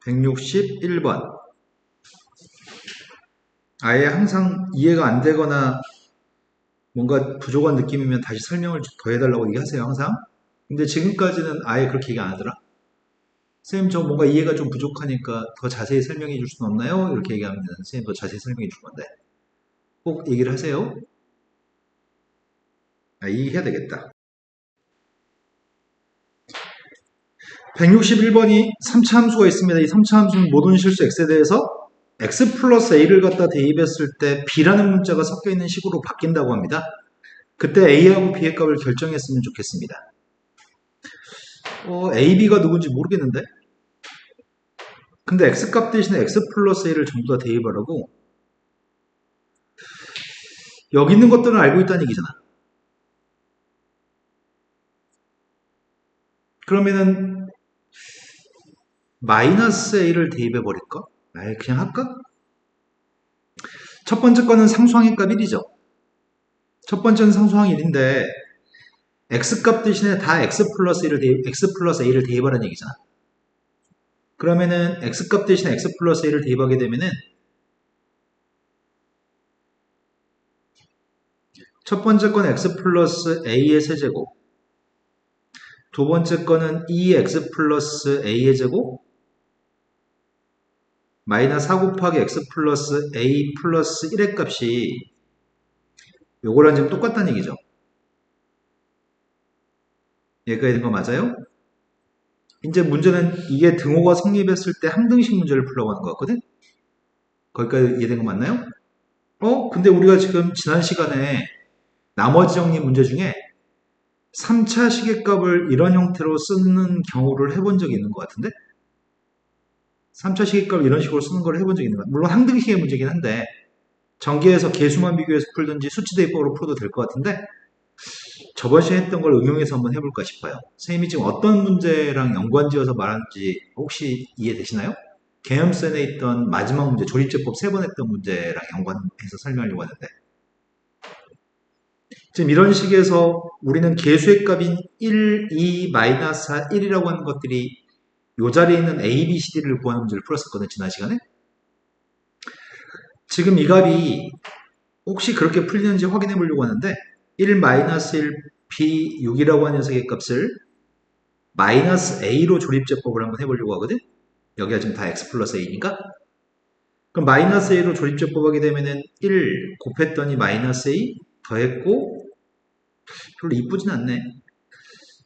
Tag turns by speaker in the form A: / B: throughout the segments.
A: 161번. 아예 항상 이해가 안 되거나 뭔가 부족한 느낌이면 다시 설명을 더 해달라고 얘기하세요, 항상. 근데 지금까지는 아예 그렇게 얘기 안 하더라. 선생님, 저 뭔가 이해가 좀 부족하니까 더 자세히 설명해 줄 수는 없나요? 이렇게 얘기하면 선생님 더 자세히 설명해 줄 건데. 꼭 얘기를 하세요. 이해해야 되겠다. 161번이 3차 함수가 있습니다. 이 3차 함수는 모든 실수 x에 대해서 x 플러스 a를 갖다 대입했을 때 b라는 문자가 섞여 있는 식으로 바뀐다고 합니다. 그때 a하고 b의 값을 결정했으면 좋겠습니다. a, b가 누군지 모르겠는데? 근데 x값 대신에 x 플러스 a를 전부 다 대입하라고? 여기 있는 것들은 알고 있다는 얘기잖아. 그러면은 마이너스 a를 대입해 버릴까? 그냥 할까? 첫 번째 거는 상수항의 값 1이죠. 첫 번째는 상수항 1인데 x값 대신에 다 x 플러스 a를 대입하라는 얘기잖아. 그러면은 x값 대신에 x 플러스 a를 대입하게 되면은 첫 번째 건 x 플러스 a의 세제곱, 두 번째 거는 2x 플러스 a의 제곱 마이너스 4 곱하기 x 플러스 a 플러스 1의 값이 요거랑 지금 똑같다는 얘기죠. 여기까지 된 거 맞아요? 이제 문제는 이게 등호가 성립했을 때 항등식 문제를 풀려고 하는 것 같거든? 거기까지 이해된 거 맞나요? 근데 우리가 지금 지난 시간에 나머지 정리 문제 중에 3차 시계값을 이런 형태로 쓰는 경우를 해본 적이 있는 것 같은데? 3차 시계값을 이런 식으로 쓰는 걸 해본 적이 있는 것 같아요. 물론 항등식의 문제긴 한데 전개해서 계수만 비교해서 풀든지 수치 대입법으로 풀어도 될 것 같은데 저번 시간에 했던 걸 응용해서 한번 해볼까 싶어요. 선생님이 지금 어떤 문제랑 연관지어서 말하는지 혹시 이해되시나요? 개념선에 있던 마지막 문제, 조립제법 3번 했던 문제랑 연관해서 설명하려고 하는데 지금 이런 식에서 우리는 계수의 값인 1, 2, 마이너스 4, 1이라고 하는 것들이 이 자리에 있는 A, B, C, D를 구하는 문제를 풀었었거든요, 지난 시간에. 지금 이 값이 혹시 그렇게 풀리는지 확인해 보려고 하는데 1, 마이너스 1, B, 6이라고 하는 녀석의 값을 마이너스 A로 조립제법을 한번 해보려고 하거든. 여기가 지금 다 X 플러스 A니까. 그럼 마이너스 A로 조립제법 하게 되면은 1 곱했더니 마이너스 A 더했고 별로 이쁘진 않네.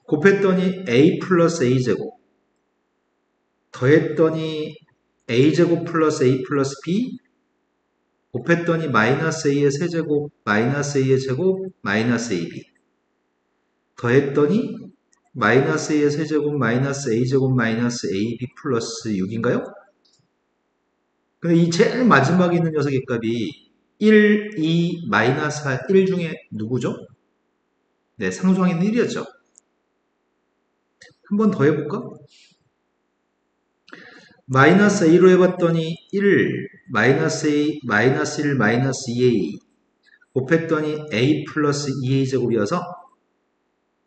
A: 곱했더니 A 플러스 A제곱 더했더니 A제곱 플러스 A 플러스 B 곱했더니 마이너스 A의 세제곱 마이너스 A의 제곱 마이너스 AB 더했더니 마이너스 A의 세제곱 마이너스 A제곱 마이너스 AB 플러스 6인가요? 근데 이 제일 마지막에 있는 녀석의 값이 1, 2, 마이너스 4, 1 중에 누구죠? 네, 상수항에는 1이었죠. 한 번 더 해볼까? 마이너스 A로 해봤더니 1, 마이너스 A, 마이너스 1, 마이너스 2A 곱했더니 A 플러스 2A 제곱이어서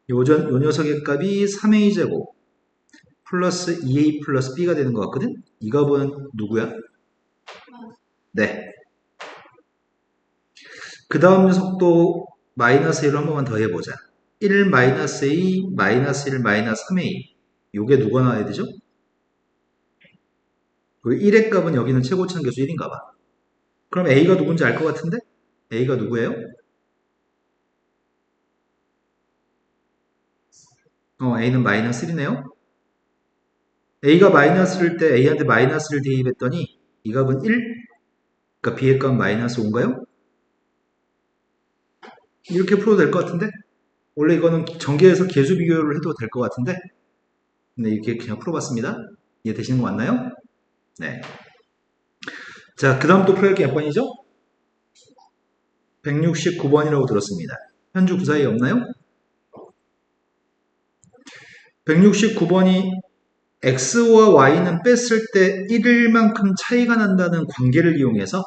A: 요 녀석의 값이 3A 제곱 플러스 2A 플러스 B가 되는 것 같거든? 이 값은 누구야? 네. 그 다음 녀석도 마이너스 A로 한 번만 더 해보자. 1 마이너스 A 마이너스 1 마이너스 3A 요게 누가 나와야 되죠? 1의 값은 여기는 최고치는 계수 1인가 봐. 그럼 A가 누군지 알 것 같은데? A가 누구예요? A는 마이너스 1이네요. A가 마이너스일 때 A한테 마이너스를 대입했더니 이 값은 1? 그러니까 B의 값은 마이너스 5인가요? 이렇게 풀어도 될 것 같은데? 원래 이거는 전개해서 계수 비교를 해도 될 것 같은데? 네, 이렇게 그냥 풀어봤습니다. 이해되시는 거 맞나요? 네. 자, 그 다음 또 풀어야 할 게 몇 번이죠? 169번이라고 들었습니다. 현주 그 사이에 없나요? 169번이 x와 y는 뺐을 때 1일만큼 차이가 난다는 관계를 이용해서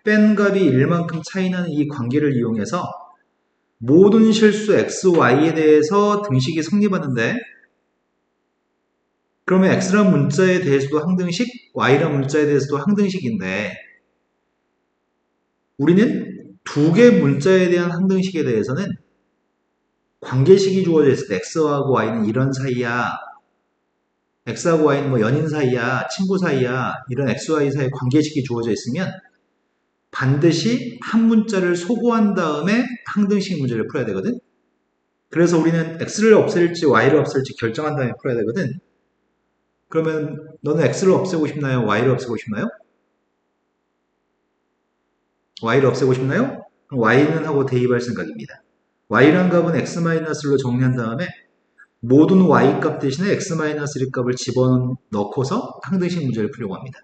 A: 뺀 값이 1만큼 차이 나는 이 관계를 이용해서 모든 실수 x, y에 대해서 등식이 성립하는데 그러면 x란 문자에 대해서도 항등식, y란 문자에 대해서도 항등식인데 우리는 두 개 문자에 대한 항등식에 대해서는 관계식이 주어져 있을 때 x하고 y는 이런 사이야, x하고 y는 뭐 연인 사이야, 친구 사이야, 이런 x, y 사이에 관계식이 주어져 있으면 반드시 한 문자를 소거한 다음에 항등식 문제를 풀어야 되거든. 그래서 우리는 x를 없앨지 y를 없앨지 결정한 다음에 풀어야 되거든. 그러면 너는 x를 없애고 싶나요? y를 없애고 싶나요? y를 없애고 싶나요? 그럼 y는 하고 대입할 생각입니다. y란 값은 x-1로 정리한 다음에 모든 y값 대신에 x-1 값을 집어넣고서 항등식 문제를 풀려고 합니다.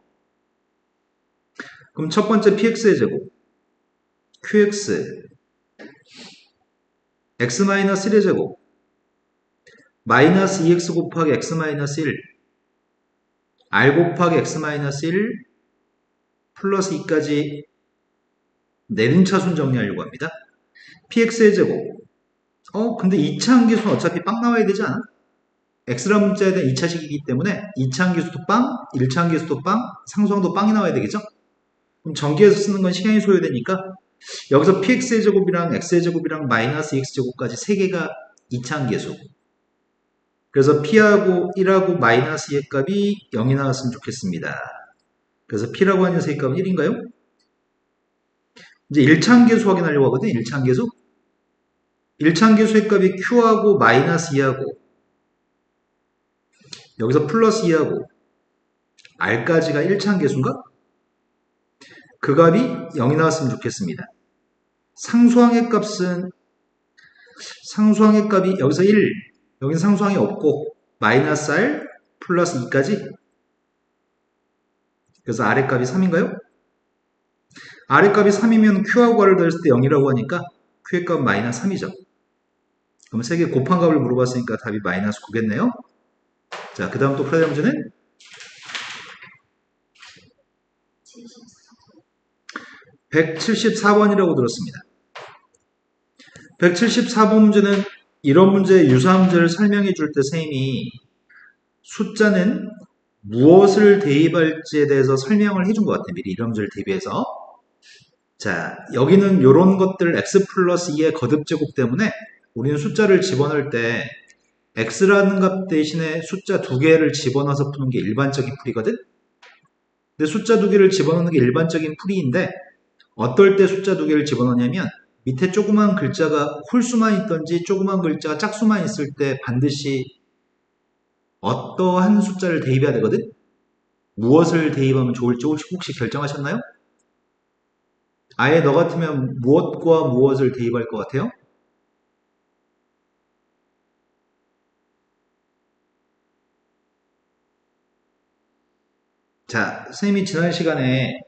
A: 그럼 첫 번째 px의 제곱, qx, x-1의 제곱, 마이너스 2x 곱하기 x-1, r 곱하기 x-1 플러스 2까지 내림차순 정리하려고 합니다. px의 제곱. 근데 2차 함기수는 어차피 빵 나와야 되지 않아? x란 문자에 대한 2차식이기 때문에 2차 함기수도 빵, 1차 함기수도 빵, 상수항도 빵이 나와야 되겠죠? 그럼 전기에서 쓰는 건 시간이 소요되니까 여기서 px의 제곱이랑 x의 제곱이랑 마이너스 x 제곱까지 3개가 2차 함계수. 그래서 p하고 1하고 마이너스 2의 값이 0이 나왔으면 좋겠습니다. 그래서 p라고 하는 녀석의 값은 1인가요? 이제 1차 함계수 확인하려고 하거든. 1차 함계수. 1차 함계수의 값이 q하고 마이너스 2하고 여기서 플러스 2하고 r까지가 1차 함계수인가? 그 값이 0이 나왔으면 좋겠습니다. 상수항의 값이 여기서 1, 여긴 상수항이 없고 마이너스 r 플러스 2까지. 그래서 r의 값이 3인가요? r의 값이 3이면 q하고 r을 더했을 때 0이라고 하니까 q의 값은 마이너스 3이죠. 그럼 3개 곱한 값을 물어봤으니까 답이 마이너스 9겠네요. 자, 그 다음 또 풀어야 될 문제는 174번이라고 들었습니다. 174번 문제는 이런 문제의 유사한 문제를 설명해 줄 때 선생님이 숫자는 무엇을 대입할지에 대해서 설명을 해준 것 같아요. 미리 이런 문제를 대비해서. 자, 여기는 이런 것들 x 플러스 2의 거듭제곱 때문에 우리는 숫자를 집어넣을 때 x라는 값 대신에 숫자 2개를 집어넣어서 푸는 게 일반적인 풀이거든? 근데 숫자 2개를 집어넣는 게 일반적인 풀이인데 어떨 때 숫자 2개를 집어넣냐면 밑에 조그만 글자가 홀수만 있던지 조그만 글자가 짝수만 있을 때 반드시 어떠한 숫자를 대입해야 되거든? 무엇을 대입하면 좋을지 혹시 결정하셨나요? 아예 너 같으면 무엇과 무엇을 대입할 것 같아요? 자, 선생님이 지난 시간에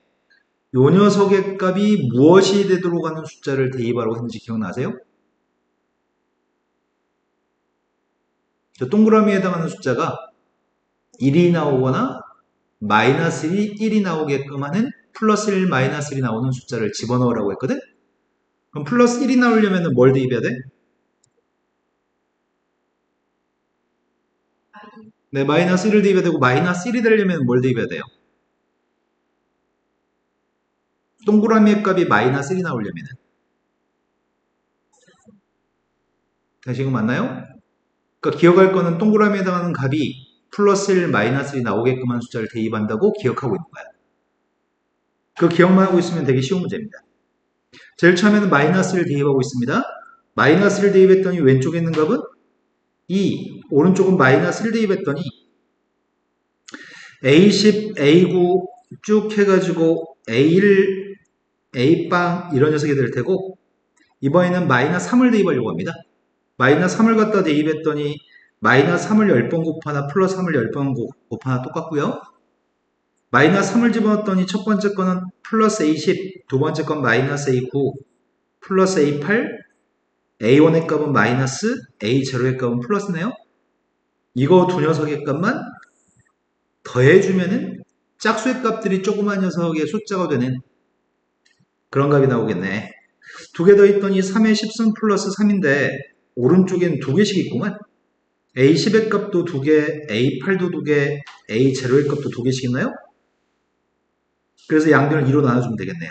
A: 요 녀석의 값이 무엇이 되도록 하는 숫자를 대입하라고 했는지 기억나세요? 저 동그라미에 해당하는 숫자가 1이 나오거나 마이너스 1이 나오게끔 하는 플러스 1, 마이너스 1이 나오는 숫자를 집어넣으라고 했거든? 그럼 플러스 1이 나오려면 뭘 대입해야 돼? 네, 마이너스 1을 대입해야 되고 마이너스 1이 되려면 뭘 대입해야 돼요? 동그라미의 값이 마이너스 1이 나오려면 지금 맞나요? 그러니까 기억할 거는 동그라미에 해당하는 값이 플러스 1, 마이너스 1이 나오게끔 하는 숫자를 대입한다고 기억하고 있는 거야. 그 기억만 하고 있으면 되게 쉬운 문제입니다. 제일 처음에는 마이너스를 대입하고 있습니다. 마이너스를 대입했더니 왼쪽에 있는 값은 2, 오른쪽은 마이너스를 대입했더니 A10, A9 쭉 해가지고 A1, A빵 이런 녀석이 될 테고 이번에는 마이너스 3을 대입하려고 합니다. 마이너스 3을 갖다 대입했더니 마이너스 3을 10번 곱하나 플러스 3을 10번 곱하나 똑같고요. 마이너스 3을 집어넣었더니 첫 번째 거는 플러스 A10, 두 번째 건 마이너스 A9, 플러스 A8, A1의 값은 마이너스, A0의 값은 플러스네요. 이거 두 녀석의 값만 더해주면은 짝수의 값들이 조그만 녀석의 숫자가 되는 그런 값이 나오겠네. 두 개 더했더니 3의 10승 플러스 3인데 오른쪽엔 두 개씩 있구만. A10의 값도 2개, A8도 2개, A0의 값도 2개씩 있나요? 그래서 양변을 2로 나눠주면 되겠네요.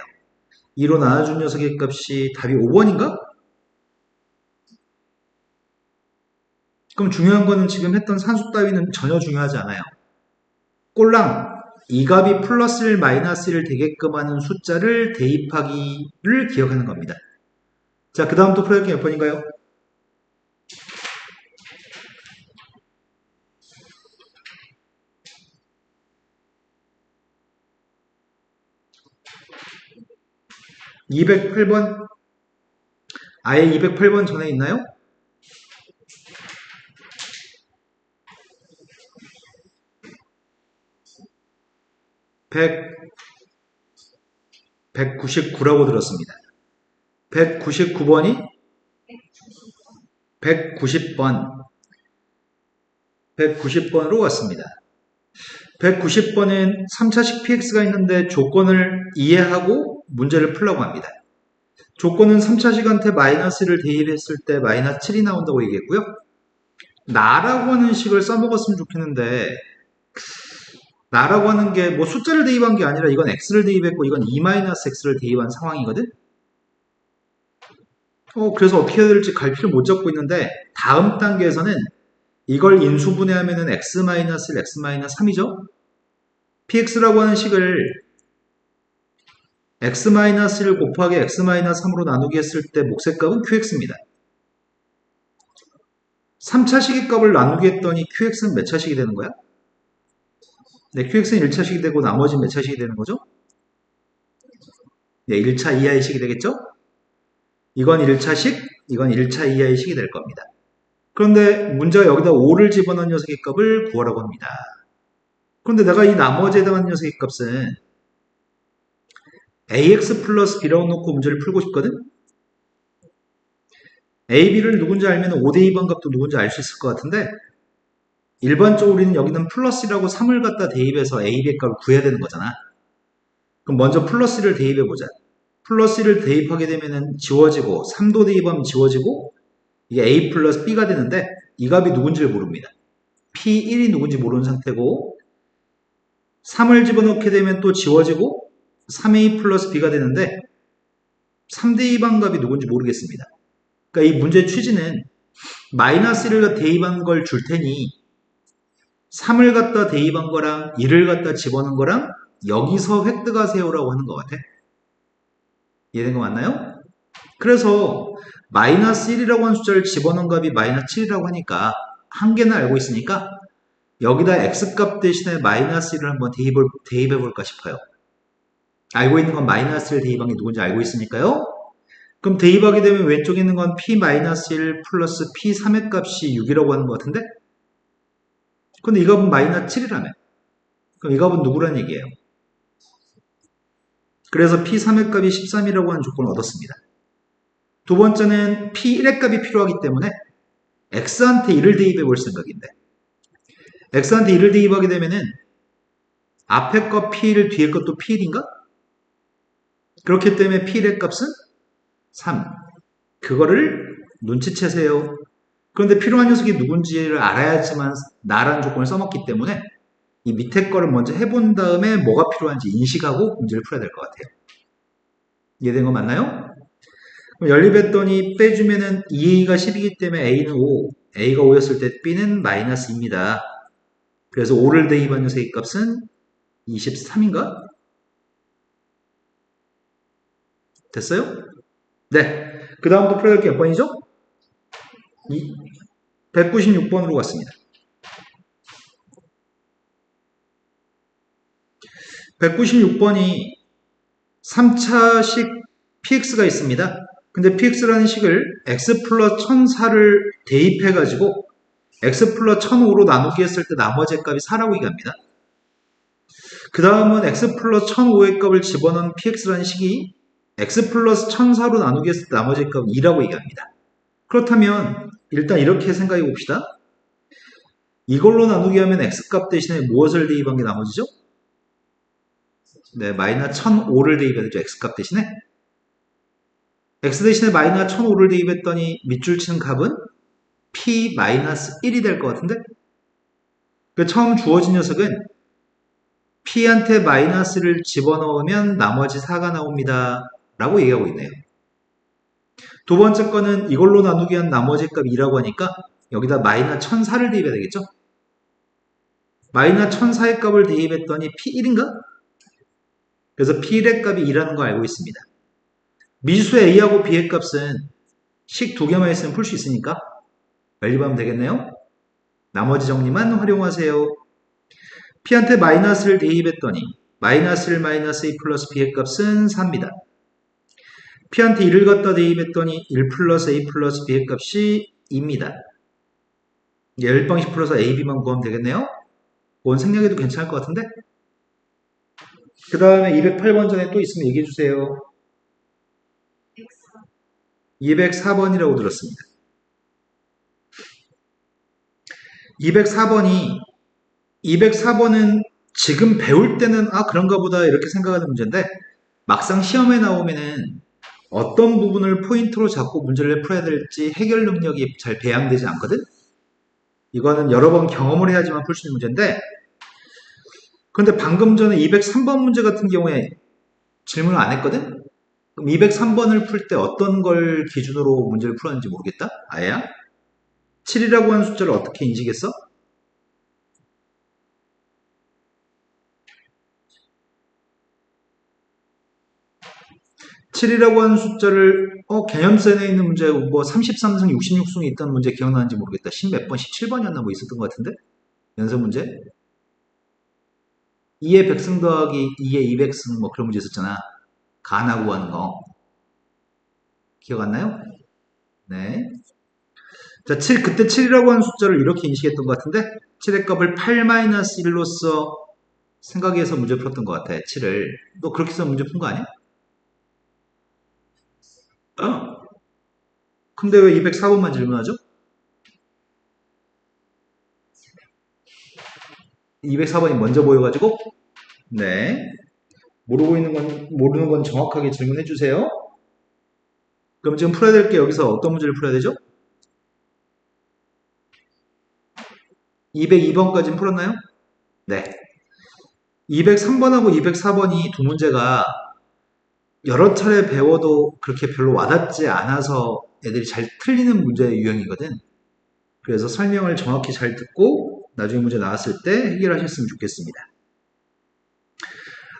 A: 2로 나눠준 녀석의 값이 답이 5번인가? 그럼 중요한 거는 지금 했던 산수 따위는 전혀 중요하지 않아요. 꼴랑 이 값이 플러스 1, 마이너스 1을 되게끔 하는 숫자를 대입하기를 기억하는 겁니다. 자, 그 다음 또 풀어야 몇 번인가요? 208번? 아예 208번 전에 있나요? 199라고 들었습니다. 199번이 190번. 190번으로 왔습니다. 190번은 3차식 px가 있는데 조건을 이해하고 문제를 풀라고 합니다. 조건은 3차식한테 마이너스를 대입했을 때 마이너스 7이 나온다고 얘기했고요. 나라고 하는 식을 써먹었으면 좋겠는데 나라고 하는 게 뭐 숫자를 대입한 게 아니라 이건 x를 대입했고 이건 2-x를 대입한 상황이거든. 그래서 어떻게 해야 될지 갈피를 못 잡고 있는데 다음 단계에서는 이걸 인수분해하면은 x-1, x-3이죠. px라고 하는 식을 x-1을 곱하기 x-3으로 나누기 했을 때 몫의 값은 qx입니다. 3차식의 값을 나누기 했더니 qx는 몇 차식이 되는 거야? 네, qx는 1차식이 되고 나머지는 몇 차식이 되는 거죠? 네, 1차 이하의 식이 되겠죠? 이건 1차식, 이건 1차 이하의 식이 될 겁니다. 그런데 문제가 여기다 5를 집어넣은 녀석의 값을 구하라고 합니다. 그런데 내가 이 나머지에 해당하는 녀석의 값은 ax 플러스 b라고 놓고 문제를 풀고 싶거든? a, b를 누군지 알면 5대2번 값도 누군지 알 수 있을 것 같은데 일반적으로 우리는 여기는 플러스라고 3을 갖다 대입해서 a, b의 값을 구해야 되는 거잖아. 그럼 먼저 플러스를 대입해보자. 플러스를 대입하게 되면 지워지고 3도 대입하면 지워지고 이게 a 플러스 b가 되는데 이 값이 누군지를 모릅니다. p1이 누군지 모르는 상태고 3을 집어넣게 되면 또 지워지고 3a 플러스 b가 되는데 3대2번 값이 누군지 모르겠습니다. 그러니까 이 문제의 취지는 마이너스 1을 대입한 걸 줄 테니 3을 갖다 대입한 거랑 1을 갖다 집어넣은 거랑 여기서 획득하세요라고 하는 것 같아. 이해된 거 맞나요? 그래서 마이너스 1이라고 하는 숫자를 집어넣은 값이 마이너스 7이라고 하니까 한 개는 알고 있으니까 여기다 x값 대신에 마이너스 1을 한번 대입해 볼까 싶어요. 알고 있는 건 마이너스 1 대입한 게 누군지 알고 있으니까요. 그럼 대입하게 되면 왼쪽에 있는 건 p-1 플러스 p3의 값이 6이라고 하는 것 같은데? 근데 이 값은 마이너스 7이라며. 그럼 이 값은 누구란 얘기예요? 그래서 p3의 값이 13이라고 하는 조건을 얻었습니다. 두 번째는 p1의 값이 필요하기 때문에 x한테 1을 대입해 볼 생각인데 x한테 1을 대입하게 되면은 앞에 것 p1, 뒤에 것도 p1인가? 그렇기 때문에 p1의 값은 3. 그거를 눈치채세요. 그런데 필요한 녀석이 누군지를 알아야지만 나라는 조건을 써먹기 때문에 이 밑에 거를 먼저 해본 다음에 뭐가 필요한지 인식하고 문제를 풀어야 될 것 같아요. 이해된 거 맞나요? 연립했더니 빼주면은 2a가 10이기 때문에 a는 5, a가 5였을 때 b는 마이너스 2입니다. 그래서 5를 대입한 녀석의 값은 23인가? 됐어요? 네. 그 다음부터 풀어야 될 게 몇 번이죠? 196번으로 갔습니다. 196번이 3차식 px가 있습니다. 근데 px라는 식을 x 플러스 1004를 대입해가지고 x 플러스 1005로 나누기 했을 때 나머지 값이 4라고 얘기합니다. 그 다음은 x 플러스 1005의 값을 집어넣은 px라는 식이 x 플러스 1004로 나누기 했을 때 나머지 값은 2라고 얘기합니다. 그렇다면 일단 이렇게 생각해 봅시다. 이걸로 나누기 하면 x값 대신에 무엇을 대입한 게 나머지죠? 네, 마이너스 1005를 대입해야 되죠. x값 대신에. x 대신에 마이너스 1005를 대입했더니 밑줄 치는 값은 P-1이 될 것 같은데? 그 처음 주어진 녀석은 P한테 마이너스를 집어넣으면 나머지 4가 나옵니다. 라고 얘기하고 있네요. 두 번째 거는 이걸로 나누기 한 나머지 값 2라고 하니까 여기다 마이너스 1004를 대입해야 되겠죠? 마이너스 1004의 값을 대입했더니 P1인가? 그래서 P1의 값이 2라는 거 알고 있습니다. 미수 A하고 B의 값은 식 두 개만 있으면 풀 수 있으니까 연립하면 되겠네요. 나머지 정리만 활용하세요. P한테 마이너스를 대입했더니 마이너스 1 마이너스 A 플러스 B의 값은 4입니다. P한테 1을 갖다 대입했더니 1 플러스 A 플러스 B의 값이 2입니다. 10방씩 풀어서 A, B만 구하면 되겠네요. 원 생략해도 괜찮을 것 같은데? 그 다음에 208번 전에 또 있으면 얘기해 주세요. 204번이라고 들었습니다. 204번은 지금 배울 때는 그런가 보다 이렇게 생각하는 문제인데 막상 시험에 나오면은 어떤 부분을 포인트로 잡고 문제를 풀어야 될지 해결 능력이 잘 배양되지 않거든? 이거는 여러 번 경험을 해야지만 풀 수 있는 문제인데 근데 방금 전에 203번 문제 같은 경우에 질문을 안 했거든? 그럼 203번을 풀 때 어떤 걸 기준으로 문제를 풀었는지 모르겠다? 아야? 7이라고 하는 숫자를 어떻게 인식했어? 7이라고 하는 숫자를 개념선에 있는 문제 뭐 33승 66승이 있던 문제 기억나는지 모르겠다. 10몇 번, 17번이었나 뭐 있었던 것 같은데? 연습 문제? 2의 100승 더하기 2의 200승 뭐 그런 문제 있었잖아. 가나 구하는 거. 기억 안 나요? 네. 자, 그때 7이라고 하는 숫자를 이렇게 인식했던 것 같은데 7의 값을 8-1로서 생각해서 문제 풀었던 것 같아. 7을. 너 그렇게 해서 문제 푼 거 아니야? 근데 왜 204번만 질문하죠? 204번이 먼저 보여가지고 네. 모르는 건 정확하게 질문해 주세요. 그럼 지금 풀어야 될 게 여기서 어떤 문제를 풀어야 되죠? 202번까지는 풀었나요? 네. 203번하고 204번이 두 문제가 여러 차례 배워도 그렇게 별로 와닿지 않아서 애들이 잘 틀리는 문제 유형이거든. 그래서 설명을 정확히 잘 듣고 나중에 문제 나왔을 때 해결하셨으면 좋겠습니다.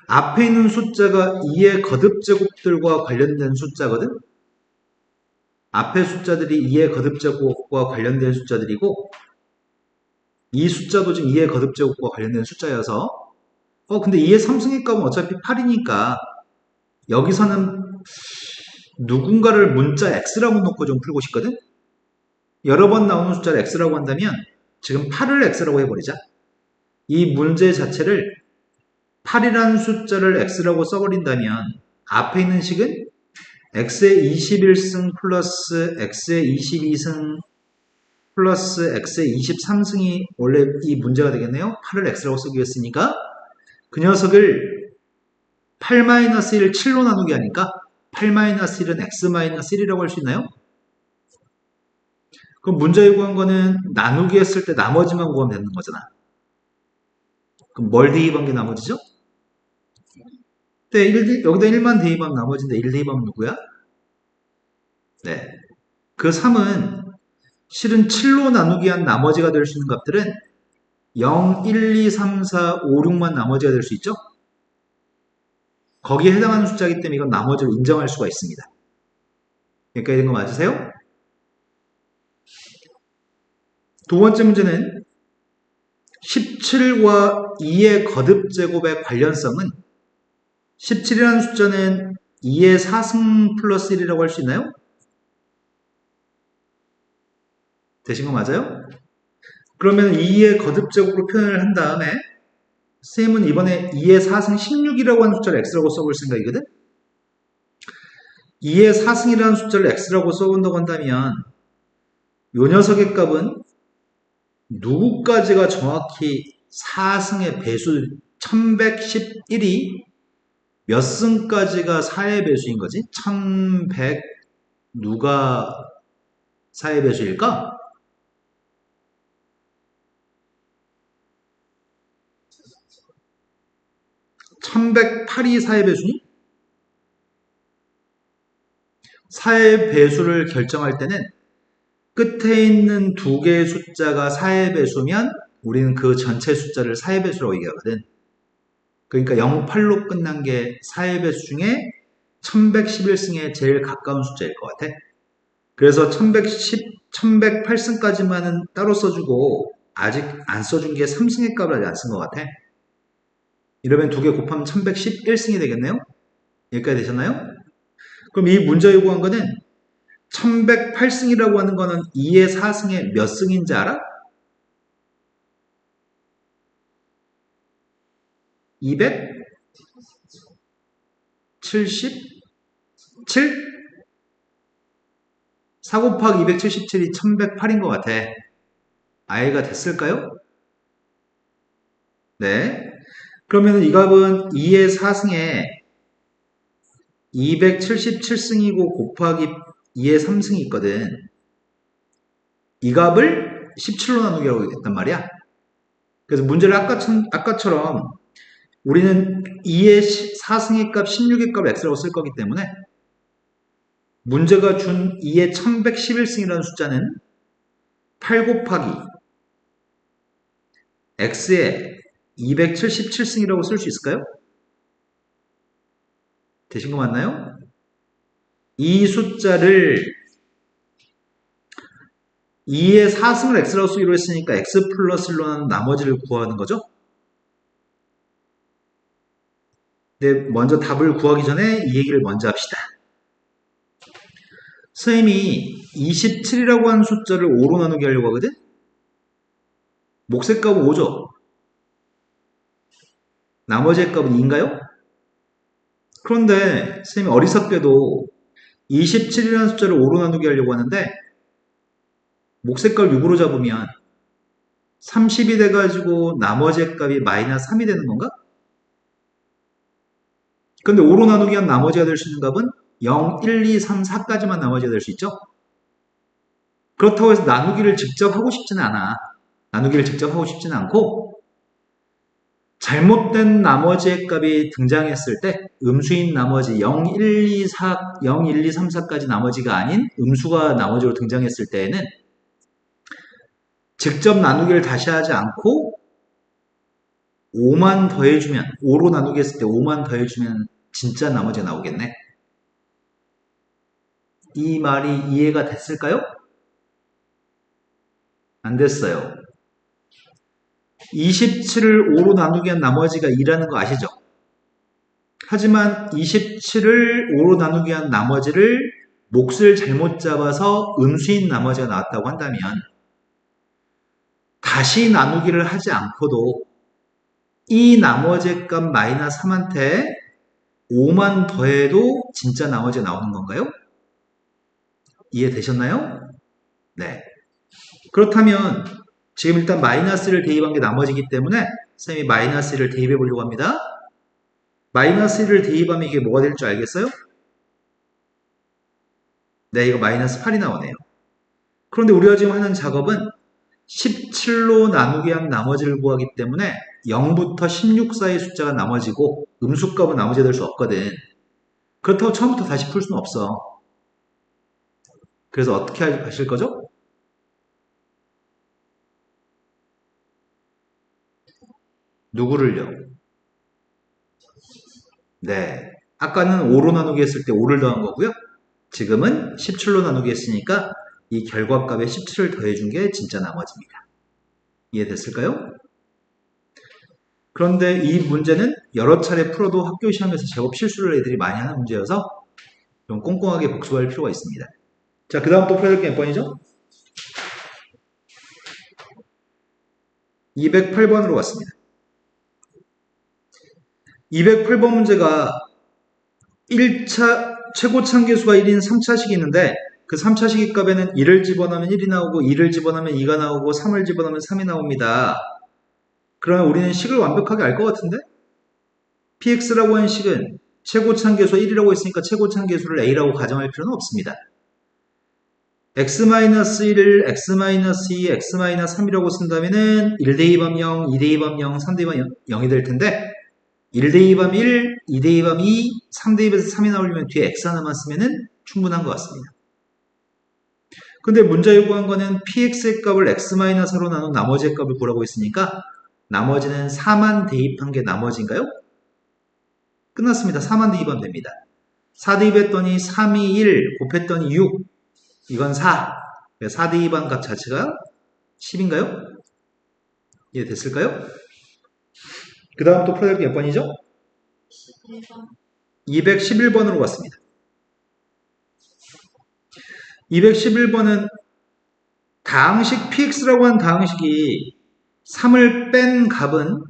A: 앞에 있는 숫자가 2의 거듭제곱들과 관련된 숫자거든. 앞에 숫자들이 2의 거듭제곱과 관련된 숫자들이고 이 숫자도 지금 2의 거듭제곱과 관련된 숫자여서 근데 2의 3승의 값은 어차피 8이니까 여기서는 누군가를 문자 x라고 놓고 좀 풀고 싶거든? 여러 번 나오는 숫자를 x라고 한다면 지금 8을 x라고 해버리자. 이 문제 자체를 8이라는 숫자를 x라고 써버린다면 앞에 있는 식은 x의 21승 플러스 x의 22승 플러스 x의 23승이 원래 이 문제가 되겠네요. 8을 x라고 쓰기 했으니까 그 녀석을 8-1을 7로 나누게 하니까 8-1은 x-1이라고 할 수 있나요? 그럼 문제에 구한 거는 나누기 했을 때 나머지만 구하면 되는 거잖아. 그럼 뭘 대입한 게 나머지죠? 네, 여기다 1만 대입하면 나머지인데 1 대입하면 누구야? 네. 그 3은 실은 7로 나누기 한 나머지가 될 수 있는 값들은 0, 1, 2, 3, 4, 5, 6만 나머지가 될 수 있죠? 거기에 해당하는 숫자이기 때문에 이건 나머지로 인정할 수가 있습니다. 여기까지 된 거 맞으세요? 두 번째 문제는 17과 2의 거듭제곱의 관련성은 17이라는 숫자는 2의 4승 플러스 1이라고 할 수 있나요? 되신 거 맞아요? 그러면 2의 거듭제곱으로 표현을 한 다음에 쌤은 이번에 2의 4승 16이라고 하는 숫자를 x라고 써볼 생각이거든? 2의 4승이라는 숫자를 x라고 써본다고 한다면 이 녀석의 값은 누구까지가 정확히 4승의 배수 1111이 몇 승까지가 4의 배수인 거지? 1100 누가 4의 배수일까? 1108이 4의 배수니? 4의 배수를 결정할 때는 끝에 있는 두 개의 숫자가 4의 배수면 우리는 그 전체 숫자를 4의 배수라고 얘기하거든. 그러니까 08로 끝난 게 4의 배수 중에 1111승에 제일 가까운 숫자일 것 같아. 그래서 1108승까지만은 따로 써주고 아직 안 써준 게 3승의 값을 아직 안 쓴 것 같아. 이러면 두 개 곱하면 1111승이 되겠네요? 여기까지 되셨나요? 그럼 이 문제 요구한 거는 1108승이라고 하는 거는 2의 4승에 몇 승인지 알아? 277? 4 곱하기 277이 1108인 것 같아. i가 됐을까요? 네. 그러면 이 값은 2의 4승에 277승이고 곱하기 2의 3승이 있거든. 이 값을 17로 나누기라고 했단 말이야. 그래서 문제를 아까처럼 우리는 2의 4승의 값, 16의 값 x라고 쓸 거기 때문에 문제가 준 2의 1111승이라는 숫자는 8 곱하기 x의 277승이라고 쓸 수 있을까요? 되신 거 맞나요? 이 숫자를 2의 4승을 x라고 쓰기로 했으니까 x 플러스 1로는 나머지를 구하는 거죠? 근데 먼저 답을 구하기 전에 이 얘기를 먼저 합시다. 선생님이 27이라고 하는 숫자를 5로 나누게 하려고 하거든? 몫의 값은 5죠? 나머지의 값은 2인가요? 그런데 선생님이 어리석게도 27이라는 숫자를 5로 나누게 하려고 하는데 몫의 값을 6으로 잡으면 30이 돼가지고 나머지의 값이 마이너스 3이 되는 건가? 근데 5로 나누기 한 나머지가 될 수 있는 값은 0, 1, 2, 3, 4까지만 나머지가 될 수 있죠? 그렇다고 해서 나누기를 직접 하고 싶지는 않아. 나누기를 직접 하고 싶지는 않고 잘못된 나머지의 값이 등장했을 때 음수인 나머지 0, 1, 2, 4, 0, 1, 2, 3, 4까지 나머지가 아닌 음수가 나머지로 등장했을 때에는 직접 나누기를 다시 하지 않고 5만 더해주면 5로 나누기 했을 때 5만 더해주면 진짜 나머지가 나오겠네. 이 말이 이해가 됐을까요? 안 됐어요. 27을 5로 나누기 한 나머지가 2라는 거 아시죠? 하지만 27을 5로 나누기 한 나머지를 몫을 잘못 잡아서 음수인 나머지가 나왔다고 한다면 다시 나누기를 하지 않고도 이 나머지 값 마이너스 3한테 5만 더해도 진짜 나머지가 나오는 건가요? 이해되셨나요? 네. 그렇다면 지금 일단 마이너스를 대입한 게 나머지기 때문에 선생님이 마이너스 1을 대입해 보려고 합니다. 마이너스 1을 대입하면 이게 뭐가 될 줄 알겠어요? 네, 이거 마이너스 8이 나오네요. 그런데 우리가 지금 하는 작업은 17로 나누기 한 나머지를 구하기 때문에 0부터 16 사이 숫자가 나머지고 음수값은 나머지가 될 수 없거든. 그렇다고 처음부터 다시 풀 수는 없어. 그래서 어떻게 하실 거죠? 누구를요? 네. 아까는 5로 나누기 했을 때 5를 더한 거고요. 지금은 17로 나누기 했으니까 이 결과값에 17을 더해준 게 진짜 나머지입니다. 이해됐을까요? 그런데 이 문제는 여러 차례 풀어도 학교 시험에서 제법 실수를 애들이 많이 하는 문제여서 좀 꼼꼼하게 복습할 필요가 있습니다. 자, 그 다음 또 풀어야 될 게 몇 번이죠? 208번으로 왔습니다. 208번 문제가 1차 최고차계수가 1인 3차식이 있는데 그 3차식의 값에는 1을 집어넣으면 1이 나오고 2를 집어넣으면 2가 나오고 3을 집어넣으면 3이 나옵니다. 그러면 우리는 식을 완벽하게 알 것 같은데? px라고 하는 식은 최고차계수가 1이라고 했으니까 최고차계수를 a라고 가정할 필요는 없습니다. x-1을 x-2, x-3이라고 쓴다면은 1 대입하면 0, 2 대입하면 0, 3 대입하면 0이 될 텐데 1 대입하면 1, 2 대입하면 2, 3 대입해서 3이 나오려면 뒤에 x 하나만 쓰면은 충분한 것 같습니다. 근데 문제 요구한 거는 px의 값을 x-로 나눈 나머지의 값을 구하라고 했으니까 나머지는 4만 대입한 게 나머지인가요? 끝났습니다. 4만 대입하면 됩니다. 4 대입했더니 3이 1, 곱했더니 6, 이건 4. 4 대입한 값 자체가 10인가요? 이해됐을까요? 그 다음 또 풀어야 될 게 몇 번이죠? 211번으로 갔습니다. 211번은 다항식 px라고 하는 다항식이 3을 뺀 값은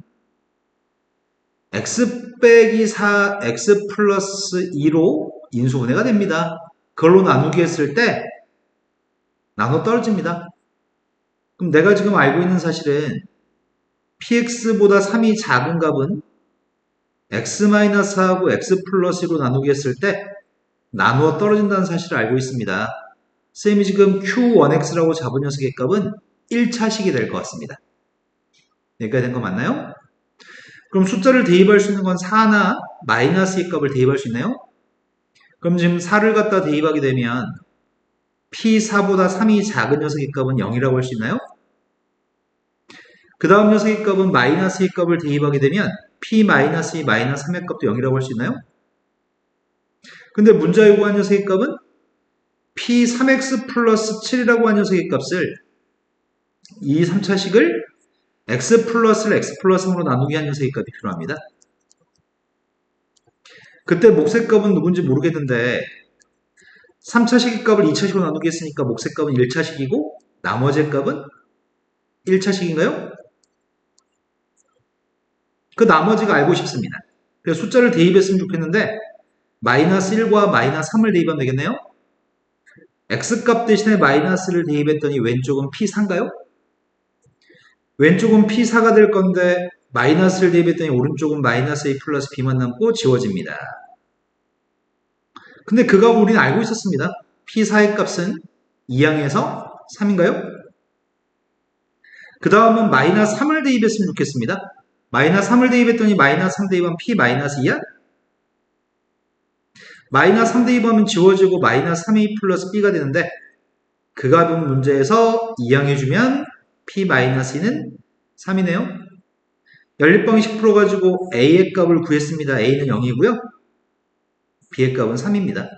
A: x 빼기 4, x 플러스 2로 인수분해가 됩니다. 그걸로 나누기 했을 때 나눠 떨어집니다. 그럼 내가 지금 알고 있는 사실은 px보다 3이 작은 값은 x-4하고 x 플러스 2로 나누기 했을 때 나누어 떨어진다는 사실을 알고 있습니다. 쌤이 지금 q1x라고 잡은 녀석의 값은 1차식이 될 것 같습니다. 여기까지 된 거 맞나요? 그럼 숫자를 대입할 수 있는 건 4나 마이너스의 값을 대입할 수 있나요? 그럼 지금 4를 갖다 대입하게 되면 p4보다 3이 작은 녀석의 값은 0이라고 할 수 있나요? 그 다음 녀석의 값은 마이너스의 값을 대입하게 되면 p-2 마이너스 3의 값도 0이라고 할 수 있나요? 근데 문자 요구한 녀석의 값은 p3x 플러스 7이라고 한 녀석의 값을 이 3차식을 x 플러스를 x 플러스 3으로 나누기 한 녀석의 값이 필요합니다. 그때 몫의 값은 누군지 모르겠는데 3차식의 값을 2차식으로 나누기 했으니까 몫의 값은 1차식이고 나머지의 값은 1차식인가요? 그 나머지가 알고 싶습니다. 그래서 숫자를 대입했으면 좋겠는데 마이너스 1과 마이너스 3을 대입하면 되겠네요. x값 대신에 마이너스를 대입했더니 왼쪽은 p4인가요? 왼쪽은 p4가 될 건데 마이너스를 대입했더니 오른쪽은 마이너스 a 플러스 b만 남고 지워집니다. 근데 그 값을 우리는 알고 있었습니다. p4의 값은 2항에서 3인가요? 그 다음은 마이너스 3을 대입했으면 좋겠습니다. 마이너스 3을 대입했더니 마이너스 3 대입하면 p 마이너스 2야? 마이너스 3 대입하면 지워지고 마이너스 3a 플러스 b가 되는데 그 값은 문제에서 이항해주면 p-2는 3이네요. 연립방식 풀어가지고 a의 값을 구했습니다. a는 0이고요. b의 값은 3입니다.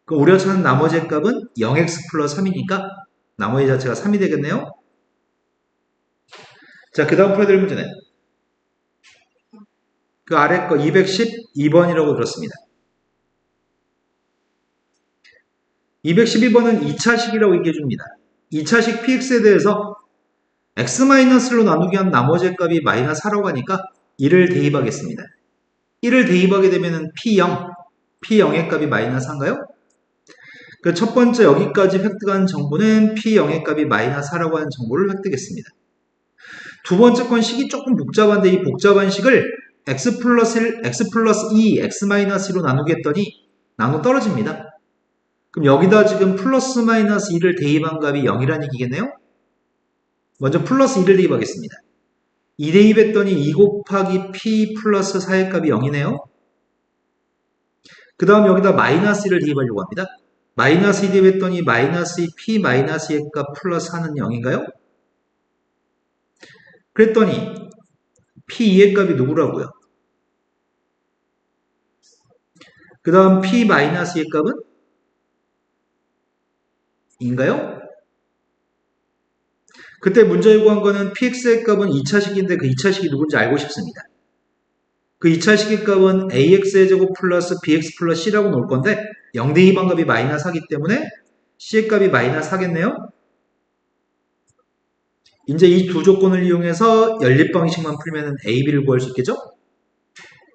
A: 그럼 우리가 찾는 나머지의 값은 0x 플러스 3이니까 나머지 자체가 3이 되겠네요. 자, 그 다음 풀어야 될 문제는 그 아래 거 212번이라고 들었습니다. 212번은 2차식이라고 얘기해줍니다. 2차식 px에 대해서 x-로 나누기 한 나머지의 값이 마이너스 4라고 하니까 1을 대입하겠습니다. 1을 대입하게 되면 p0의 값이 마이너스 4인가요? 그 첫 번째 여기까지 획득한 정보는 p0의 값이 마이너스 4라고 하는 정보를 획득했습니다. 두 번째 건 식이 조금 복잡한데 이 복잡한 식을 x 플러스 2, x-2로 나누기 했더니 나눠 떨어집니다. 그럼 여기다 지금 플러스 마이너스 2를 대입한 값이 0이라는 얘기겠네요? 먼저 플러스 2를 대입하겠습니다. 2 대입했더니 2 곱하기 p 플러스 4의 값이 0이네요? 그 다음 여기다 마이너스 1을 대입하려고 합니다. 마이너스 2 대입했더니 마이너스 2 p 마이너스 2의 값 플러스 4는 0인가요? 그랬더니 p2의 값이 누구라고요? 그 다음 p 마이너스 2의 값은? 인가요? 그때 문제 요구한 거는 px의 값은 2차식인데 그 2차식이 누군지 알고 싶습니다. 그 2차식의 값은 ax의 제곱 플러스 bx 플러스 c라고 놓을 건데 0 대입한 값이 마이너스 4기 때문에 c의 값이 마이너스 4겠네요? 이제 이 두 조건을 이용해서 연립방식만 풀면 a, b를 구할 수 있겠죠?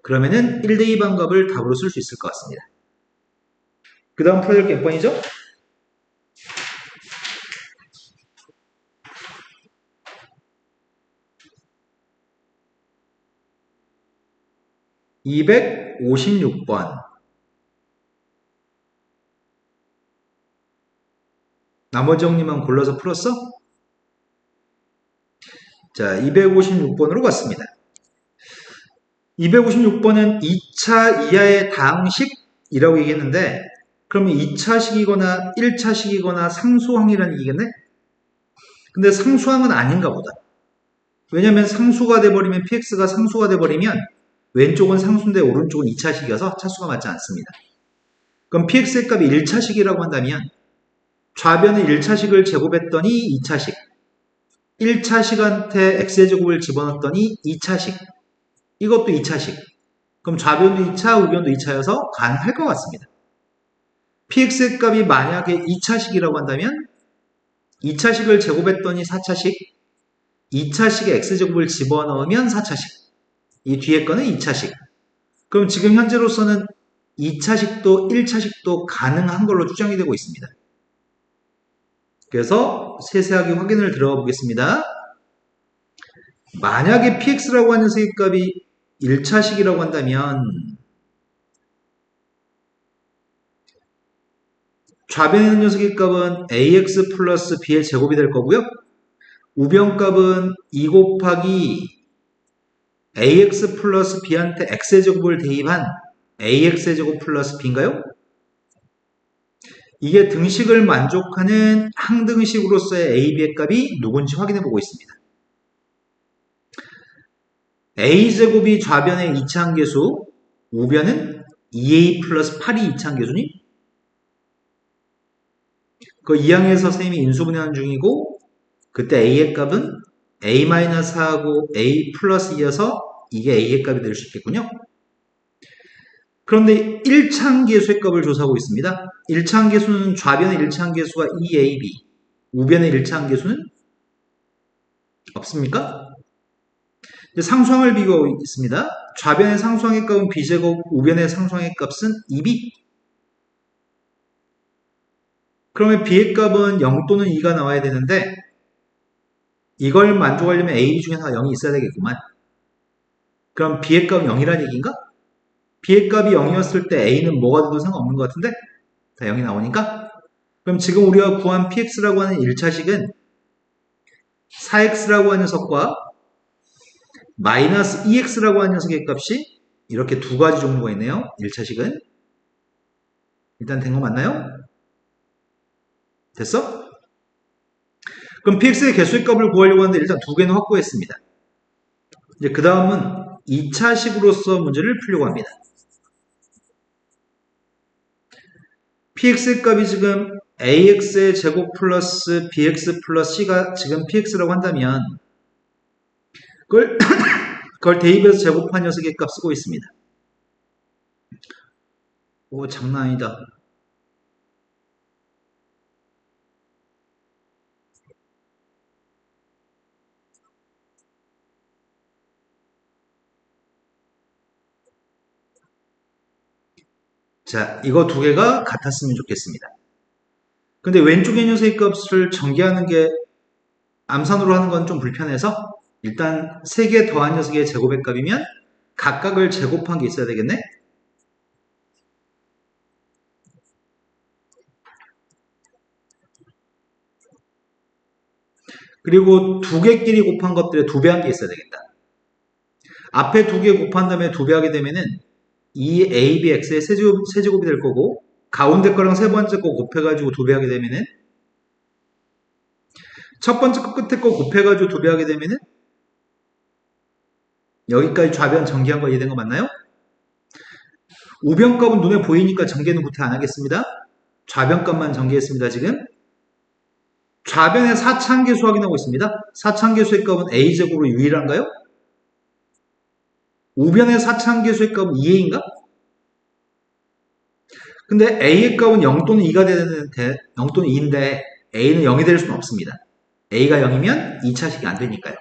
A: 그러면은 1 대입한 값을 답으로 쓸 수 있을 것 같습니다. 그 다음 풀어야 될 게 몇 번이죠? 256번. 나머지 정리만 골라서 풀었어? 자, 256번으로 갔습니다. 256번은 2차 이하의 다항식이라고 얘기했는데 그러면 2차식이거나 1차식이거나 상수항이라는 얘기겠네? 근데 상수항은 아닌가 보다. 왜냐면 상수가 돼버리면 px가 상수가 돼버리면 왼쪽은 상수인데 오른쪽은 2차식이어서 차수가 맞지 않습니다. 그럼 px의 값이 1차식이라고 한다면 좌변의 1차식을 제곱했더니 2차식 1차식한테 x의 제곱을 집어넣었더니 2차식 이것도 2차식 그럼 좌변도 2차 우변도 2차여서 가능할 것 같습니다. px의 값이 만약에 2차식이라고 한다면 2차식을 제곱했더니 4차식 2차식에 x제곱을 집어넣으면 4차식 이 뒤에 거는 2차식 그럼 지금 현재로서는 2차식도 1차식도 가능한 걸로 추정이 되고 있습니다. 그래서 세세하게 확인을 들어가 보겠습니다. 만약에 px라고 하는 녀석의 값이 1차식이라고 한다면 좌변에 있는 녀석의 값은 ax 플러스 b의 제곱이 될 거고요. 우변 값은 2 곱하기 ax 플러스 b한테 x의 제곱을 대입한 ax의 제곱 플러스 b인가요? 이게 등식을 만족하는 항등식으로서의 a, b의 값이 누군지 확인해 보고 있습니다. a제곱이 좌변의 2차항계수, 우변은 2a 플러스 8이 2차항계수니? 그 2항에서 선생님이 인수분해하는 중이고 그때 a의 값은 a-4하고 a 플러스 2여서 이게 a의 값이 될 수 있겠군요. 그런데 1차항계수의 값을 조사하고 있습니다. 1차항계수는 좌변의 1차항계수가 2ab, 우변의 1차항계수는 없습니까? 상수항을 비교하고 있습니다. 좌변의 상수항의 값은 b제곱, 우변의 상수항의 값은 2b. 그러면 b의 값은 0 또는 2가 나와야 되는데 이걸 만족하려면 a 중에 하나가 0이 있어야 되겠구만. 그럼 b의 값은 0이라는 얘기인가? b의 값이 0이었을 때 a는 뭐가 돼도 상관없는 것 같은데? 다 0이 나오니까? 그럼 지금 우리가 구한 px라고 하는 1차식은 4x라고 하는 녀석과 마이너스 2x라고 하는 녀석의 값이 이렇게 두 가지 종류가 있네요. 1차식은. 일단 된 거 맞나요? 됐어? 그럼 px의 개수의 값을 구하려고 하는데 일단 두 개는 확보했습니다. 이제 그 다음은 2차식으로서 문제를 풀려고 합니다. px의 값이 지금 ax의 제곱 플러스 bx 플러스 c가 지금 px라고 한다면 그걸 대입해서 제곱한 녀석의 값 쓰고 있습니다. 오, 장난 아니다. 자, 이거 두 개가 같았으면 좋겠습니다. 근데 왼쪽의 녀석의 값을 전개하는 게 암산으로 하는 건 좀 불편해서 일단 3개 더한 녀석의 제곱의 값이면 각각을 제곱한 게 있어야 되겠네? 그리고 두 개끼리 곱한 것들에 2배 한 게 있어야 되겠다. 앞에 2개 곱한 다음에 2배 하게 되면은 이 a, b, x의 세제곱이 될 거고 가운데 거랑 세 번째 거 곱해가지고 2배 하게 되면은 첫 번째 거 끝에 거 곱해가지고 2배 하게 되면은 여기까지 좌변 전개한 거 이해된 거 맞나요? 우변 값은 눈에 보이니까 전개는 구태 안 하겠습니다. 좌변 값만 전개했습니다. 지금 좌변의 4차항계수 확인하고 있습니다. 4차항계수의 값은 a제곱으로 유일한가요? 우변의 4차항계수의 값은 2a인가? 근데 a의 값은 0 또는 2가 되는데 0 또는 2인데 a는 0이 될 수는 없습니다. a가 0이면 2차식이 안 되니까요.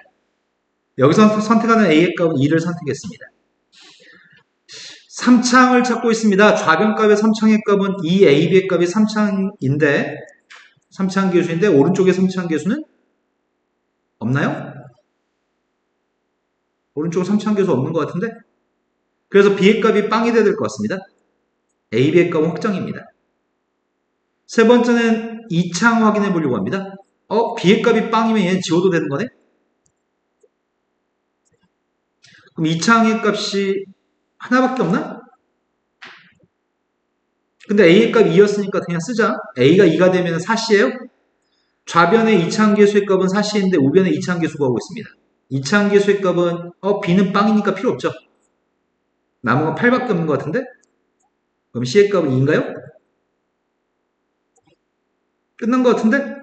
A: 여기서 선택하는 a의 값은 2를 선택했습니다. 3차항을 찾고 있습니다. 좌변값의 3차항의 값은 2ab의 값이 3차항인데 3차항 계수인데 오른쪽에 3차항 계수는 없나요? 오른쪽은 3차항 계수 없는 것 같은데 그래서 b의 값이 빵이 돼야 될 것 같습니다. ab의 값은 확정입니다. 세 번째는 2차항 확인해 보려고 합니다. b의 값이 빵이면 얘는 지워도 되는 거네? 그럼 2차항의 값이 하나밖에 없나? 근데 A의 값 2였으니까 그냥 쓰자. A가 2가 되면 4C예요? 좌변의 이차함계수의 값은 4C인데 우변의 이차함계수 구하고 있습니다. 이차함계수의 값은 B는 빵이니까 필요 없죠. 남은 건 8밖에 없는 것 같은데? 그럼 C의 값은 2인가요? 끝난 것 같은데?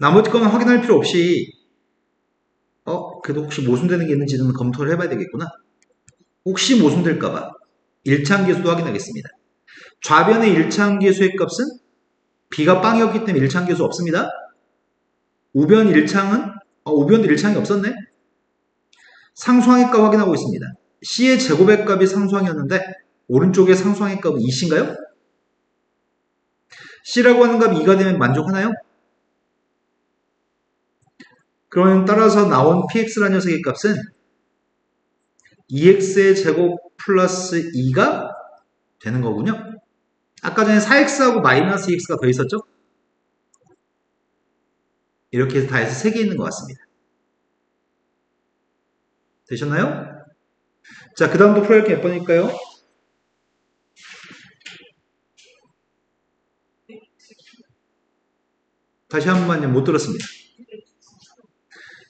A: 나머지 거는 확인할 필요 없이 그래도 혹시 모순되는 게 있는지는 검토를 해봐야 되겠구나. 혹시 모순될까봐 1차함계수도 확인하겠습니다. 좌변의 1차함계수의 값은 B가 빵이었기 때문에 1차함계수 없습니다. 우변 1창은 우변도 1창이 없었네. 상수항의 값 확인하고 있습니다. C의 제곱의 값이 상수항이었는데 오른쪽에 상수항의 값은 2C인가요? C라고 하는 값이 2가 되면 만족하나요? 그러면 따라서 나온 px라는 녀석의 값은 2x의 제곱 플러스 2가 되는 거군요. 아까 전에 4x하고 마이너스 2x가 더 있었죠? 이렇게 해서 다 해서 3개 있는 것 같습니다. 되셨나요? 자, 그 다음도 풀어야 할 게 몇 번일까요? 다시 한 번만요. 못 들었습니다.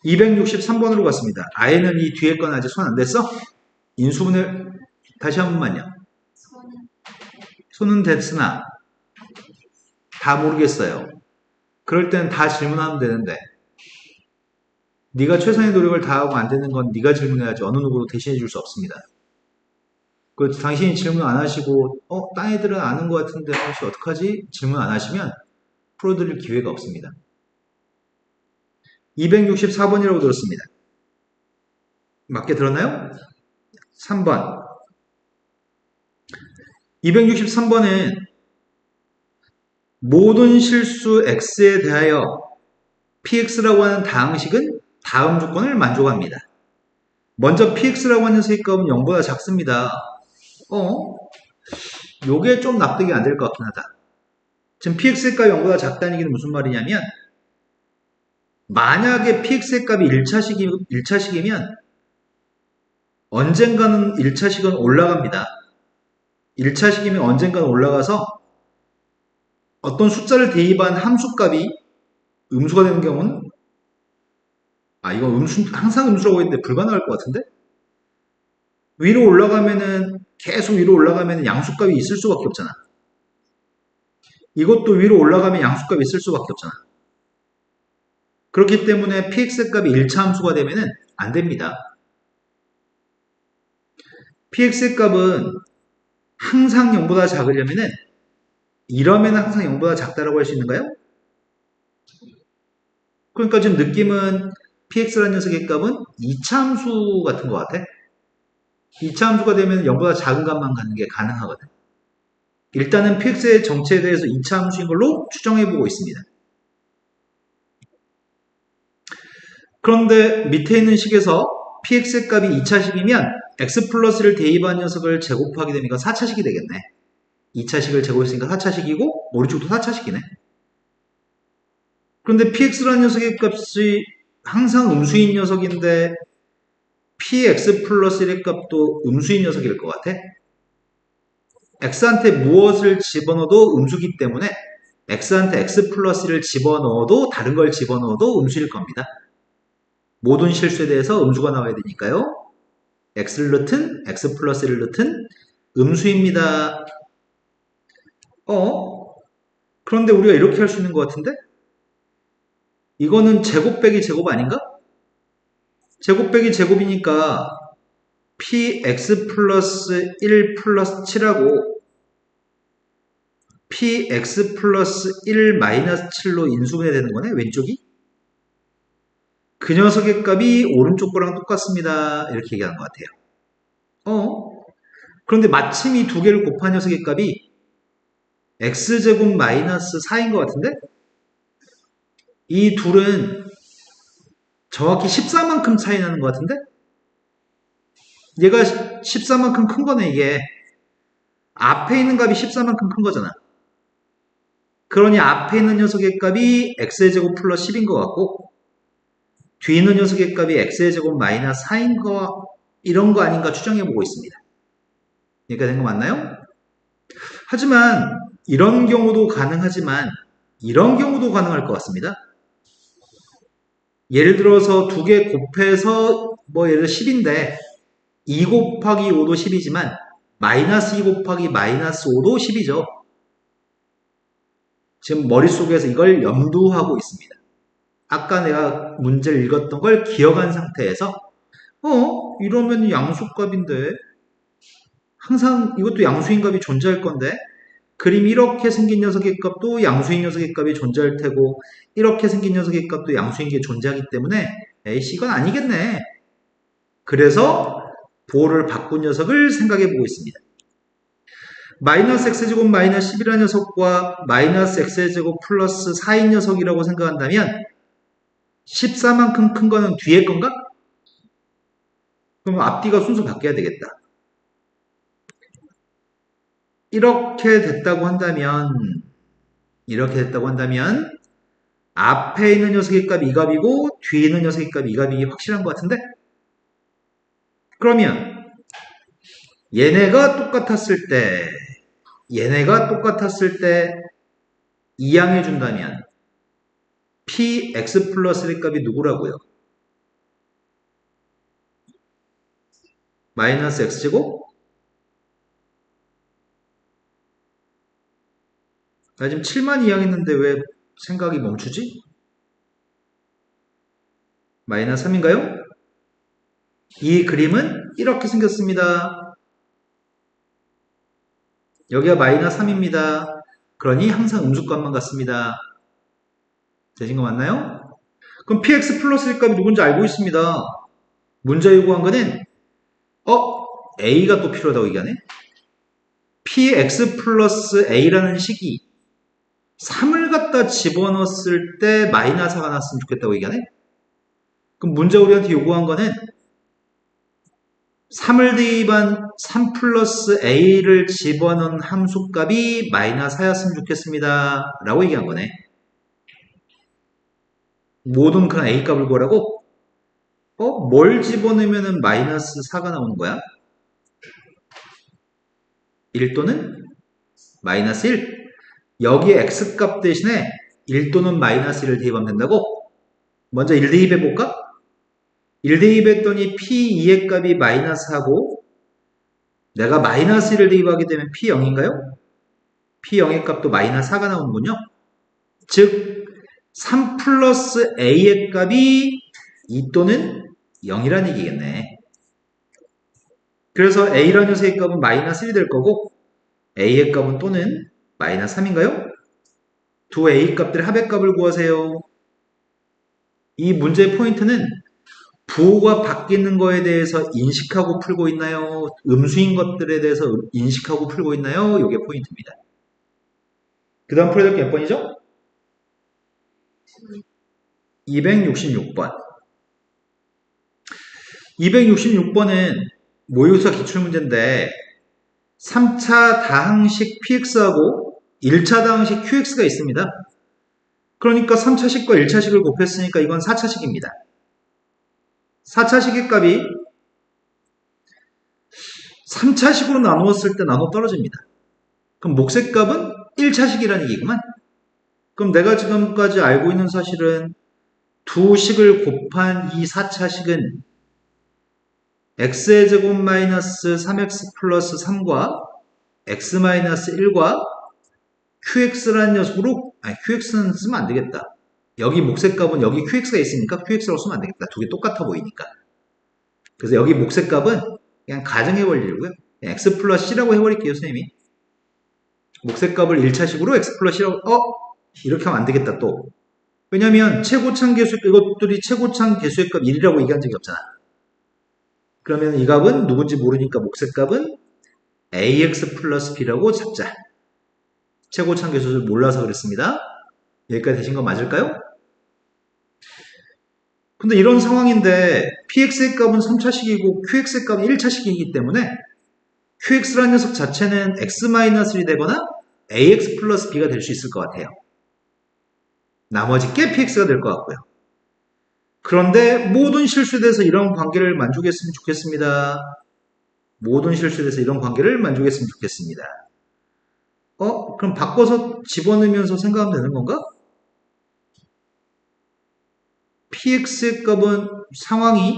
A: 263번으로 갔습니다. 아예는 이 뒤에 건 아직 손 안 댔어? 인수분해 다시 한 번만요. 손은 됐으나 다 모르겠어요. 그럴 땐 다 질문하면 되는데 네가 최선의 노력을 다하고 안 되는 건 네가 질문해야지 어느 누구도 대신해 줄 수 없습니다. 그 당신이 질문 안 하시고 딴 애들은 아는 것 같은데 혹시 어떡하지? 질문 안 하시면 풀어드릴 기회가 없습니다. 264번이라고 들었습니다. 맞게 들었나요? 3번 263번은 모든 실수 x에 대하여 px라고 하는 다항식은 다음 조건을 만족합니다. 먼저 px라고 하는 녀석의 값은 0보다 작습니다. 요게 좀 납득이 안 될 것 같긴 하다. 지금 px의 값이 0보다 작다는 얘기는 무슨 말이냐면 만약에 px의 값이 1차식이면 언젠가는 1차식은 올라갑니다. 1차식이면 언젠가는 올라가서 어떤 숫자를 대입한 함수값이 음수가 되는 경우는 이건 항상 음수라고 했는데 불가능할 것 같은데? 위로 올라가면은 계속 위로 올라가면 양수값이 있을 수밖에 없잖아. 이것도 위로 올라가면 양수값이 있을 수밖에 없잖아. 그렇기 때문에 px의 값이 1차 함수가 되면은 안 됩니다. px의 값은 항상 0보다 작으려면은 이러면 항상 0보다 작다라고 할 수 있는가요? 그러니까 지금 느낌은 px라는 녀석의 값은 2차 함수 같은 것 같아. 2차 함수가 되면 0보다 작은 값만 갖는 게 가능하거든. 일단은 px의 정체에 대해서 2차 함수인 걸로 추정해보고 있습니다. 그런데 밑에 있는 식에서 px의 값이 2차식이면 x 플러스를 대입한 녀석을 제곱하게 되면 이건 4차식이 되겠네. 2차식을 제곱했으니까 4차식이고 오른쪽도 4차식이네. 그런데 px라는 녀석의 값이 항상 음수인 녀석인데 px 플러스 1의 값도 음수인 녀석일 것 같아. x한테 무엇을 집어넣어도 음수기 때문에 x한테 x 플러스 1을 집어넣어도 다른 걸 집어넣어도 음수일 겁니다. 모든 실수에 대해서 음수가 나와야 되니까요. x를 넣든 x 플러스 1을 넣든 음수입니다. 그런데 우리가 이렇게 할 수 있는 것 같은데? 이거는 제곱 빼기 제곱 아닌가? 제곱 빼기 제곱이니까 px 플러스 1 플러스 7하고 px 플러스 1 마이너스 7로 인수분해 되는 거네, 왼쪽이? 그 녀석의 값이 오른쪽 거랑 똑같습니다. 이렇게 얘기하는 것 같아요. 그런데 마침 이 두 개를 곱한 녀석의 값이 x제곱 마이너스 4인 것 같은데? 이 둘은 정확히 14만큼 차이 나는 것 같은데? 얘가 14만큼 큰 거네, 이게. 앞에 있는 값이 14만큼 큰 거잖아. 그러니 앞에 있는 녀석의 값이 x의 제곱 플러스 10인 것 같고 뒤에 있는 녀석의 값이 x의 제곱 마이너스 4인 이런 거 아닌가 추정해보고 있습니다. 여기까지 된 거 맞나요? 하지만 이런 경우도 가능하지만 이런 경우도 가능할 것 같습니다. 예를 들어서 두 개 곱해서 뭐 예를 들어 10인데 2 곱하기 5도 10이지만 마이너스 2 곱하기 마이너스 5도 10이죠. 지금 머릿속에서 이걸 염두하고 있습니다. 아까 내가 문제를 읽었던 걸 기억한 상태에서 이러면 양수값인데 항상 이것도 양수인 값이 존재할 건데 그림이 이렇게 생긴 녀석의 값도 양수인 녀석의 값이 존재할 테고 이렇게 생긴 녀석의 값도 양수인 게 존재하기 때문에 에이씨 이건 아니겠네. 그래서 보호를 바꾼 녀석을 생각해 보고 있습니다. 마이너스 x제곱 마이너스 10이라는 녀석과 마이너스 x제곱 플러스 4인 녀석이라고 생각한다면 14만큼 큰 거는 뒤에 건가? 그럼 앞뒤가 순서 바뀌어야 되겠다. 이렇게 됐다고 한다면 앞에 있는 녀석의 값이 이 값이고 뒤에 있는 녀석의 값이 이 값이 확실한 것 같은데? 그러면 얘네가 똑같았을 때 이항해 준다면 px 플러스의 값이 누구라고요? 마이너스 x제곱? 나 지금 7만 이항했는데 왜 생각이 멈추지? 마이너스 3인가요? 이 그림은 이렇게 생겼습니다. 여기가 마이너스 3입니다. 그러니 항상 음수값만 같습니다. 되신 거 맞나요? 그럼 px 플러스의 값이 누군지 알고 있습니다. 문제 요구한 거는 a가 또 필요하다고 얘기하네. px 플러스 a라는 식이 3을 갖다 집어넣었을 때 마이너스가 났으면 좋겠다고 얘기하네. 그럼 문제 우리한테 요구한 거는 3을 대입한 3 플러스 a를 집어넣은 함수값이 마이너스 4였으면 좋겠습니다. 라고 얘기한 거네. 모든 그런 a값을 구하라고? 뭘 집어넣으면 마이너스 4가 나오는 거야? 1 또는 마이너스 1. 여기에 x값 대신에 1 또는 마이너스 1을 대입하면 된다고? 먼저 1 대입해볼까? 1 대입했더니 P2의 값이 마이너스 하고 내가 마이너스 1을 대입하게 되면 P0인가요? P0의 값도 마이너스 4가 나오는군요. 즉 3 플러스 A의 값이 2 또는 0이라는 얘기겠네. 그래서 A라는 녀석의 값은 마이너스 1이 될 거고 A의 값은 또는 마이너스 3인가요? 두 A 값들의 합의 값을 구하세요. 이 문제의 포인트는 부호가 바뀌는 거에 대해서 인식하고 풀고 있나요? 음수인 것들에 대해서 인식하고 풀고 있나요? 이게 포인트입니다. 그 다음 풀어야 될 게 몇 번이죠? 266번. 266번은 모의고사 기출문제인데 3차 다항식 px하고 1차 다항식 qx가 있습니다. 그러니까 3차식과 1차식을 곱했으니까 이건 4차식입니다. 4차식의 값이 3차식으로 나누었을 때 나눠 떨어집니다. 그럼 몫의 값은 1차식이라는 얘기구만. 그럼 내가 지금까지 알고 있는 사실은 두 식을 곱한 이 4차식은 x의 제곱 마이너스 3x 플러스 3과 x 마이너스 1과 qx라는 녀석으로 qx는 쓰면 안 되겠다. 여기 몫의 값은 여기 qx가 있으니까 qx라고 쓰면 안 되겠다. 두 개 똑같아 보이니까. 그래서 여기 몫의 값은 그냥 가정해버리려고요. x 플러스 c라고 해버릴게요, 선생님이. 몫의 값을 1차식으로 x 플러스 c라고, 이렇게 하면 안 되겠다, 또. 왜냐면, 최고창 개수, 이것들이 최고창 개수의 값 1이라고 얘기한 적이 없잖아. 그러면 이 값은 누군지 모르니까 몫의 값은 ax 플러스 b라고 잡자. 최고창 개수를 몰라서 그랬습니다. 여기까지 되신 거 맞을까요? 근데 이런 상황인데 px의 값은 3차식이고 qx의 값은 1차식이기 때문에 qx라는 녀석 자체는 x-1이 되거나 ax 플러스 b가 될 수 있을 것 같아요. 나머지 게 px가 될 것 같고요. 그런데 모든 실수에 대해서 이런 관계를 만족했으면 좋겠습니다. 모든 실수에 대해서 이런 관계를 만족했으면 좋겠습니다. 그럼 바꿔서 집어넣으면서 생각하면 되는 건가? px의 값은 상황이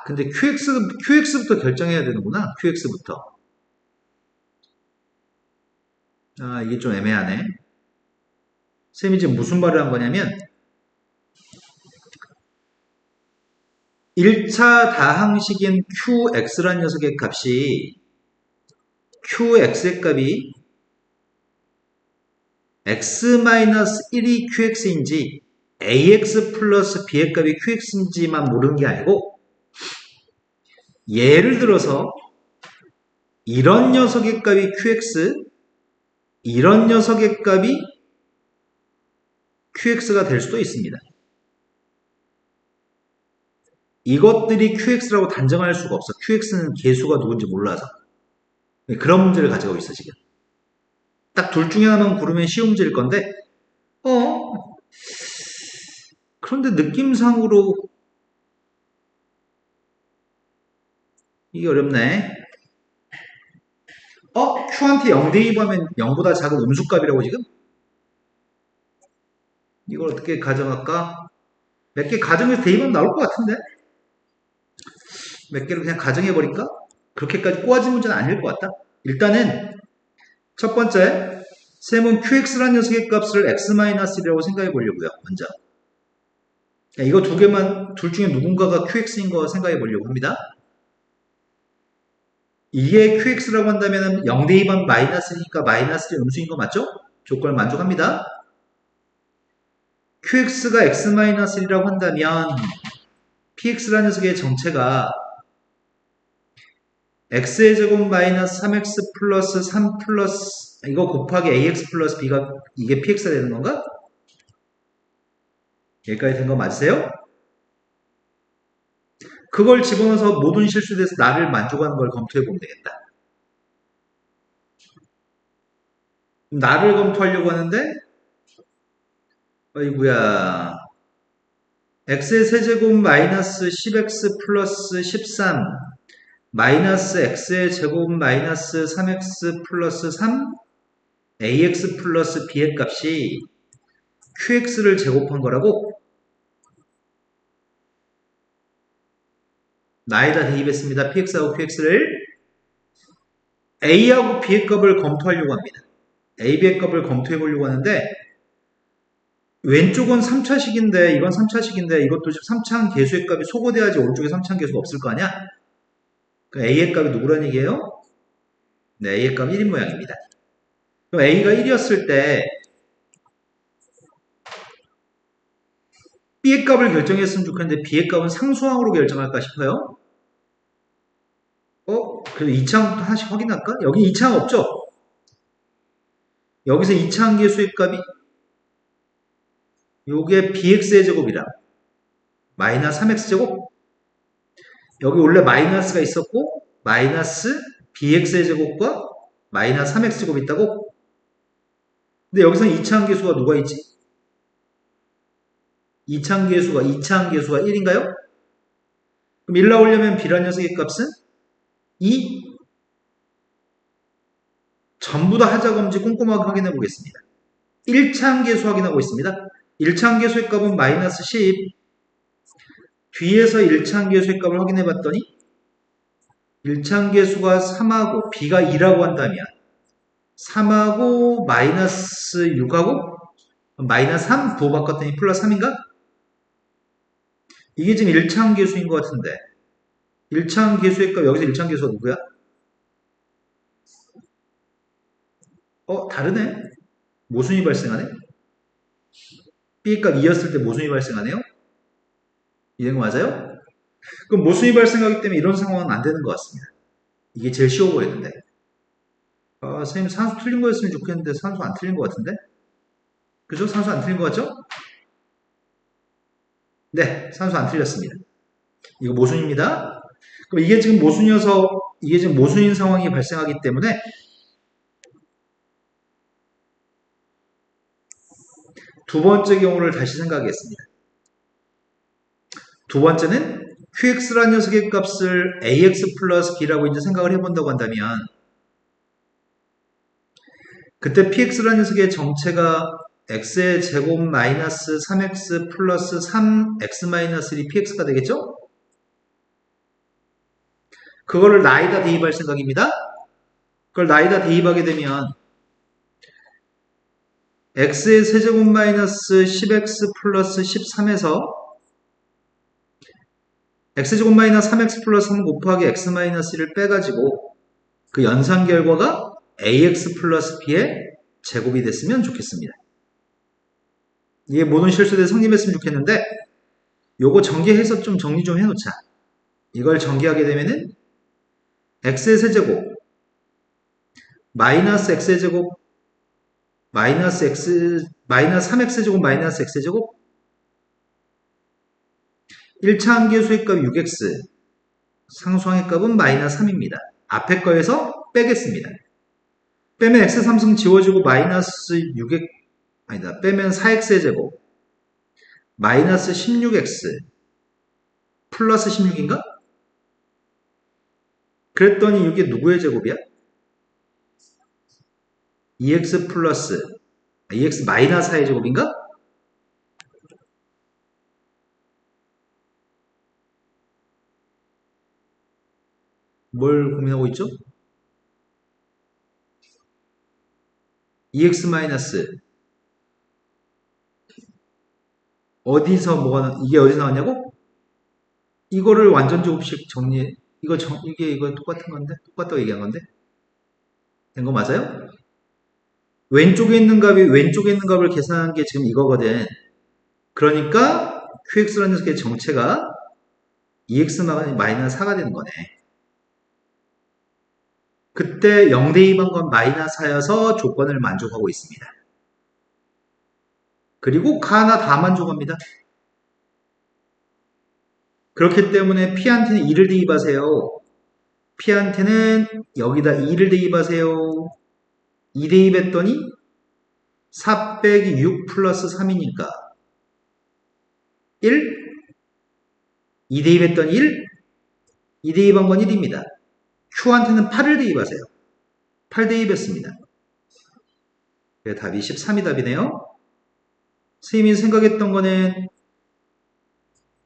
A: 근데 qx부터 결정해야 되는구나. qx부터. 이게 좀 애매하네. 쌤이 지금 무슨 말을 한 거냐면 1차 다항식인 qx란 녀석의 값이 qx의 값이 x-1이 qx인지 ax 플러스 b의 값이 qx인지만 모르는 게 아니고 예를 들어서 이런 녀석의 값이 qx, 이런 녀석의 값이 qx가 될 수도 있습니다. 이것들이 qx라고 단정할 수가 없어. qx는 개수가 누군지 몰라서. 그런 문제를 가지고 있어 지금. 딱 둘 중에 하나만 고르면 쉬운 문제일 건데 그런데 느낌상으로 이게 어렵네. q한테 0 대입하면 0보다 작은 음수값이라고 지금? 이걸 어떻게 가정할까? 몇 개 가정해서 대입하면 나올 것 같은데? 몇 개를 그냥 가정해버릴까? 그렇게까지 꼬아진 문제는 아닐 것 같다. 일단은 첫 번째, 셈은 qx라는 녀석의 값을 x-1이라고 생각해 보려고요. 먼저. 이거 두 개만, 둘 중에 누군가가 qx인 거 생각해 보려고 합니다. 이게 qx라고 한다면 0 대입하면 마이너스니까 마이너스의 음수인 거 맞죠? 조건을 만족합니다. qx가 x-1이라고 한다면 px라는 녀석의 정체가 x의 제곱 마이너스 3x 플러스 3 플러스 이거 곱하기 ax 플러스 b가 이게 px가 되는 건가? 여기까지 된 거 맞으세요? 그걸 집어넣어서 모든 실수에 대해서 나를 만족하는 걸 검토해 보면 되겠다. 나를 검토하려고 하는데 어이구야 x의 세제곱 마이너스 10x 플러스 13 마이너스 x의 제곱 마이너스 3x 플러스 3 ax 플러스 b의 값이 qx를 제곱한 거라고? 나에다 대입했습니다. px하고 qx를 a하고 b의 값을 검토하려고 합니다. a, b의 값을 검토해 보려고 하는데 왼쪽은 3차식인데 이건 3차식인데 이것도 지금 3차항 계수의 값이 소거돼야지 오른쪽에 3차항 계수가 없을 거 아니야? 그럼 a의 값이 누구란 얘기예요? 네, a의 값 1인 모양입니다. 그럼 a가 1이었을 때 b의 값을 결정했으면 좋겠는데 b의 값은 상수항으로 결정할까 싶어요. 그래도 2차항부터 하나씩 확인할까? 여기 2차항 없죠? 여기서 2차항 계수의 값이 요게 bx의 제곱이라 마이너스 3x 제곱 여기 원래 마이너스가 있었고 마이너스 bx의 제곱과 마이너스 3x 제곱이 있다고? 근데 여기서 2차항 계수가 누가 있지? 2차항 계수가 1인가요? 그럼 1 나오려면 b라는 녀석의 값은 2 전부 다 하자검지 꼼꼼하게 확인해 보겠습니다. 1차항 계수 확인하고 있습니다. 1차항 계수의 값은 마이너스 10 뒤에서 1차항 계수의 값을 확인해 봤더니 1차항 계수가 3하고 b가 2라고 한다면 3하고 마이너스 6하고 마이너스 3 부호 바꿨더니 플러스 3인가? 이게 지금 1차항 계수인 것 같은데 1차항 계수의 값 여기서 1차항 계수가 누구야? 다르네? 모순이 발생하네? b값 2였을 때 모순이 발생하네요? 이해가 맞아요? 그럼 모순이 발생하기 때문에 이런 상황은 안 되는 것 같습니다. 이게 제일 쉬워 보였는데. 선생님 산수 틀린 거였으면 좋겠는데 산수 안 틀린 것 같은데? 그죠? 산수 안 틀린 것 같죠? 네, 산수 안 틀렸습니다. 이거 모순입니다. 그럼 이게 지금 모순이어서 이게 지금 모순인 상황이 발생하기 때문에 두 번째 경우를 다시 생각하겠습니다. 두 번째는 qx라는 녀석의 값을 ax 플러스 b라고 이제 생각을 해본다고 한다면 그때 px라는 녀석의 정체가 x의 제곱 마이너스 3x 플러스 3x 마이너스 1이 px가 되겠죠? 그거를 나에다 대입할 생각입니다. 그걸 나에다 대입하게 되면 x의 세제곱 마이너스 10x 플러스 13에서 x제곱 마이너스 3x 플러스 3 곱하기 x 마이너스 1을 빼가지고 그 연산 결과가 ax 플러스 b의 제곱이 됐으면 좋겠습니다. 이게 모든 실수들이 성립했으면 좋겠는데 요거 전개해서 좀 정리 좀 해놓자. 이걸 전개하게 되면은 x의 세제곱 마이너스 x의 제곱 마이너스 3x제곱 마이너스 x제곱 1차 함계수의 값 6x 상수항의 값은 마이너스 3입니다. 앞에 거에서 빼겠습니다. 빼면 x 3승 지워지고 마이너스 6x 아니다. 빼면 4x의 제곱 마이너스 16x 플러스 16인가? 그랬더니 이게 누구의 제곱이야? 2x 플러스 2x 마이너스 4의 제곱인가? 뭘 고민하고 있죠? 2x 마이너스 어디서 뭐가 이게 어디서 나왔냐고? 이거를 완전 제곱식 정리해. 이거 똑같은 건데? 똑같다고 얘기한 건데? 된 거 맞아요? 왼쪽에 있는 값을 계산한 게 지금 이거거든. 그러니까 qx라는 녀석의 정체가 2x 마이너스 4가 되는 거네. 그때 0 대입한 건 마이너스 4여서 조건을 만족하고 있습니다. 그리고 하나 다 만족합니다. 그렇기 때문에 P한테는 2를 대입하세요. P한테는 여기다 2를 대입하세요. 2 대입했더니 4 빼기 6 플러스 3이니까 1 2 대입했더니 1 2 대입한 건 1입니다. Q한테는 8을 대입하세요. 8 대입했습니다. 답이 13이 답이네요. 선생님이 생각했던 거는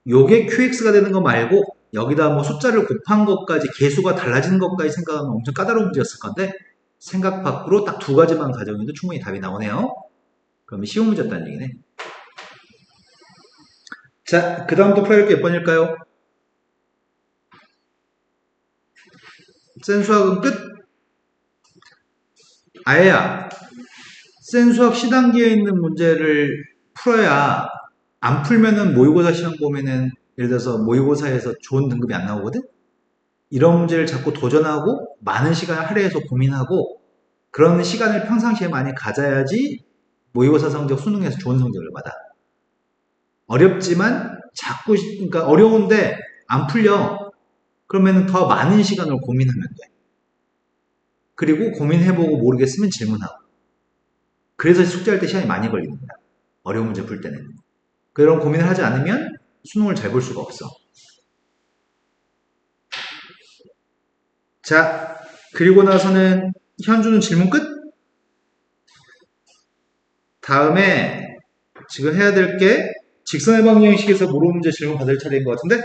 A: 요게 QX가 되는 거 말고 여기다 뭐 숫자를 곱한 것까지 개수가 달라지는 것까지 생각하면 엄청 까다로운 문제였을 건데 생각 밖으로 딱 두 가지만 가정해도 충분히 답이 나오네요. 그러면 쉬운 문제였다는 얘기네. 자, 그 다음 또 풀어야 할 게 몇 번일까요? 센 수학은 끝. 아예야, 센 수학 시단계에 있는 문제를 풀어야 안 풀면은 모의고사 시험 보면은 예를 들어서 모의고사에서 좋은 등급이 안 나오거든? 이런 문제를 자꾸 도전하고 많은 시간을 할애해서 고민하고 그런 시간을 평상시에 많이 가져야지 모의고사 성적 수능에서 좋은 성적을 받아. 어렵지만 자꾸 그러니까 어려운데 안 풀려. 그러면 더 많은 시간을 고민하면 돼. 그리고 고민해보고 모르겠으면 질문하고. 그래서 숙제할 때 시간이 많이 걸리는 거야. 어려운 문제 풀 때는. 그런 고민을 하지 않으면 수능을 잘 볼 수가 없어. 자, 그리고 나서는 현주는 질문 끝? 다음에 지금 해야 될 게 직선의 방정식에서 모르는 문제 질문 받을 차례인 것 같은데?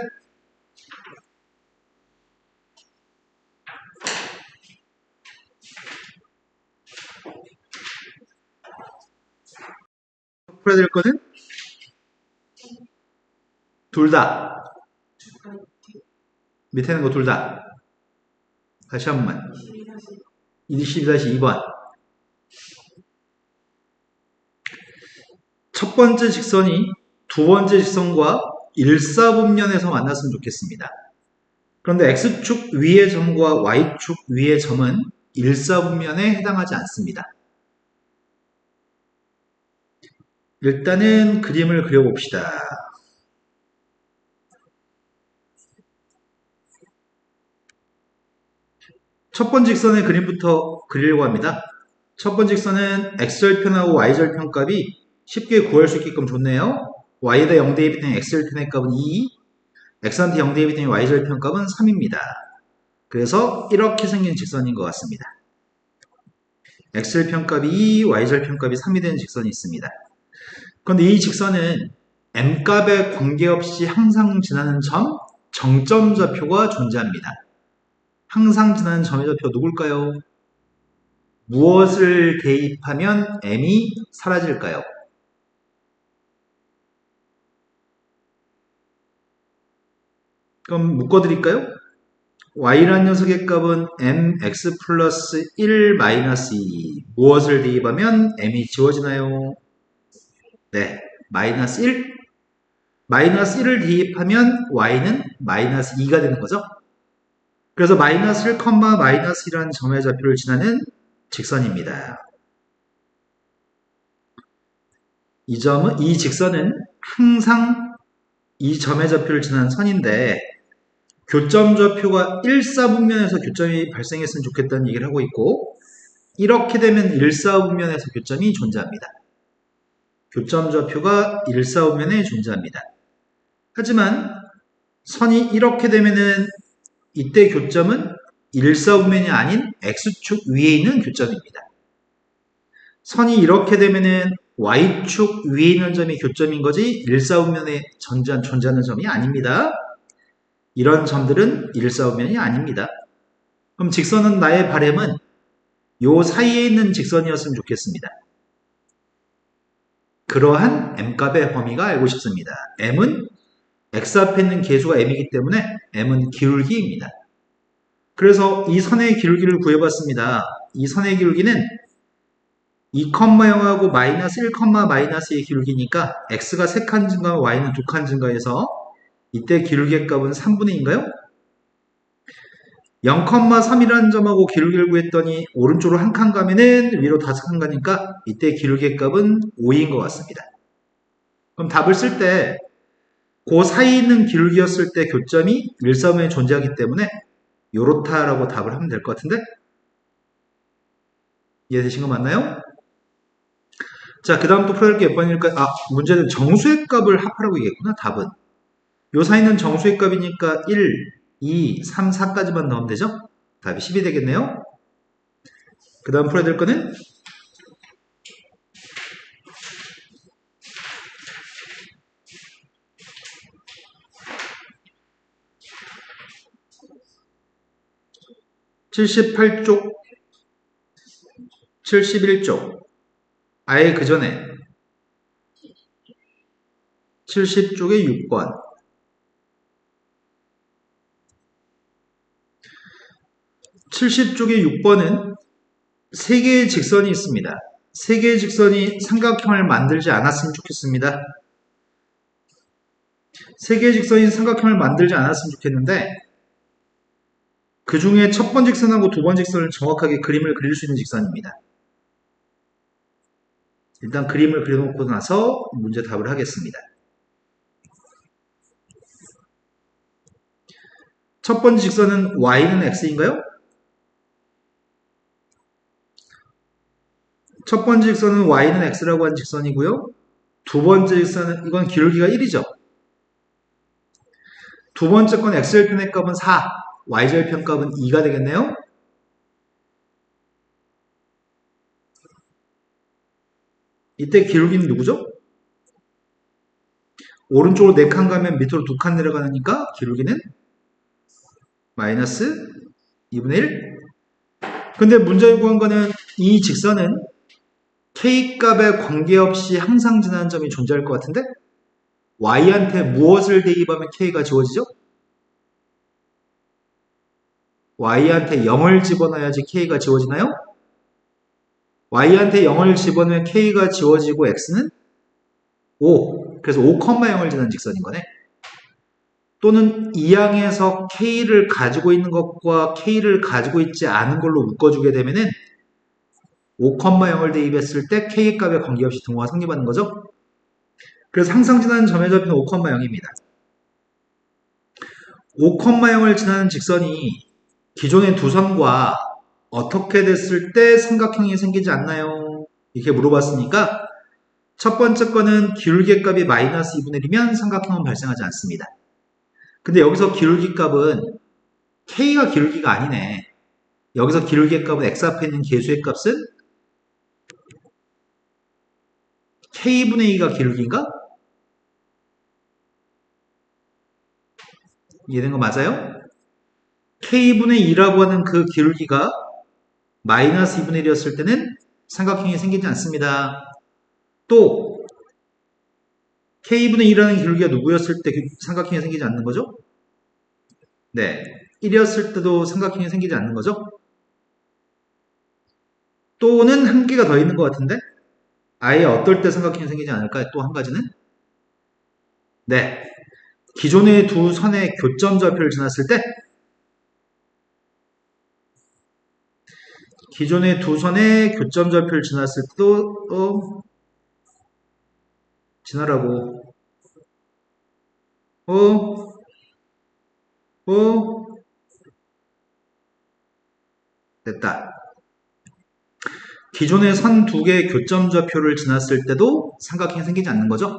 A: 풀어야 될 거는? 둘 다. 밑에 있는 거 둘 다. 다시 한 번만. 22-2번. 첫 번째 직선이 두 번째 직선과 일사분면에서 만났으면 좋겠습니다. 그런데 X축 위의 점과 Y축 위의 점은 일사분면에 해당하지 않습니다. 일단은 그림을 그려봅시다. 첫 번째 직선의 그림부터 그리려고 합니다. 첫 번째 직선은 X절편하고 Y절편 값이 쉽게 구할 수 있게끔 좋네요. y에다 0 대입했더니 x절편의 값은 2, x한테 0 대입했더니 y절편 값은 3입니다. 그래서 이렇게 생긴 직선인 것 같습니다. x절편 값이 2, y절편 값이 3이 되는 직선이 있습니다. 그런데 이 직선은 m값에 관계없이 항상 지나는 점, 정점 좌표가 존재합니다. 항상 지나는 점의 좌표 누굴까요? 무엇을 대입하면 m이 사라질까요? 그럼 묶어드릴까요? y라는 녀석의 값은 mx 플러스 1 마이너스 2. 무엇을 대입하면 m이 지워지나요? 네, 마이너스 1. 마이너스 1을 대입하면 y는 마이너스 2가 되는 거죠. 그래서 마이너스 1, 마이너스 1이라는 점의 좌표를 지나는 직선입니다. 이 직선은 항상 이 점의 좌표를 지나는 선인데 교점 좌표가 1사분면에서 교점이 발생했으면 좋겠다는 얘기를 하고 있고 이렇게 되면 1사분면에서 교점이 존재합니다. 교점 좌표가 1사분면에 존재합니다. 하지만 선이 이렇게 되면은 이때 교점은 1사분면이 아닌 x축 위에 있는 교점입니다. 선이 이렇게 되면은 y축 위에 있는 점이 교점인 거지 1사분면에 존재하는 점이 아닙니다. 이런 점들은 1사분면이 아닙니다. 그럼 직선은 나의 바램은 요 사이에 있는 직선이었으면 좋겠습니다. 그러한 m값의 범위가 알고 싶습니다. m은 x 앞에 있는 계수가 m이기 때문에 m은 기울기입니다. 그래서 이 선의 기울기를 구해봤습니다. 이 선의 기울기는 2,0하고 마이너스 1, 마이너스의 기울기니까 x가 3칸 증가, y는 2칸 증가해서 이때 기울기의 값은 3분의 2인가요? 0,3이라는 점하고 기울기를 구했더니 오른쪽으로 한 칸 가면은 위로 5칸 가니까 이때 기울기의 값은 5인 것 같습니다. 그럼 답을 쓸 때 그 사이에 있는 기울기였을 때 교점이 1사분면에 존재하기 때문에 요렇다라고 답을 하면 될 것 같은데? 이해되신 거 맞나요? 자, 그 다음 또 풀어야 할 게 몇 번일까요? 문제는 정수의 값을 합하라고 얘기했구나, 답은. 요 사이는 정수의 값이니까 1, 2, 3, 4까지만 넣으면 되죠? 답이 10이 되겠네요. 그 다음 풀어야 될 거는 78쪽, 71쪽, 아예 그 전에 70쪽의 6번. 70쪽의 6번은 3개의 직선이 있습니다. 3개의 직선이 삼각형을 만들지 않았으면 좋겠습니다. 3개의 직선이 삼각형을 만들지 않았으면 좋겠는데 그 중에 첫 번 직선하고 두 번 직선을 정확하게 그림을 그릴 수 있는 직선입니다. 일단 그림을 그려놓고 나서 문제 답을 하겠습니다. 첫 번째 직선은 y는 x인가요? 첫 번째 직선은 y는 x라고 한 직선이고요. 두 번째 직선은 이건 기울기가 1이죠. 두 번째 건 x절편의 값은 4, y절편 값은 2가 되겠네요. 이때 기울기는 누구죠? 오른쪽으로 4칸 가면 밑으로 2칸 내려가니까 기울기는 마이너스 2분의 1. 근데 문제에 구한 거는 이 직선은 k값에 관계없이 항상 지나는 점이 존재할 것 같은데 y한테 무엇을 대입하면 k가 지워지죠? y한테 0을 집어넣어야지 k가 지워지나요? y한테 0을 집어넣으면 k가 지워지고 x는 5. 그래서 5,0을 지나는 직선인 거네. 또는 이 항에서 k를 가지고 있는 것과 k를 가지고 있지 않은 걸로 묶어주게 되면은 5,0을 대입했을 때 k 값에 관계없이 등호가 성립하는 거죠. 그래서 항상 지나는 점의 좌표는 5,0입니다. 5,0을 지나는 직선이 기존의 두 선과 어떻게 됐을 때 삼각형이 생기지 않나요? 이렇게 물어봤으니까 첫 번째 거는 기울기 값이 마이너스 2분의 1이면 삼각형은 발생하지 않습니다. 근데 여기서 기울기 값은 K가 기울기가 아니네. 여기서 기울기 값은 X 앞에 있는 계수의 값은 K분의 2가 기울기인가? 이해된 거 맞아요? K분의 2라고 하는 그 기울기가 마이너스 2분의 1이었을 때는 삼각형이 생기지 않습니다. 또 K분의 2라는 기울기가 누구였을 때 삼각형이 생기지 않는 거죠? 네, 1이었을 때도 삼각형이 생기지 않는 거죠? 또는 한 개가 더 있는 것 같은데? 아예 어떨 때 삼각형이 생기지 않을까요? 또 한 가지는? 네, 기존의 두 선의 교점 좌표를 지났을 때 기존의 두 선의 교점 좌표를 지났을 때도 지나라고 어? 됐다. 기존의 선 두 개의 교점 좌표를 지났을 때도 삼각형이 생기지 않는 거죠?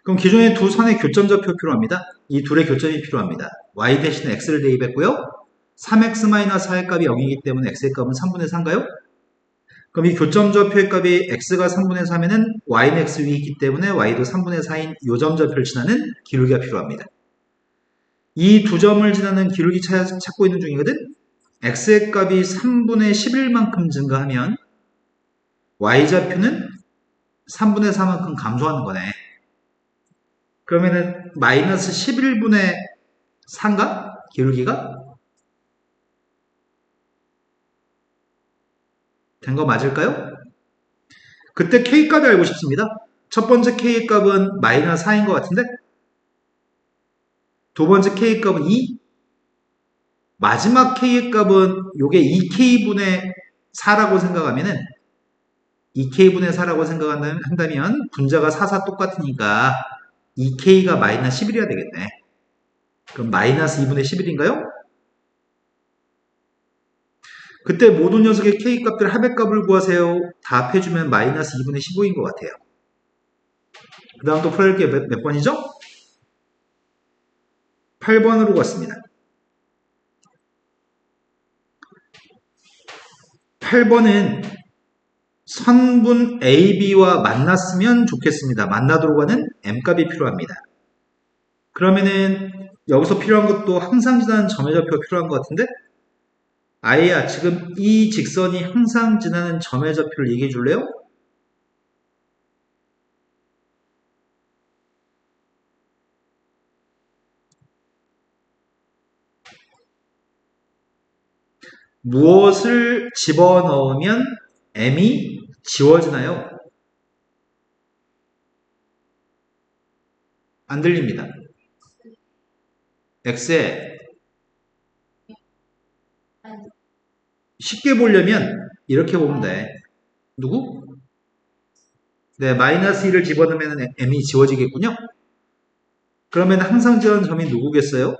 A: 그럼 기존의 두 선의 교점 좌표 필요합니다. 이 둘의 교점이 필요합니다. y 대신에 x를 대입했고요. 3x-4의 값이 0이기 때문에 x의 값은 3분의 4인가요? 그럼 이 교점 좌표의 값이 x가 3분의 4면은 y는 x 위에 있기 때문에 y도 3분의 4인 요점 좌표를 지나는 기울기가 필요합니다. 이 두 점을 지나는 기울기 찾고 있는 중이거든? x의 값이 3분의 11만큼 증가하면 y좌표는 3분의 4만큼 감소하는 거네. 그러면은 마이너스 11분의 4인가? 기울기가? 된 거 맞을까요? 그때 K값이 알고 싶습니다. 첫 번째 K값은 마이너스 4인 것 같은데? 두 번째 K값은 2? 마지막 K값은 요게 2K분의 4라고 생각하면은 2K분의 4라고 생각한다면 분자가 4 똑같으니까 2K가 마이너스 11이어야 되겠네. 그럼 마이너스 2분의 11인가요? 그때 모든 녀석의 K값들 합의값을 구하세요. 다 합해주면 마이너스 2분의 15인 것 같아요. 그 다음 또 풀어야 할 게 몇 번이죠? 8번으로 갔습니다. 8번은 선분 AB와 만났으면 좋겠습니다. 만나도록 하는 M값이 필요합니다. 그러면은 여기서 필요한 것도 항상 지나는 점의 좌표가 필요한 것 같은데? 아예야, 지금 이 직선이 항상 지나는 점의 좌표를 얘기해 줄래요? 무엇을 집어넣으면 M이 지워지나요? 안 들립니다. X에 쉽게 보려면 이렇게 보면 돼. 누구? 네, 마이너스 1을 집어넣으면 M이 지워지겠군요. 그러면 항상 지나는 점이 누구겠어요?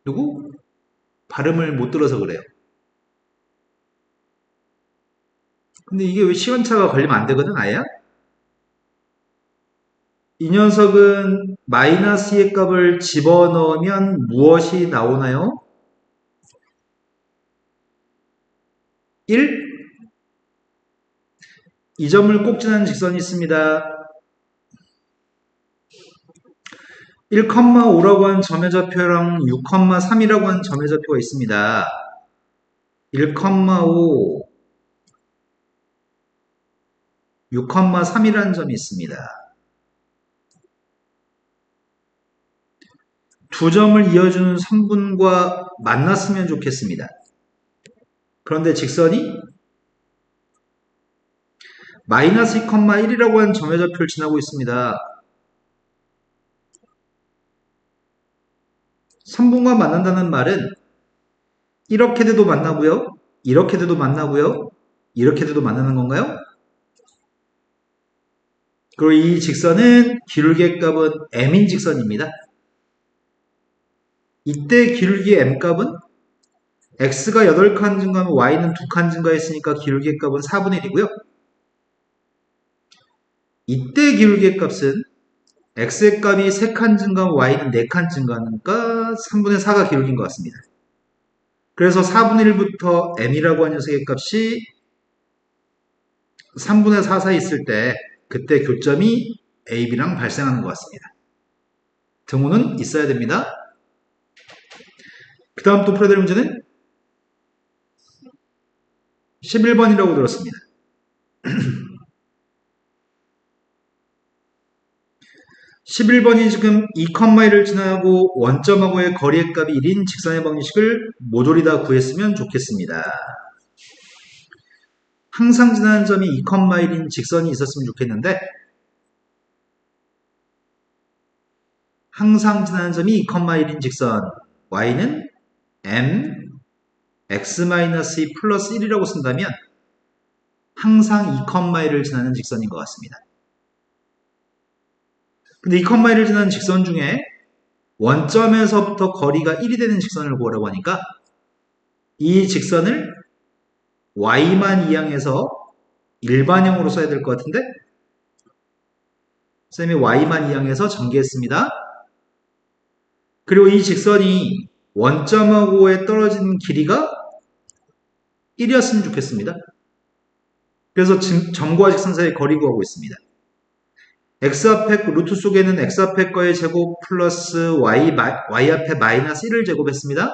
A: 누구? 발음을 못 들어서 그래요. 근데 이게 왜 시간차가 걸리면 안 되거든, 아야? 이 녀석은 마이너스의 값을 집어넣으면 무엇이 나오나요? 1? 이 점을 꼭 지나는 직선이 있습니다. 1,5라고 하는 점의 좌표랑 6,3이라고 하는 점의 좌표가 있습니다. 1,5, 6,3이라는 점이 있습니다. 두 점을 이어주는 선분과 만났으면 좋겠습니다. 그런데 직선이 마이너스 2,1이라고 하는 점의 좌표를 지나고 있습니다. 선분과 만난다는 말은 이렇게 돼도 만나고요. 이렇게 돼도 만나고요. 이렇게 돼도 만나는 건가요? 그리고 이 직선은 기울기의 값은 m인 직선입니다. 이때 기울기의 m값은 x가 8칸 증가하면 y는 2칸 증가했으니까 기울기의 값은 4분의 1이고요. 이때 기울기의 값은 x의 값이 3칸 증가하면 y는 4칸 증가하니까 3분의 4가 기울기인 것 같습니다. 그래서 4분의 1부터 m이라고 하는 녀석의 값이 3분의 4 사이 있을 때 그때 교점이 A, B랑 발생하는 것 같습니다. 등호는 있어야 됩니다. 그 다음 또 풀어야 될 문제는 11번이라고 들었습니다. 11번이 지금 2,1을 지나고 원점하고의 거리의 값이 1인 직선의 방정식을 모조리 다 구했으면 좋겠습니다. 항상 지나는 점이 2,1인 직선이 있었으면 좋겠는데 항상 지나는 점이 2,1인 직선 y는 m x-2 플러스 1이라고 쓴다면 항상 2,1을 지나는 직선인 것 같습니다. 근데 2,1을 지나는 직선 중에 원점에서부터 거리가 1이 되는 직선을 구하라고 하니까 이 직선을 y만 이항해서 일반형으로 써야 될 것 같은데 쌤이 y만 이항해서 전개했습니다. 그리고 이 직선이 원점하고에 떨어진 길이가 1이었으면 좋겠습니다. 그래서 점과 직선 사이의 거리 구하고 있습니다. x 앞에 루트 속에는 x 앞에 거의 제곱 플러스 y 앞에 마이너스 1을 제곱했습니다.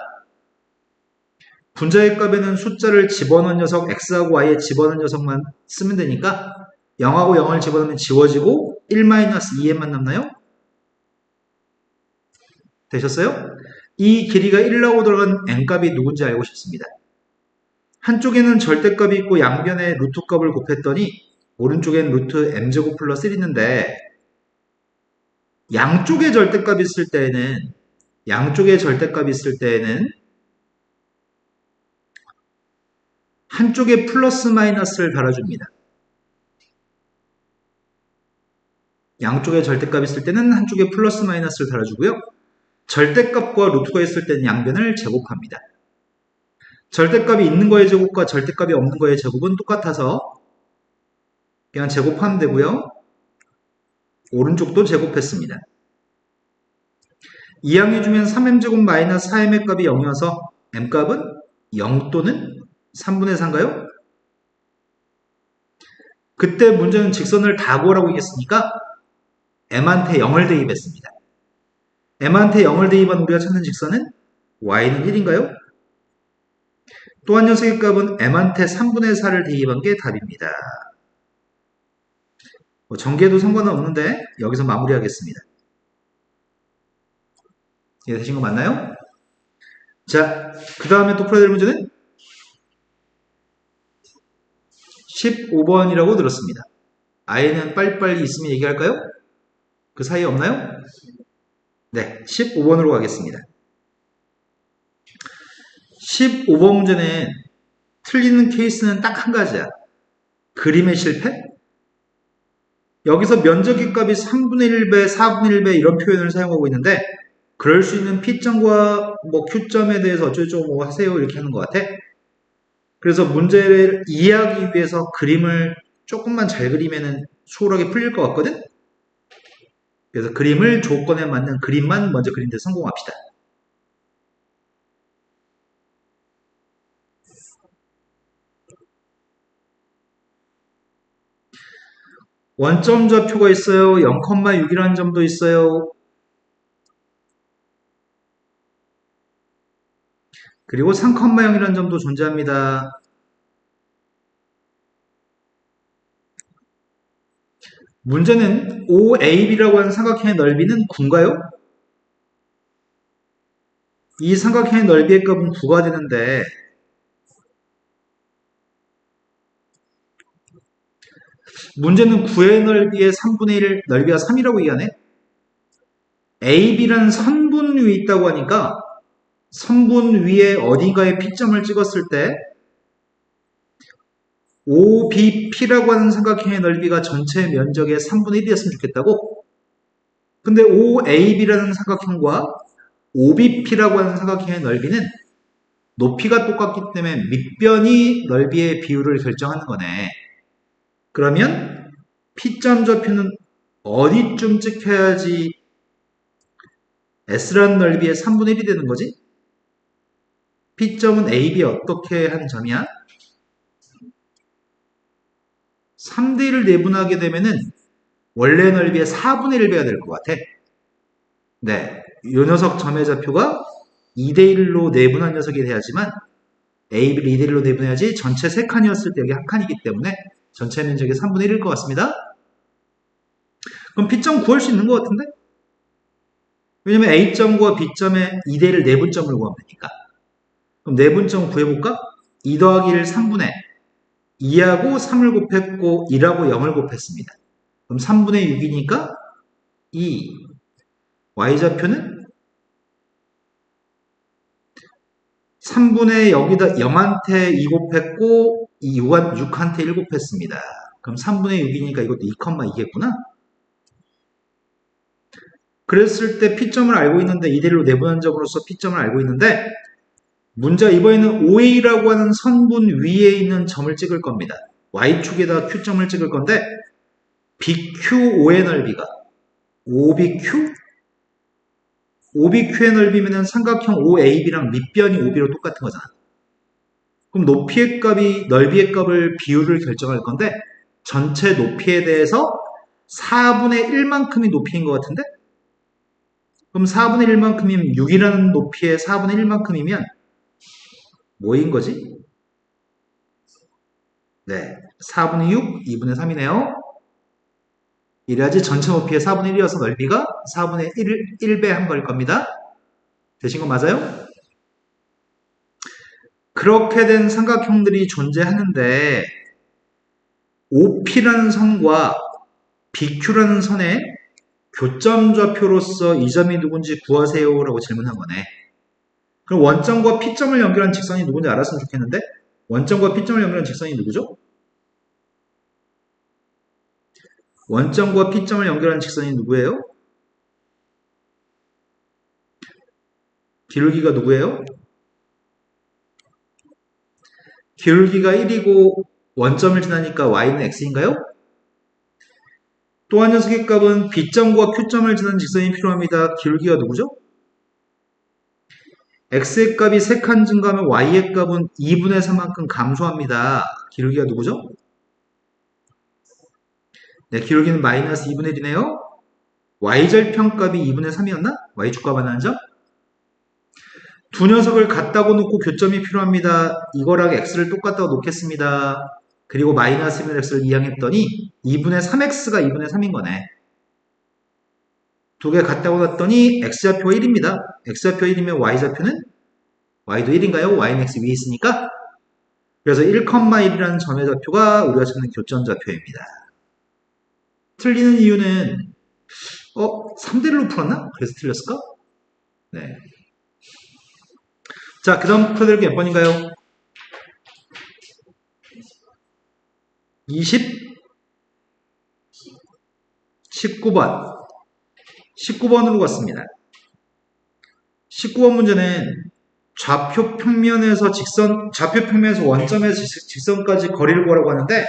A: 분자의 값에는 숫자를 집어넣은 녀석 x하고 y에 집어넣은 녀석만 쓰면 되니까 0하고 0을 집어넣으면 지워지고 1-2m만 남나요? 되셨어요? 이 길이가 1라고 들어간 n값이 누군지 알고 싶습니다. 한쪽에는 절대값이 있고 양변에 루트값을 곱했더니 오른쪽엔 루트 m제곱 플러스 1이 있는데 양쪽에 절대값이 있을 때에는 한쪽에 플러스 마이너스를 달아줍니다. 양쪽에 절대값이 있을 때는 한쪽에 플러스 마이너스를 달아주고요. 절대값과 루트가 있을 때는 양변을 제곱합니다. 절대값이 있는 거의 제곱과 절대값이 없는 거의 제곱은 똑같아서 그냥 제곱하면 되고요. 오른쪽도 제곱했습니다. 이항해주면 3m제곱 마이너스 4m의 값이 0이어서 m값은 0 또는 3분의 4인가요? 그때 문제는 직선을 다 구하라고 얘기했으니까 m한테 0을 대입했습니다. m한테 0을 대입한 우리가 찾는 직선은 y는 1인가요? 또 한 녀석의 값은 m한테 3분의 4를 대입한 게 답입니다. 전개도 상관은 없는데 여기서 마무리하겠습니다. 이해되신 거 맞나요? 자, 그 다음에 또 풀어야 될 문제는 15번이라고 들었습니다. 아이는 빨리빨리 있으면 얘기할까요? 그 사이에 없나요? 네, 15번으로 가겠습니다. 15번 문제는 틀리는 케이스는 딱 한 가지야. 그림의 실패? 여기서 면적의 값이 3분의 1배, 4분의 1배 이런 표현을 사용하고 있는데 그럴 수 있는 P점과 Q점에 대해서 어쩌고저쩌고 하세요 이렇게 하는 것 같아. 그래서 문제를 이해하기 위해서 그림을 조금만 잘 그리면 수월하게 풀릴 것 같거든? 그래서 그림을 조건에 맞는 그림만 먼저 그리는데 성공합시다. 원점 좌표가 있어요. 0,6이라는 점도 있어요. 그리고 3,0이라는 점도 존재합니다. 문제는 OAB라고 하는 삼각형의 넓이는 9인가요? 이 삼각형의 넓이의 값은 9가 되는데 문제는 9의 넓이의 3분의 1 넓이가 3이라고 얘기하네. AB라는 선분 위에 있다고 하니까 선분 위에 어딘가에 P점을 찍었을 때 OBP라고 하는 삼각형의 넓이가 전체 면적의 3분의 1이었으면 좋겠다고? 근데 OAB라는 삼각형과 OBP라고 하는 삼각형의 넓이는 높이가 똑같기 때문에 밑변이 넓이의 비율을 결정하는 거네. 그러면 P점 좌표는 어디쯤 찍혀야지 S라는 넓이의 3분의 1이 되는 거지? P점은 AB 어떻게 한 점이야? 3대 1을 내분하게 되면은 원래 넓이의 4분의 1 배가 될 것 같아. 네. 이 녀석 점의 좌표가 2대 1로 내분한 녀석이 돼야지만 AB를 2대 1로 내분해야지 전체 3칸이었을 때 여기 한 칸이기 때문에 전체 면적의 3분의 1일 것 같습니다. 그럼 P점 구할 수 있는 것 같은데? 왜냐면 A점과 B점의 2대 1 내분점을 구하면 되니까. 그럼 내분점 구해볼까? 2 더하기 1 3분의 2하고 3을 곱했고 1하고 0을 곱했습니다. 그럼 3분의 6이니까 2 Y좌표는 3분의 여기다 0한테 2 곱했고 6한테 1 곱했습니다. 그럼 3분의 6이니까 이것도 2,2겠구나. 그랬을 때 P점을 알고 있는데 이대로 내분한 점으로서 P점을 알고 있는데 문제가 이번에는 OA라고 하는 선분 위에 있는 점을 찍을 겁니다. Y축에다 Q점을 찍을 건데 BQO의 넓이가 OBQ? OBQ의 넓이면 삼각형 OAB랑 밑변이 OB로 똑같은 거잖아. 그럼 높이의 값이 넓이의 값을 비율을 결정할 건데 전체 높이에 대해서 4분의 1만큼이 높이인 것 같은데? 그럼 4분의 1만큼이면 6이라는 높이의 4분의 1만큼이면 뭐인 거지? 네, 4분의 6, 2분의 3이네요. 이래야지 전체 높이의 4분의 1이어서 넓이가 4분의 1배 한 걸 겁니다. 되신 거 맞아요? 그렇게 된 삼각형들이 존재하는데 OP라는 선과 BQ라는 선의 교점 좌표로서 이 점이 누군지 구하세요 라고 질문한 거네. 그럼 원점과 P점을 연결한 직선이 누군지 알았으면 좋겠는데 원점과 P점을 연결한 직선이 누구죠? 원점과 P점을 연결한 직선이 누구예요? 기울기가 누구예요? 기울기가 1이고 원점을 지나니까 y는 x인가요? 또 한 녀석의 값은 B점과 Q점을 지나는 직선이 필요합니다. 기울기가 누구죠? x의 값이 3칸 증가하면 y의 값은 2분의 3만큼 감소합니다. 기울기가 누구죠? 네, 기울기는 마이너스 2분의 1이네요. y절평값이 2분의 3이었나? y축과 반하는 점? 두 녀석을 같다고 놓고 교점이 필요합니다. 이거랑 x를 똑같다고 놓겠습니다. 그리고 마이너스 1분의 x를 이항했더니 2분의 3x가 2분의 3인 거네. 두 개 같다고 놨더니 x좌표가 1입니다. x좌표 1이면 y좌표는 y도 1인가요? y는 x 위에 있으니까. 그래서 1,1이라는 점의 좌표가 우리가 찾는 교점 좌표입니다. 틀리는 이유는 3대1로 풀었나? 그래서 틀렸을까? 네. 자, 그 다음 풀어드릴 게 몇 번인가요? 19번. 19번으로 갔습니다. 19번 문제는 좌표 평면에서 원점에서 직선까지 거리를 구하라고 하는데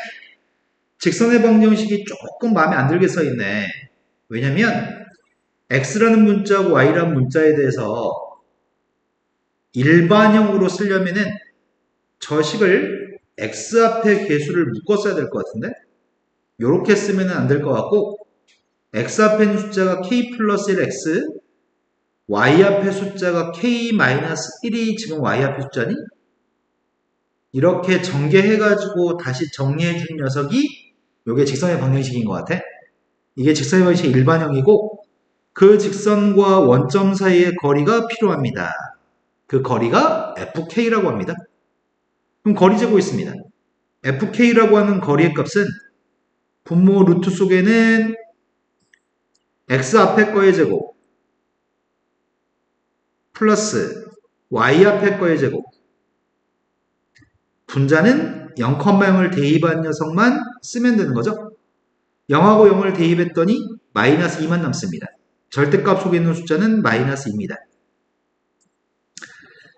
A: 직선의 방정식이 조금 마음에 안 들게 써있네. 왜냐면 x라는 문자하고 y라는 문자에 대해서 일반형으로 쓰려면은 저 식을 x 앞에 개수를 묶어 써야 될 것 같은데 이렇게 쓰면 안 될 것 같고 x 앞에 있는 숫자가 k 플러스 1x y 앞에 숫자가 k 마이너스 1이 지금 y 앞에 숫자니? 이렇게 전개해가지고 다시 정리해준 녀석이 이게 직선의 방정식인 것 같아. 이게 직선의 방정식의 일반형이고 그 직선과 원점 사이의 거리가 필요합니다. 그 거리가 fk라고 합니다. 그럼 거리 재고 있습니다. fk라고 하는 거리의 값은 분모 루트 속에는 x 앞에 거의 제곱 플러스 y 앞에 거의 제곱 분자는 0,0을 대입한 녀석만 쓰면 되는 거죠. 0하고 0을 대입했더니 마이너스 2만 남습니다. 절대값 속에 있는 숫자는 마이너스 2입니다.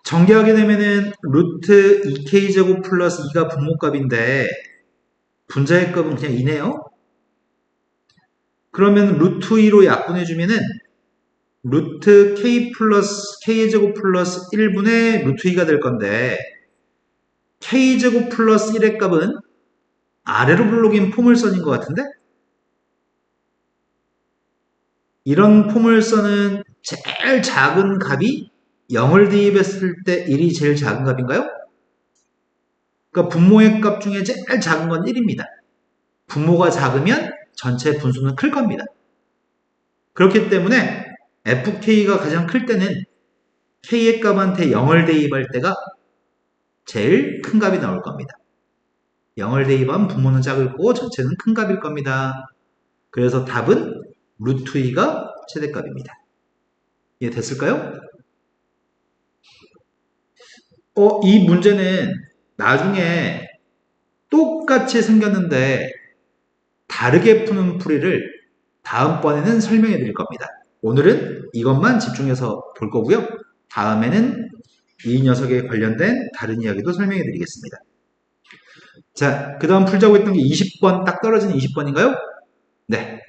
A: 전개하게 되면은 루트 2k제곱 플러스 2가 분모값인데 분자의 값은 그냥 2네요. 그러면 루트 2로 약분해주면은 루트 k 플러스 k의 제곱 플러스 1분의 루트 2가 될 건데 k제곱 플러스 1의 값은 아래로 불러긴 포물선인 것 같은데 이런 포물선은 제일 작은 값이 0을 대입했을 때 1이 제일 작은 값인가요? 그러니까 분모의 값 중에 제일 작은 건 1입니다. 분모가 작으면 전체 분수는 클 겁니다. 그렇기 때문에 fk가 가장 클 때는 k의 값한테 0을 대입할 때가 제일 큰 값이 나올 겁니다. 0을 대입하면 분모는 작을 거고 전체는 큰 값일 겁니다. 그래서 답은 루트 2가 최대값입니다. 이해됐을까요? 이 문제는 나중에 똑같이 생겼는데 다르게 푸는 풀이를 다음번에는 설명해 드릴 겁니다. 오늘은 이것만 집중해서 볼 거고요. 다음에는 이 녀석에 관련된 다른 이야기도 설명해 드리겠습니다. 자, 그 다음 풀자고 했던 게 20번, 딱 떨어지는 20번인가요? 네.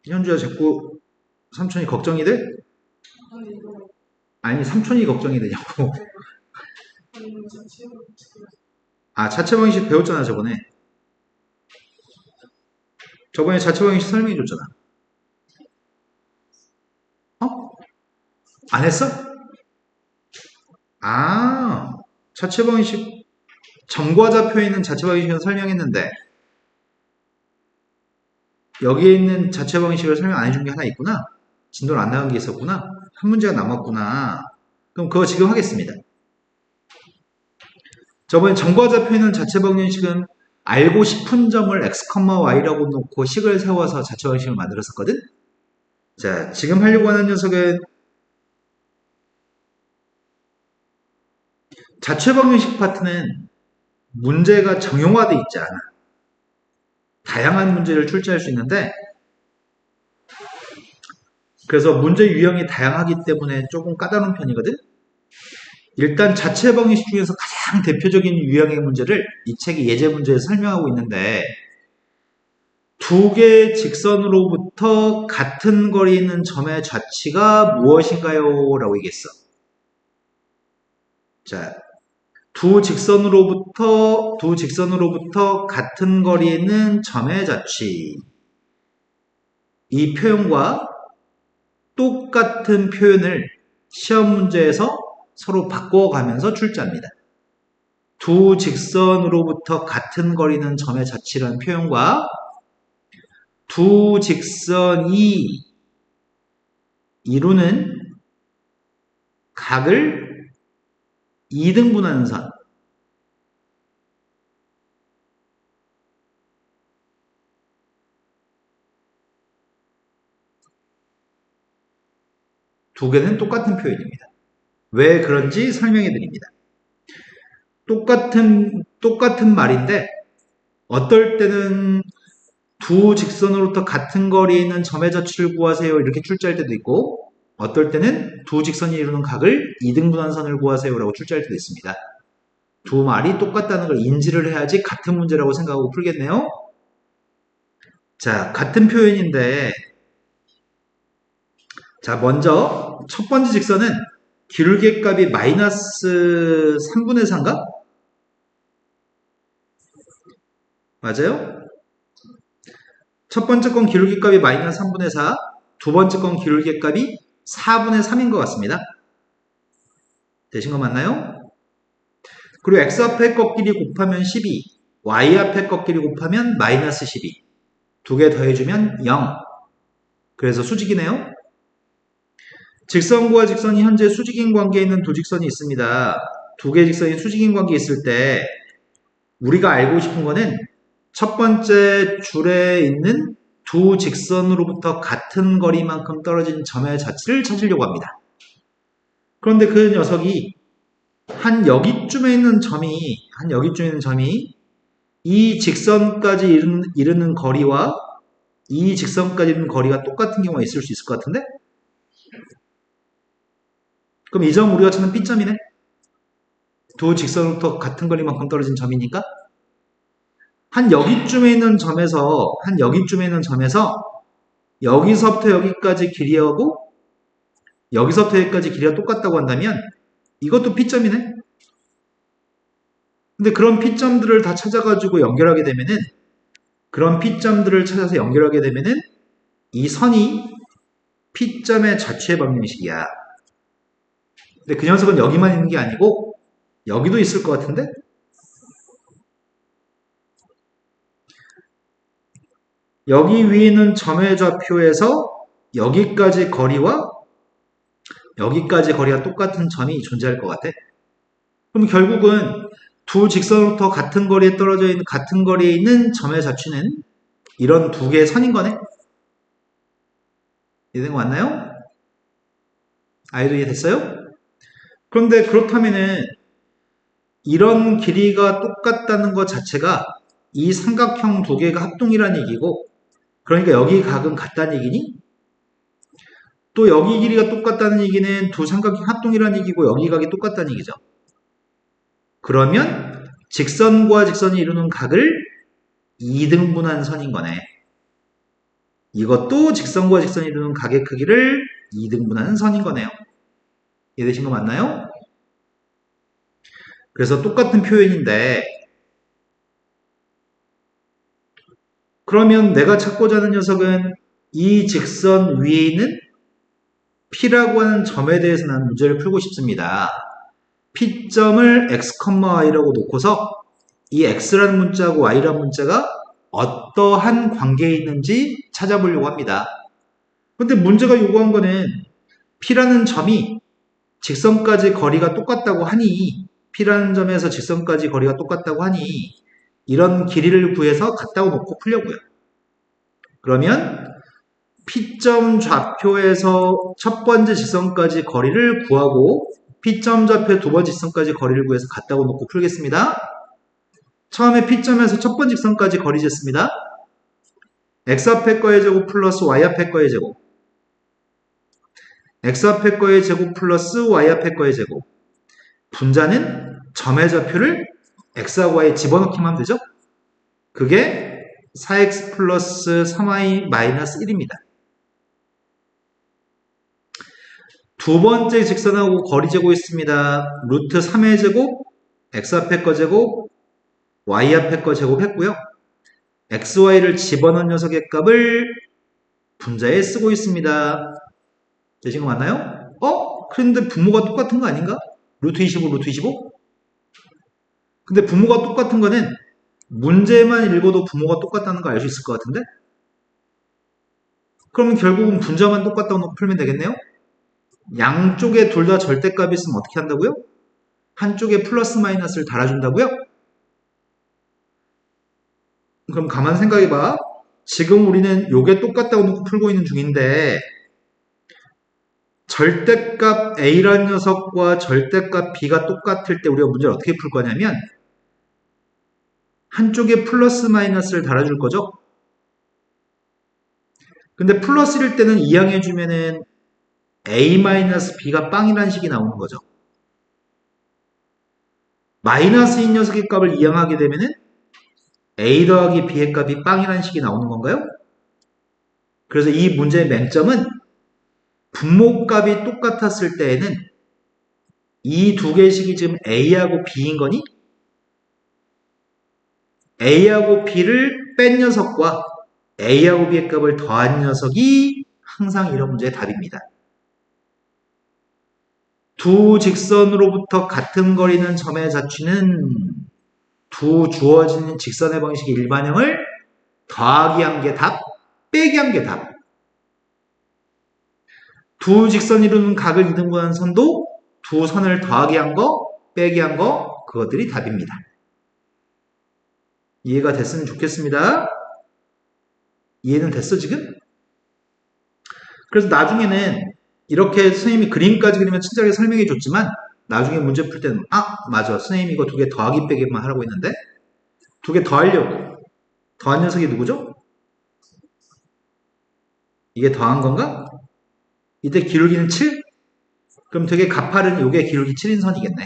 A: 현주야, 자꾸 삼촌이 걱정이 돼? 아니, 삼촌이 걱정이 되냐고. 아, 자체 방식 배웠잖아, 저번에. 저번에 자체 방식 설명해 줬잖아. 어? 안 했어? 아, 자체 방식, 점과좌표에 있는 자체 방식을 설명했는데, 여기에 있는 자체 방식을 설명 안 해준 게 하나 있구나. 진도를 안 나간 게 있었구나. 한 문제가 남았구나. 그럼 그거 지금 하겠습니다. 저번에 점과좌표에 있는 자체 방식은 알고 싶은 점을 x, y라고 놓고 식을 세워서 자체 방식을 만들었었거든? 자, 지금 하려고 하는 녀석은 자체 방정식 파트는 문제가 정형화되어 있지 않아. 다양한 문제를 출제할 수 있는데 그래서 문제 유형이 다양하기 때문에 조금 까다로운 편이거든. 일단 자체 방정식 중에서 가장 대표적인 유형의 문제를 이 책이 예제 문제에서 설명하고 있는데 두 개의 직선으로부터 같은 거리에 있는 점의 좌치가 무엇인가요? 라고 얘기했어. 자, 두 직선으로부터 같은 거리에 있는 점의 좌치. 이 표현과 똑같은 표현을 시험 문제에서 서로 바꿔가면서 출제합니다. 두 직선으로부터 같은 거리는 점의 좌치라는 표현과 두 직선이 이루는 각을 2등분하는 선. 두 개는 똑같은 표현입니다. 왜 그런지 설명해 드립니다. 똑같은 말인데 어떨 때는 두 직선으로부터 같은 거리에 있는 점의 좌치를 구하세요 이렇게 출제할 때도 있고 어떨 때는 두 직선이 이루는 각을 2등분한 선을 구하세요 라고 출제할 때도 있습니다. 두 말이 똑같다는 걸 인지를 해야지 같은 문제라고 생각하고 풀겠네요. 자, 같은 표현인데 자, 먼저 첫 번째 직선은 기울기 값이 마이너스 3분의 4인가? 맞아요? 첫 번째 건 기울기 값이 마이너스 3분의 4, 두 번째 건 기울기 값이 4분의 3인 것 같습니다. 되신 거 맞나요? 그리고 x 앞에 꺾기리 곱하면 12, y 앞에 꺾기리 곱하면 마이너스 12. 두 개 더해주면 0. 그래서 수직이네요. 직선과 직선이 현재 수직인 관계에 있는 두 직선이 있습니다. 두 개의 직선이 수직인 관계에 있을 때 우리가 알고 싶은 거는 첫 번째 줄에 있는 두 직선으로부터 같은 거리만큼 떨어진 점의 좌치를 찾으려고 합니다. 그런데 그 녀석이 한 여기쯤에 있는 점이 이 직선까지 이르는 거리와 이 직선까지 있는 거리가 똑같은 경우가 있을 수 있을 것 같은데? 그럼 이 점 우리가 찾는 B점이네? 두 직선으로부터 같은 거리만큼 떨어진 점이니까? 한 여기쯤에 있는 점에서, 여기서부터 여기까지 길이하고, 여기서부터 여기까지 길이가 똑같다고 한다면, 이것도 P점이네? 근데 그런 P점들을 다 찾아가지고 연결하게 되면은, 그런 P점들을 찾아서 연결하게 되면은, 이 선이 P점의 자취의 방정식이야. 근데 그 녀석은 여기만 있는 게 아니고, 여기도 있을 것 같은데? 여기 위에 있는 점의 좌표에서 여기까지 거리와 여기까지 거리가 똑같은 점이 존재할 것 같아. 그럼 결국은 두 직선으로부터 같은 거리에 떨어져 있는 같은 거리에 있는 점의 좌표는 이런 두 개의 선인 거네. 이해된 거 맞나요? 아이도 이해됐어요? 그런데 그렇다면은 이런 길이가 똑같다는 것 자체가 이 삼각형 두 개가 합동이라는 얘기고, 그러니까 여기 각은 같다는 얘기니? 또 여기 길이가 똑같다는 얘기는 두 삼각형 합동이라는 얘기고 여기 각이 똑같다는 얘기죠. 그러면 직선과 직선이 이루는 각을 2등분한 선인 거네. 이것도 직선과 직선이 이루는 각의 크기를 2등분하는 선인 거네요. 이해되신 거 맞나요? 그래서 똑같은 표현인데, 그러면 내가 찾고자 하는 녀석은 이 직선 위에 있는 P라고 하는 점에 대해서 나는 문제를 풀고 싶습니다. P점을 x, y라고 놓고서 이 x라는 문자하고 y라는 문자가 어떠한 관계에 있는지 찾아보려고 합니다. 근데 문제가 요구한 거는 P라는 점이 직선까지 거리가 똑같다고 하니, P라는 점에서 직선까지 거리가 똑같다고 하니 이런 길이를 구해서 갖다 놓고 풀려고요. 그러면 P점 좌표에서 첫 번째 직선까지 거리를 구하고 P점 좌표 두 번째 직선까지 거리를 구해서 갖다 놓고 풀겠습니다. 처음에 P점에서 첫 번째 직선까지 거리 쟀습니다. x 앞에 거의 제곱 플러스 y 앞에 거의 제곱, x 앞에 거의 제곱 플러스 y 앞에 거의 제곱. 분자는 점의 좌표를 x하고 y에 집어넣기만 하면 되죠? 그게 4x 플러스 3y 마이너스 1입니다. 두 번째 직선하고 거리 재고 있습니다. 루트 3의 제곱, x 앞에 거 제곱, y 앞에 거 제곱 했고요. x, y를 집어넣은 녀석의 값을 분자에 쓰고 있습니다. 되신 거 맞나요? 그런데 분모가 똑같은 거 아닌가? 루트 25, 루트 25? 근데 분모가 똑같은 거는 문제만 읽어도 분모가 똑같다는 거 알 수 있을 것 같은데? 그러면 결국은 분자만 똑같다고 풀면 되겠네요? 양쪽에 둘 다 절대값이 있으면 어떻게 한다고요? 한쪽에 플러스 마이너스를 달아준다고요? 그럼 가만 생각해봐. 지금 우리는 요게 똑같다고 놓고 풀고 있는 중인데 절대값 A라는 녀석과 절대값 B가 똑같을 때 우리가 문제를 어떻게 풀 거냐면 한쪽에 플러스 마이너스를 달아줄 거죠? 근데 플러스일 때는 이항해주면은 A-B가 빵이라는 식이 나오는 거죠. 마이너스인 녀석의 값을 이항하게 되면은 A 더하기 B의 값이 빵이라는 식이 나오는 건가요? 그래서 이 문제의 맹점은 분모값이 똑같았을 때에는 이 두 개의 식이 지금 A하고 B인 거니? A하고 B를 뺀 녀석과 A하고 B의 값을 더한 녀석이 항상 이런 문제의 답입니다. 두 직선으로부터 같은 거리는 점의 자취는 두 주어진 직선의 방식의 일반형을 더하기 한 게 답, 빼기 한 게 답. 두 직선이 이루는 각을 이등분한 선도 두 선을 더하기 한 거, 빼기 한 거, 그것들이 답입니다. 이해가 됐으면 좋겠습니다. 이해는 됐어 지금? 그래서 나중에는 이렇게 선생님이 그림까지 그리면 친절하게 설명해 줬지만 나중에 문제 풀 때는 맞아 선생님이 이거 두 개 더하기 빼기만 하라고 했는데 두 개 더하려고 더한 녀석이 누구죠? 이게 더한 건가? 이때 기울기는 7? 그럼 되게 가파른 요게 기울기 7인 선이겠네.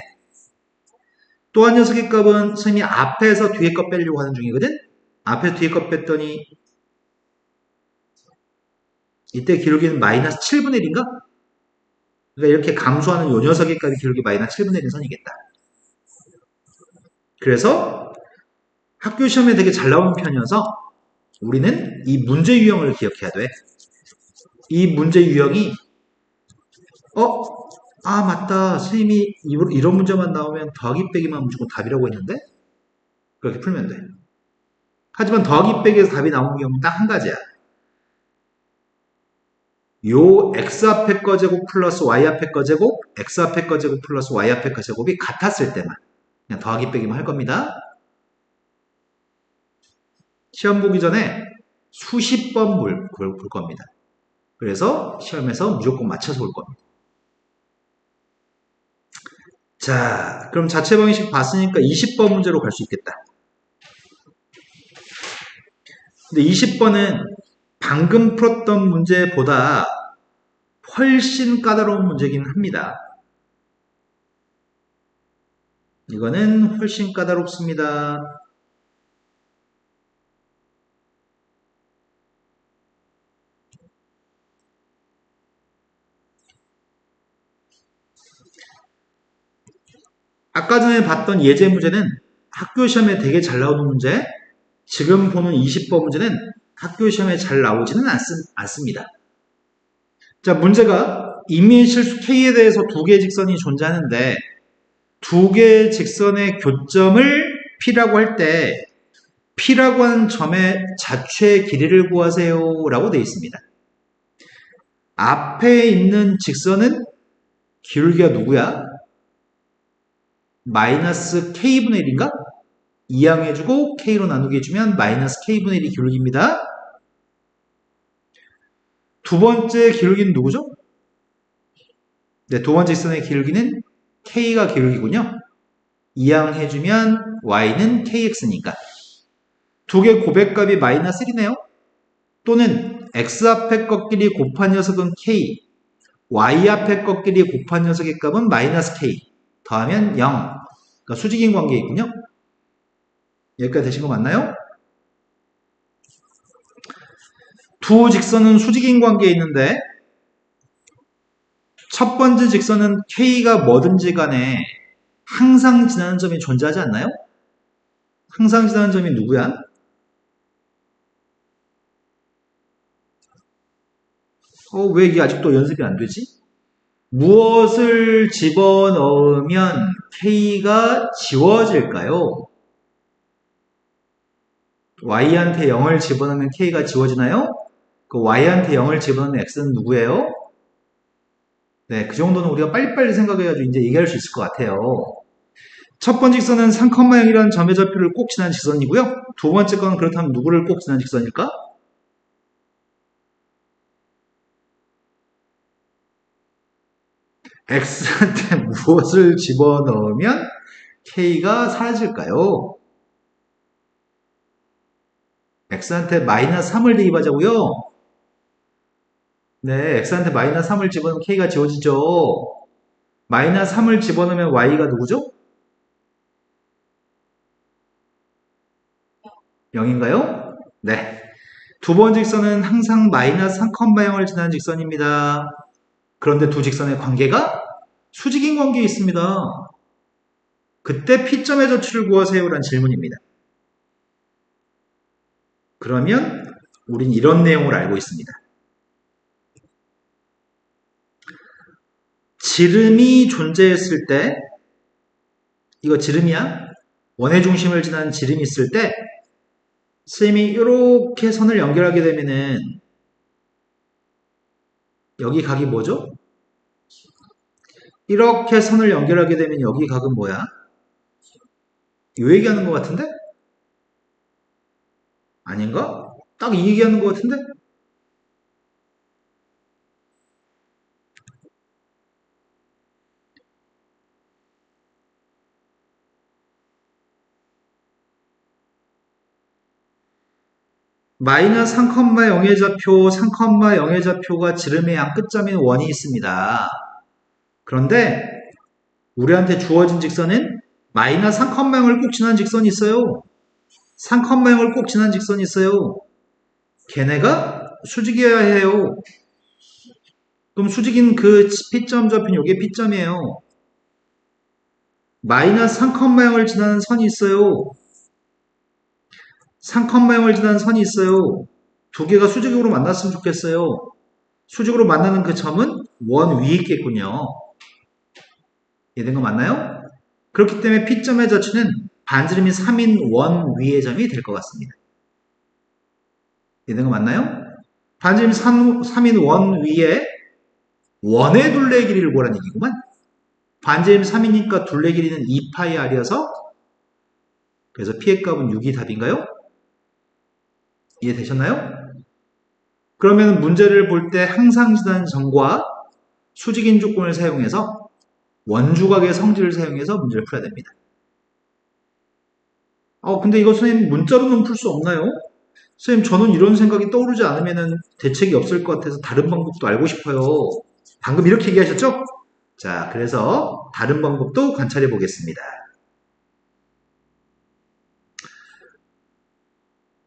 A: 또 한 녀석의 값은 선생님이 앞에서 뒤에 값 빼려고 하는 중이거든? 앞에서 뒤에 값 뺐더니 이때 기울기는 마이너스 7분의 1인가? 그러니까 이렇게 감소하는 요 녀석의 값이 기울기 마이너스 7분의 1인 선이겠다. 그래서 학교 시험에 되게 잘 나오는 편이어서 우리는 이 문제 유형을 기억해야 돼. 이 문제 유형이 맞다. 선생님이 이런 문제만 나오면 더하기 빼기만 무조건 답이라고 했는데 그렇게 풀면 돼. 하지만 더하기 빼기에서 답이 나오는 경우는 딱 한 가지야. 요 x 앞에 거 제곱 플러스 y 앞에 거 제곱, x 앞에 거 제곱 플러스 y 앞에 거 제곱이 같았을 때만 그냥 더하기 빼기만 할 겁니다. 시험 보기 전에 수십 번 볼 겁니다. 그래서 시험에서 무조건 맞춰서 올 겁니다. 자, 그럼 자체 방정식 봤으니까 20번 문제로 갈 수 있겠다. 근데 20번은 방금 풀었던 문제보다 훨씬 까다로운 문제긴 합니다. 이거는 훨씬 까다롭습니다. 아까 전에 봤던 예제 문제는 학교 시험에 되게 잘 나오는 문제, 지금 보는 20번 문제는 학교 시험에 잘 나오지는 않습니다. 자, 문제가 인민실수 K에 대해서 두 개의 직선이 존재하는데 두 개의 직선의 교점을 P라고 할 때 P라고 하는 점의 자체의 길이를 구하세요 라고 되어 있습니다. 앞에 있는 직선은 기울기가 누구야? 마이너스 K분의 1인가? 이항해주고 K로 나누게 해주면 마이너스 K분의 1이 기울기입니다. 두 번째 기울기는 누구죠? 네, 두 번째 직선의 기울기는 K가 기울기군요. 이항해주면 Y는 KX니까. 두 개 고백값이 마이너스 1이네요. 또는 X 앞에 것끼리 곱한 녀석은 K, Y 앞에 것끼리 곱한 녀석의 값은 마이너스 K. 더하면 0. 그러니까 수직인 관계에 있군요. 여기까지 되신 거 맞나요? 두 직선은 수직인 관계에 있는데 첫 번째 직선은 K가 뭐든지 간에 항상 지나는 점이 존재하지 않나요? 항상 지나는 점이 누구야? 왜 이게 아직도 연습이 안 되지? 무엇을 집어넣으면 K가 지워질까요? Y한테 0을 집어넣으면 K가 지워지나요? 그 Y한테 0을 집어넣는 X는 누구예요? 네, 그 정도는 우리가 빨리빨리 생각해가지고 이제 얘기할 수 있을 것 같아요. 첫 번째 직선은 3,0이라는 점의 좌표를 꼭 지나는 직선이고요. 두 번째 건 그렇다면 누구를 꼭 지나는 직선일까? X한테 무엇을 집어넣으면 K가 사라질까요? X한테 마이너스 3을 대입하자고요. 네, X한테 마이너스 3을 집어넣으면 K가 지워지죠. 마이너스 3을 집어넣으면 Y가 누구죠? 0인가요? 네. 두 번째 직선은 항상 마이너스 3,0을 지나는 직선입니다. 그런데 두 직선의 관계가 수직인 관계에 있습니다. 그때 P점의 저치를 구하세요라는 질문입니다. 그러면 우린 이런 내용을 알고 있습니다. 지름이 존재했을 때, 이거 지름이야? 원의 중심을 지나는 지름이 있을 때 선생님이 이렇게 선을 연결하게 되면은 여기 각이 뭐죠? 이렇게 선을 연결하게 되면 여기 각은 뭐야? 이 얘기하는 것 같은데? 아닌가? 딱 이 얘기하는 것 같은데? 마이너스 3,0의 좌표, 3,0의 좌표가 지름의 양 끝점인 원이 있습니다. 그런데 우리한테 주어진 직선은 마이너스 3,0을 꼭 지난 직선이 있어요. 3,0을 꼭 지난 직선이 있어요. 걔네가 수직이어야 해요. 그럼 수직인 그 P점 좌표는 이게 P점이에요. 마이너스 3,0을 지나는 선이 있어요. 3,0을 지나는 선이 있어요. 두 개가 수직으로 만났으면 좋겠어요. 수직으로 만나는 그 점은 원 위에 있겠군요. 이해된 거 맞나요? 그렇기 때문에 P점의 좌표는 반지름이 3인 원 위의 점이 될 것 같습니다. 이해된 거 맞나요? 반지름 3인 원 위에 원의 둘레 길이를 구하라는 얘기구만. 반지름 3이니까 둘레 길이는 2파이 r이어서 그래서 P의 값은 6이 답인가요? 이해되셨나요? 그러면 문제를 볼 때 항상 지난 점과 수직인 조건을 사용해서 원주각의 성질을 사용해서 문제를 풀어야 됩니다. 근데 이거 선생님 문자로는 풀 수 없나요? 선생님 저는 이런 생각이 떠오르지 않으면 대책이 없을 것 같아서 다른 방법도 알고 싶어요. 방금 이렇게 얘기하셨죠? 자, 그래서 다른 방법도 관찰해 보겠습니다.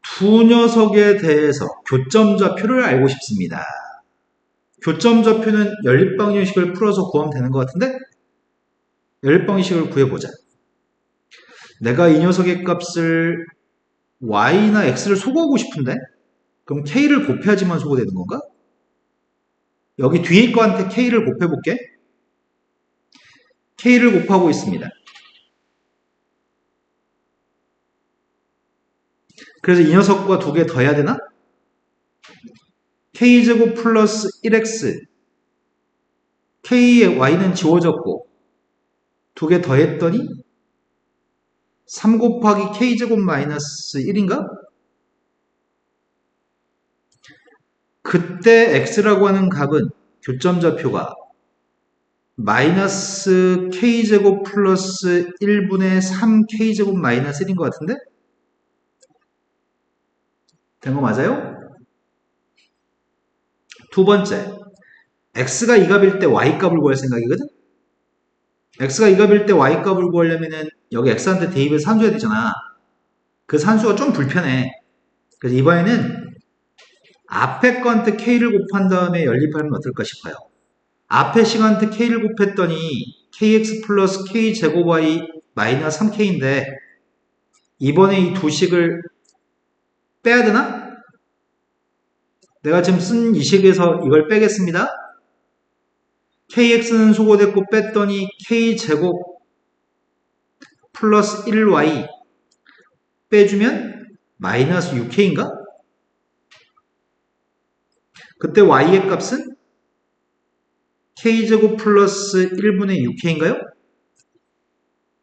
A: 두 녀석에 대해서 교점 좌표를 알고 싶습니다. 교점 좌표는 연립방정식을 풀어서 구하면 되는 것 같은데? 연립방정식을 구해보자. 내가 이 녀석의 값을 y나 x를 소거하고 싶은데? 그럼 k를 곱해야지만 소거되는 건가? 여기 뒤에 거한테 k를 곱해볼게. k를 곱하고 있습니다. 그래서 이 녀석과 두 개 더해야 되나? k제곱 플러스 1x k의 y는 지워졌고 두 개 더했더니 3 곱하기 k제곱 마이너스 1인가? 그때 x라고 하는 값은 교점 좌표가 마이너스 k제곱 플러스 1분의 3k제곱 마이너스 1인 것 같은데? 된 거 맞아요? 두 번째, x가 이 값일 때 y 값을 구할 생각이거든? x가 이 값일 때 y 값을 구하려면은 여기 x한테 대입해서 산수해야 되잖아. 그 산수가 좀 불편해. 그래서 이번에는 앞에 거한테 k를 곱한 다음에 연립하면 어떨까 싶어요. 앞에 시간한테 k를 곱했더니 kx 플러스 k제곱 y 마이너스 3k인데 이번에 이 두 식을 빼야 되나? 내가 지금 쓴 이 식에서 이걸 빼겠습니다. kx는 소거됐고 뺐더니 k제곱 플러스 1y 빼주면 마이너스 6k인가? 그때 y의 값은 k제곱 플러스 1분의 6k인가요?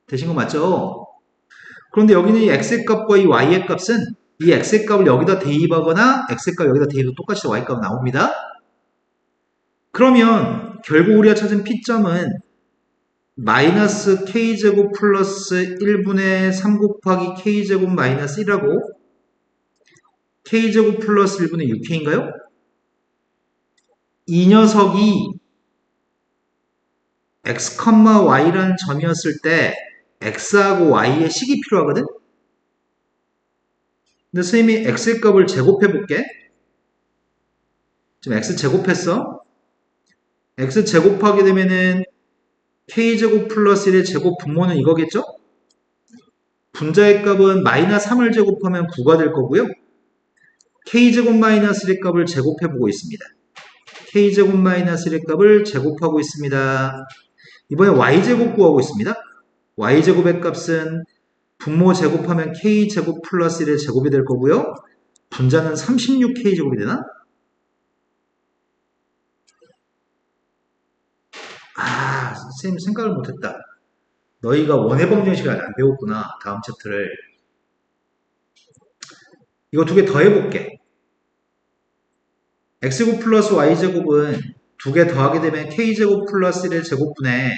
A: 되신 거 맞죠? 그런데 여기는 이 x의 값과 이 y의 값은 이 x의 값을 여기다 대입하거나 x의 값 여기다 대입해도 똑같이 y 값 나옵니다. 그러면 결국 우리가 찾은 P점은 마이너스 k제곱 플러스 1분의 3 곱하기 k제곱 마이너스 1하고 k제곱 플러스 1분의 6k인가요? 이 녀석이 x, y라는 점이었을 때 x하고 y의 식이 필요하거든? 근데 선생님이 x의 값을 제곱해 볼게. 지금 x 제곱했어. x 제곱하게 되면은 k제곱 플러스 1의 제곱 분모는 이거겠죠? 분자의 값은 마이너스 3을 제곱하면 9가 될 거고요. k제곱 마이너스 1의 값을 제곱해 보고 있습니다. k제곱 마이너스 1의 값을 제곱하고 있습니다. 이번에 y제곱 구하고 있습니다. y제곱의 값은 분모 제곱하면 k제곱 플러스 1의 제곱이 될 거고요. 분자는 36k제곱이 되나? 선생님 생각을 못했다. 너희가 원해방정식을 안 배웠구나. 다음 챕터를. 이거 두 개 더 해볼게. x제곱 플러스 y제곱은 두 개 더하게 되면 k제곱 플러스 1의 제곱분에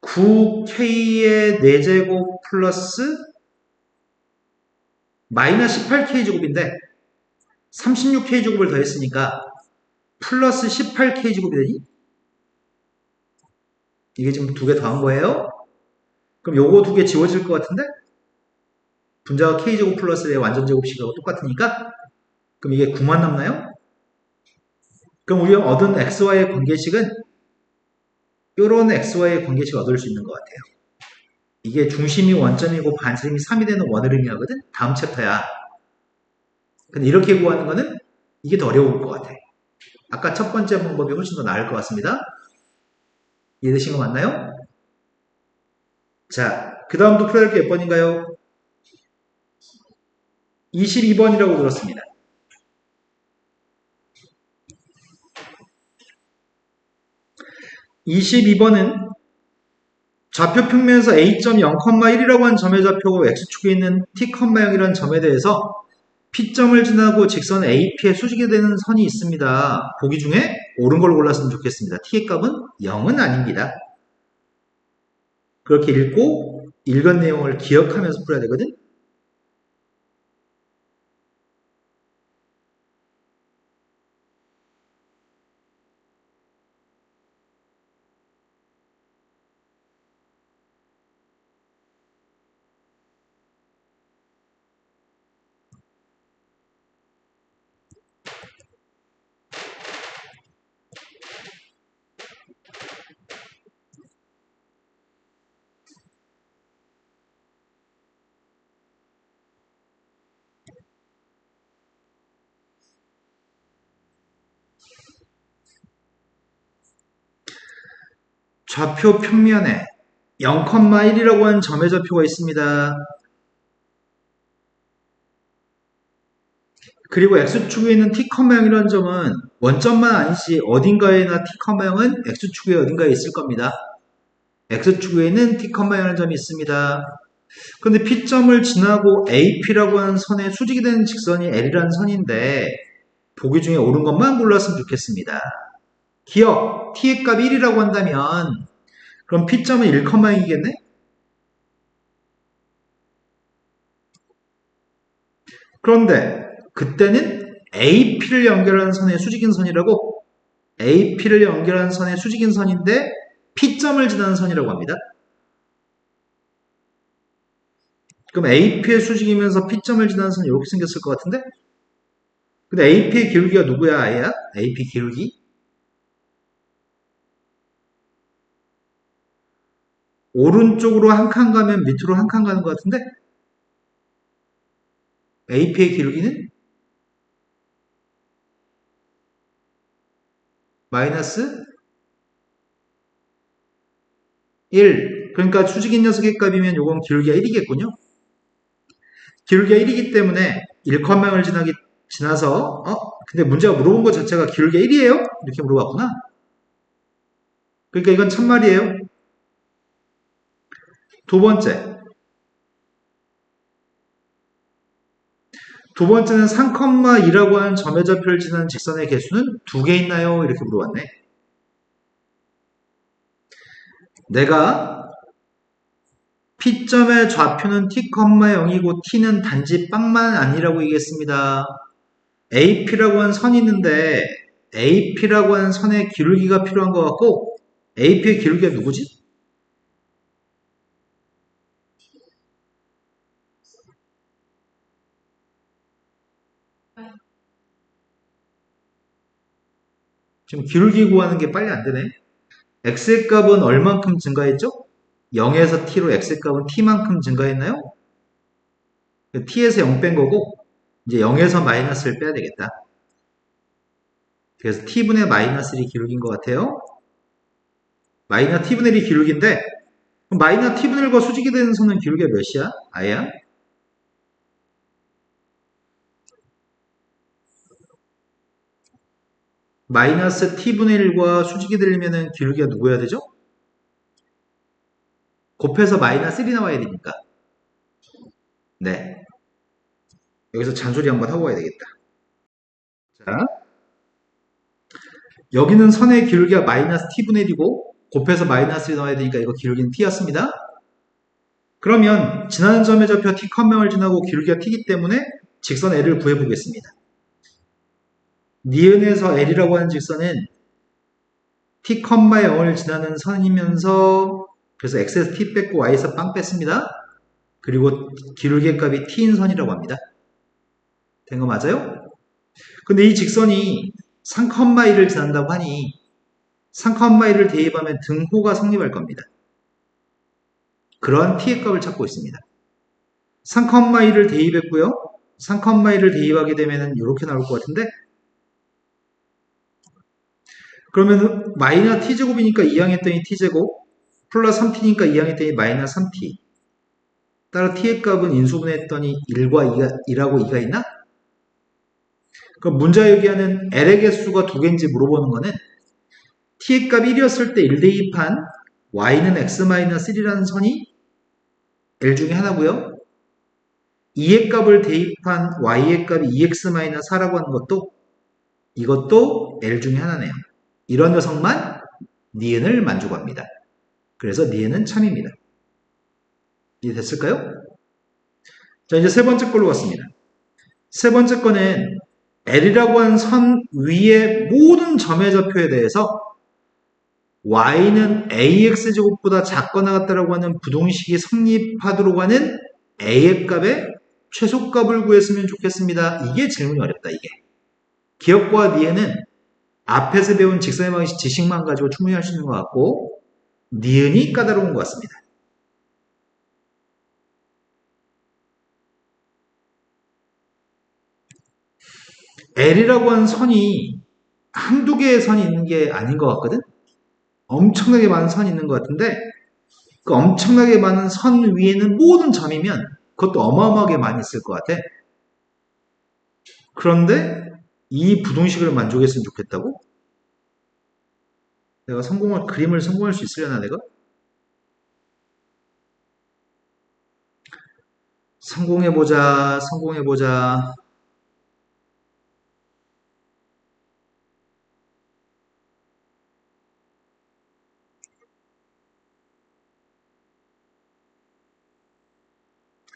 A: 9k의 4제곱 플러스 마이너스 18K제곱인데 36K제곱을 더했으니까 플러스 18K제곱이 되니? 이게 지금 두 개 더한 거예요? 그럼 요거 두 개 지워질 것 같은데? 분자가 K제곱 플러스의 완전제곱식하고 똑같으니까? 그럼 이게 9만 남나요? 그럼 우리가 얻은 XY의 관계식은 요런 XY의 관계식을 얻을 수 있는 것 같아요. 이게 중심이 원점이고 반지름이 3이 되는 원을 의미하거든? 다음 챕터야. 근데 이렇게 구하는 거는 이게 더 어려울 것 같아. 아까 첫 번째 방법이 훨씬 더 나을 것 같습니다. 이해되신 거 맞나요? 자, 그 다음도 풀어야 할 게 몇 번인가요? 22번이라고 들었습니다. 22번은 좌표 평면에서 A.0,1이라고 하는 점의 좌표가 X축에 있는 T,0이라는 점에 대해서 P점을 지나고 직선 AP에 수직이 되는 선이 있습니다. 보기 중에 옳은 걸 골랐으면 좋겠습니다. T의 값은 0은 아닙니다. 그렇게 읽고 읽은 내용을 기억하면서 풀어야 되거든. 좌표 평면에 0,1이라고 하는 점의 좌표가 있습니다. 그리고 X축에 있는 T,0이라는 점은 원점만 아니지 어딘가에나 T,0은 X축에 어딘가에 있을 겁니다. X축에 있는 T,0이라는 점이 있습니다. 그런데 P점을 지나고 AP라고 하는 선에 수직이 되는 직선이 L이라는 선인데 보기 중에 옳은 것만 골랐으면 좋겠습니다. 기억, T의 값 1이라고 한다면 그럼 P점은 1,0이겠네? 그런데 그때는 AP를 연결하는 선의 수직인 선이라고 AP를 연결하는 선의 수직인 선인데 P점을 지나는 선이라고 합니다. 그럼 AP의 수직이면서 P점을 지나는 선이 이렇게 생겼을 것 같은데? 근데 AP의 기울기가 누구야, 아이야? AP 기울기? 오른쪽으로 한 칸 가면 밑으로 한 칸 가는 것 같은데? AP의 기울기는? 마이너스 1. 그러니까 수직인 녀석의 값이면 요건 기울기가 1이겠군요. 기울기가 1이기 때문에 1,0을 지나서 근데 문제가 물어본 것 자체가 기울기가 1이에요? 이렇게 물어봤구나. 그러니까 이건 참말이에요. 두 번째. 두 번째는 3,2라고 하는 점의 좌표를 지나는 직선의 개수는 2개 있나요? 이렇게 물어봤네. 내가 P점의 좌표는 T,0이고 T는 단지 빵만 아니라고 얘기했습니다. AP라고 하는 선이 있는데 AP라고 하는 선의 기울기가 필요한 것 같고 AP의 기울기가 누구지? 지금 기울기 구하는 게 빨리 안 되네. X의 값은 얼만큼 증가했죠? 0에서 T로 X의 값은 T만큼 증가했나요? T에서 0 뺀 거고 이제 0에서 마이너스를 빼야 되겠다. 그래서 T분의 마이너스 1이 기울기인 것 같아요. 마이너스 T분의 1이 기울기인데 마이너스 T분의 1과 수직이 되는 선은 기울기가 몇이야? 아야? 마이너스 T분의 1과 수직이 되려면 기울기가 누구여야 되죠? 곱해서 마이너스 1이 나와야 되니까. 네. 여기서 잔소리 한번 하고 가야 되겠다. 자, 여기는 선의 기울기가 마이너스 T분의 1이고 곱해서 마이너스 1이 나와야 되니까 이거 기울기는 T였습니다. 그러면 지나는 점의 좌표 t, 을 지나고 기울기가 t이기 때문에 직선 L을 구해보겠습니다. 니은에서 L이라고 하는 직선은 t, 0을 지나는 선이면서 그래서 x에서 t 뺐고 y에서 빵 뺐습니다. 그리고 기울기의 값이 t인 선이라고 합니다. 된 거 맞아요? 근데 이 직선이 3,1을 지난다고 하니 3,1을 대입하면 등호가 성립할 겁니다. 그러한 t의 값을 찾고 있습니다. 3,1을 대입했고요. 3,1을 대입하게 되면 이렇게 나올 것 같은데 그러면 마이너스 t제곱이니까 2항했더니 t제곱 플러스 3t니까 2항했더니 마이너스 3t 따라 t의 값은 인수분해 했더니 1과 2라고 2가 있나? 그럼 문제가 얘기하는 L의 개수가 두 개인지 물어보는 거는 t의 값 1이었을 때 1 대입한 y는 x-1이라는 선이 L 중에 하나고요. 2의 값을 대입한 y의 값이 2x-4라고 하는 것도 이것도 L 중에 하나네요. 이런 녀석만 니은을 만족합니다. 그래서 니은은 참입니다. 이해됐을까요? 자, 이제 세 번째 걸로 갔습니다. 세 번째 거는 L이라고 하는 선 위의 모든 점의 좌표에 대해서 y는 ax제곱보다 작거나 같다라고 하는 부동식이 성립하도록 하는 a의 값의 최소값을 구했으면 좋겠습니다. 이게 질문이 어렵다, 이게. 기억과 니은은 앞에서 배운 직선의 방식 지식만 가지고 충분히 할 수 있는 것 같고 니은이 까다로운 것 같습니다. L이라고 하는 선이 한두 개의 선이 있는 게 아닌 것 같거든? 엄청나게 많은 선이 있는 것 같은데 그 엄청나게 많은 선 위에는 모든 점이면 그것도 어마어마하게 많이 있을 것 같아. 그런데 이 부동식을 만족했으면 좋겠다고? 내가 그림을 성공할 수 있으려나 내가? 성공해보자.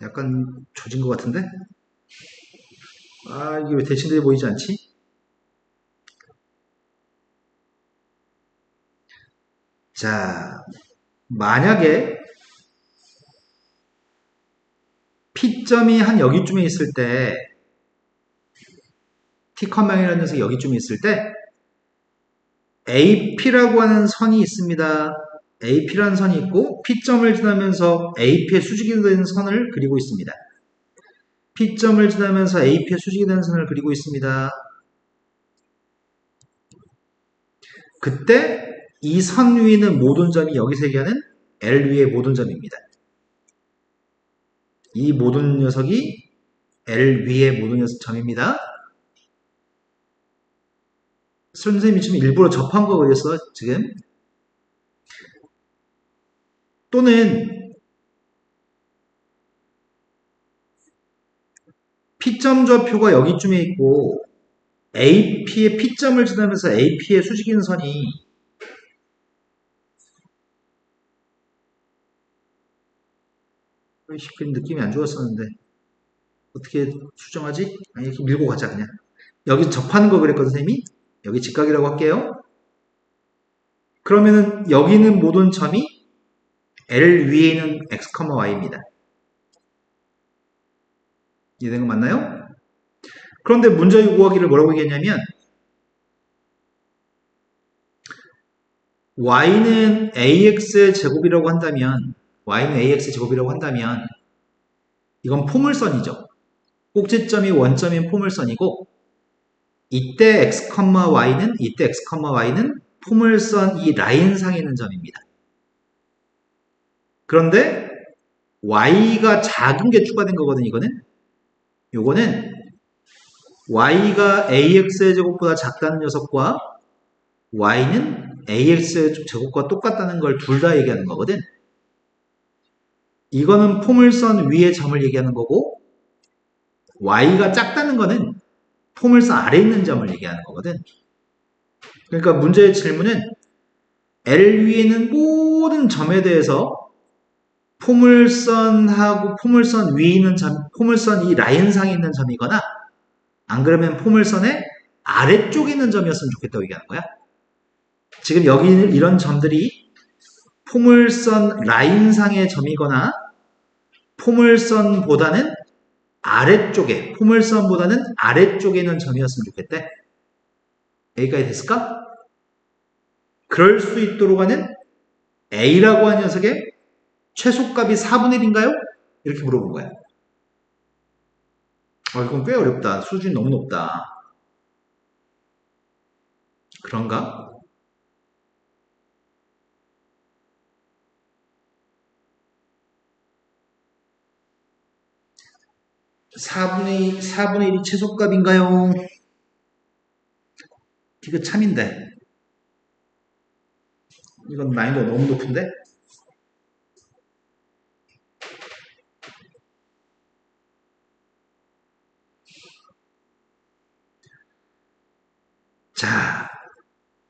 A: 약간 조진 것 같은데? 아, 이게 왜 대칭되어 보이지 않지? 자, 만약에 P점이 한 여기쯤에 있을 때 T컴맹이라는 녀석이 여기쯤에 있을 때 AP라고 하는 선이 있습니다. AP라는 선이 있고 P점을 지나면서 AP의 수직이 되는 선을 그리고 있습니다. P점을 지나면서 AP의 수직이 되는 선을 그리고 있습니다. 그때 이 선 위에 있는 모든 점이 여기서 얘기하는 L 위의 모든 점입니다. 이 모든 녀석이 L 위의 모든 점입니다. 선생님이 지금 일부러 접한 거 그랬어, 지금. 또는 P점 좌표가 여기쯤에 있고 AP의 P점을 지나면서 AP의 수직인 선이 그림 느낌이 안 좋았었는데 어떻게 수정하지? 아니, 이렇게 밀고 가자 그냥. 여기 접하는 거 그랬거든 선생님이. 여기 직각이라고 할게요. 그러면은 여기 있는 모든 점이 L 위에 있는 x, y입니다. 이해된 거 맞나요? 그런데 문자의 구하기를 뭐라고 얘기했냐면 y는 ax의 제곱이라고 한다면 이건 포물선이죠. 꼭지점이 원점인 포물선이고 이때 x, y는 포물선 이 라인상에 있는 점입니다. 그런데 y가 작은 게 추가된 거거든요. 요거는 y가 ax의 제곱보다 작다는 녀석과 y는 ax의 제곱과 똑같다는 걸 둘 다 얘기하는 거거든. 이거는 포물선 위의 점을 얘기하는 거고 y가 작다는 거는 포물선 아래에 있는 점을 얘기하는 거거든. 그러니까 문제의 질문은 L 위에 있는 모든 점에 대해서 포물선하고 포물선 위에 있는 점, 포물선 이 라인상에 있는 점이거나 안 그러면 포물선의 아래쪽에 있는 점이었으면 좋겠다고 얘기하는 거야. 지금 여기 이런 점들이 포물선 라인상의 점이거나 포물선보다는 아래쪽에 있는 점이었으면 좋겠대. 여기까지 됐을까? 그럴 수 있도록 하는 A라고 하는 녀석의 최소값이 4분의 1인가요? 이렇게 물어본 거야. 이건 꽤 어렵다. 수준이 너무 높다. 그런가? 4분의 1이 최소값인가요? 이거 참인데. 이건 난이도가 너무 높은데? 자,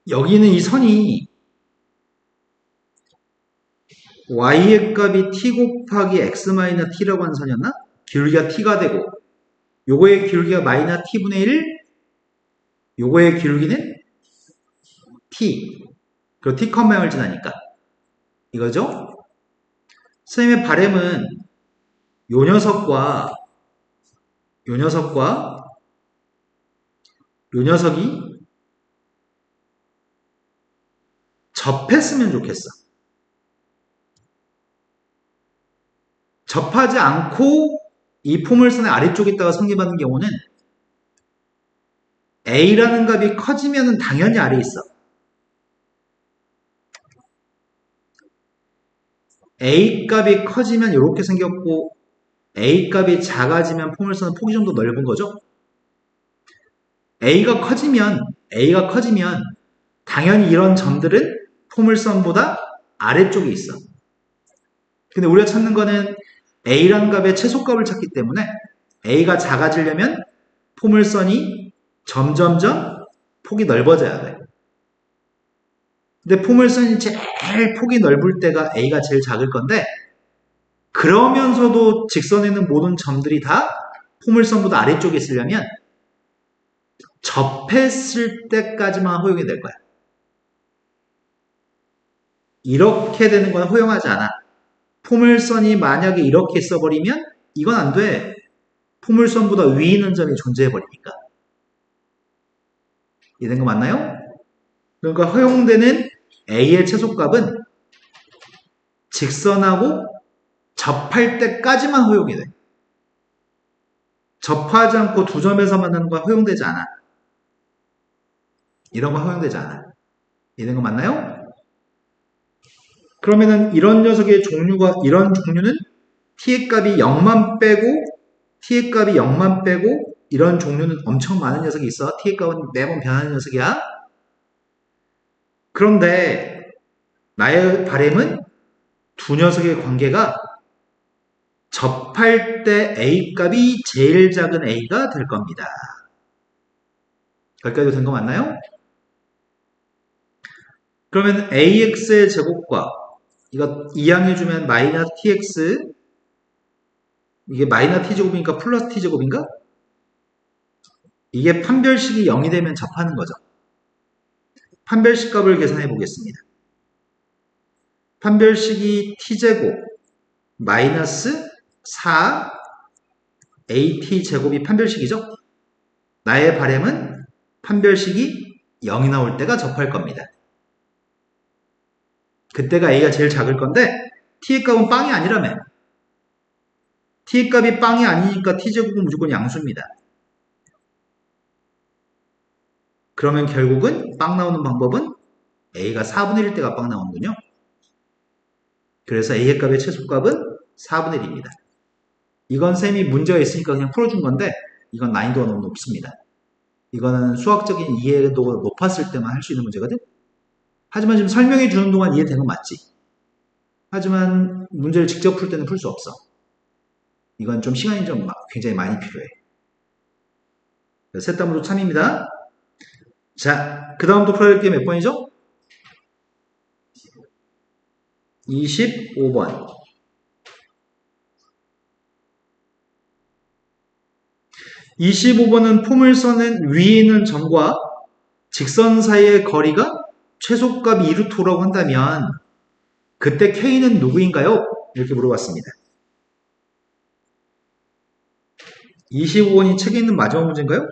A: 여기는 이 선이 y의 값이 t 곱하기 x-t라고 하는 선이었나? 기울기가 t가 되고 요거의 기울기가 마이너스 t분의 1, 요거의 기울기는 t, 그리고 t, 컴마형을 지나니까 이거죠? 선생님의 바램은 요 녀석과 요 녀석이 접했으면 좋겠어. 접하지 않고 이 포물선의 아래쪽에 있다가 성립하는 경우는 A라는 값이 커지면 당연히 아래에 있어. A 값이 커지면 이렇게 생겼고 A 값이 작아지면 포물선은 폭이 좀 더 넓은 거죠. A가 커지면 당연히 이런 점들은 포물선보다 아래쪽에 있어. 근데 우리가 찾는 거는 A라는 값의 최소값을 찾기 때문에 A가 작아지려면 포물선이 점점점 폭이 넓어져야 돼. 근데 포물선이 제일 폭이 넓을 때가 A가 제일 작을 건데 그러면서도 직선에 있는 모든 점들이 다 포물선보다 아래쪽에 있으려면 접했을 때까지만 허용이 될 거야. 이렇게 되는 건 허용하지 않아. 포물선이 만약에 이렇게 있어버리면 이건 안 돼. 포물선보다 위에 있는 점이 존재해버리니까. 이해된 거 맞나요? 그러니까 허용되는 A의 최소값은 직선하고 접할 때까지만 허용이 돼. 접하지 않고 두 점에서 만나는 건 허용되지 않아. 이런 건 허용되지 않아. 이해된 거 맞나요? 그러면은 이런 녀석의 이런 종류는 t의 값이 0만 빼고 이런 종류는 엄청 많은 녀석이 있어. t의 값은 매번 변하는 녀석이야. 그런데 나의 바램은 두 녀석의 관계가 접할 때 A 값이 제일 작은 A가 될 겁니다. 거기까지 된 거 맞나요? 그러면 AX의 제곱과 이거 이항해주면 마이너스 TX 이게 마이너스 T제곱이니까 플러스 T제곱인가? 이게 판별식이 0이 되면 접하는 거죠. 판별식 값을 계산해 보겠습니다. 판별식이 T제곱 마이너스 4 AT제곱이 판별식이죠. 나의 바램은 판별식이 0이 나올 때가 접할 겁니다. 그때가 A가 제일 작을 건데 T의 값은 빵이 아니라며. T의 값이 빵이 아니니까 T제곱은 무조건 양수입니다. 그러면 결국은 빵 나오는 방법은 A가 4분의 1일 때가 빵 나오는군요. 그래서 A의 값의 최소값은 4분의 1입니다. 이건 쌤이 문제가 있으니까 그냥 풀어준 건데 이건 난이도가 너무 높습니다. 이거는 수학적인 이해도가 높았을 때만 할 수 있는 문제거든. 하지만 지금 설명해 주는 동안 이해된 건 맞지. 하지만 문제를 직접 풀 때는 풀 수 없어. 이건 좀 시간이 좀 굉장히 많이 필요해. 셋담으로 참입니다. 자, 그 다음부터 풀어야 할 게 몇 번이죠? 25번. 25번은 포물선은 위에 있는 점과 직선 사이의 거리가 최소값이 2루트라고 한다면 그때 K는 누구인가요? 이렇게 물어봤습니다. 25번이 책에 있는 마지막 문제인가요?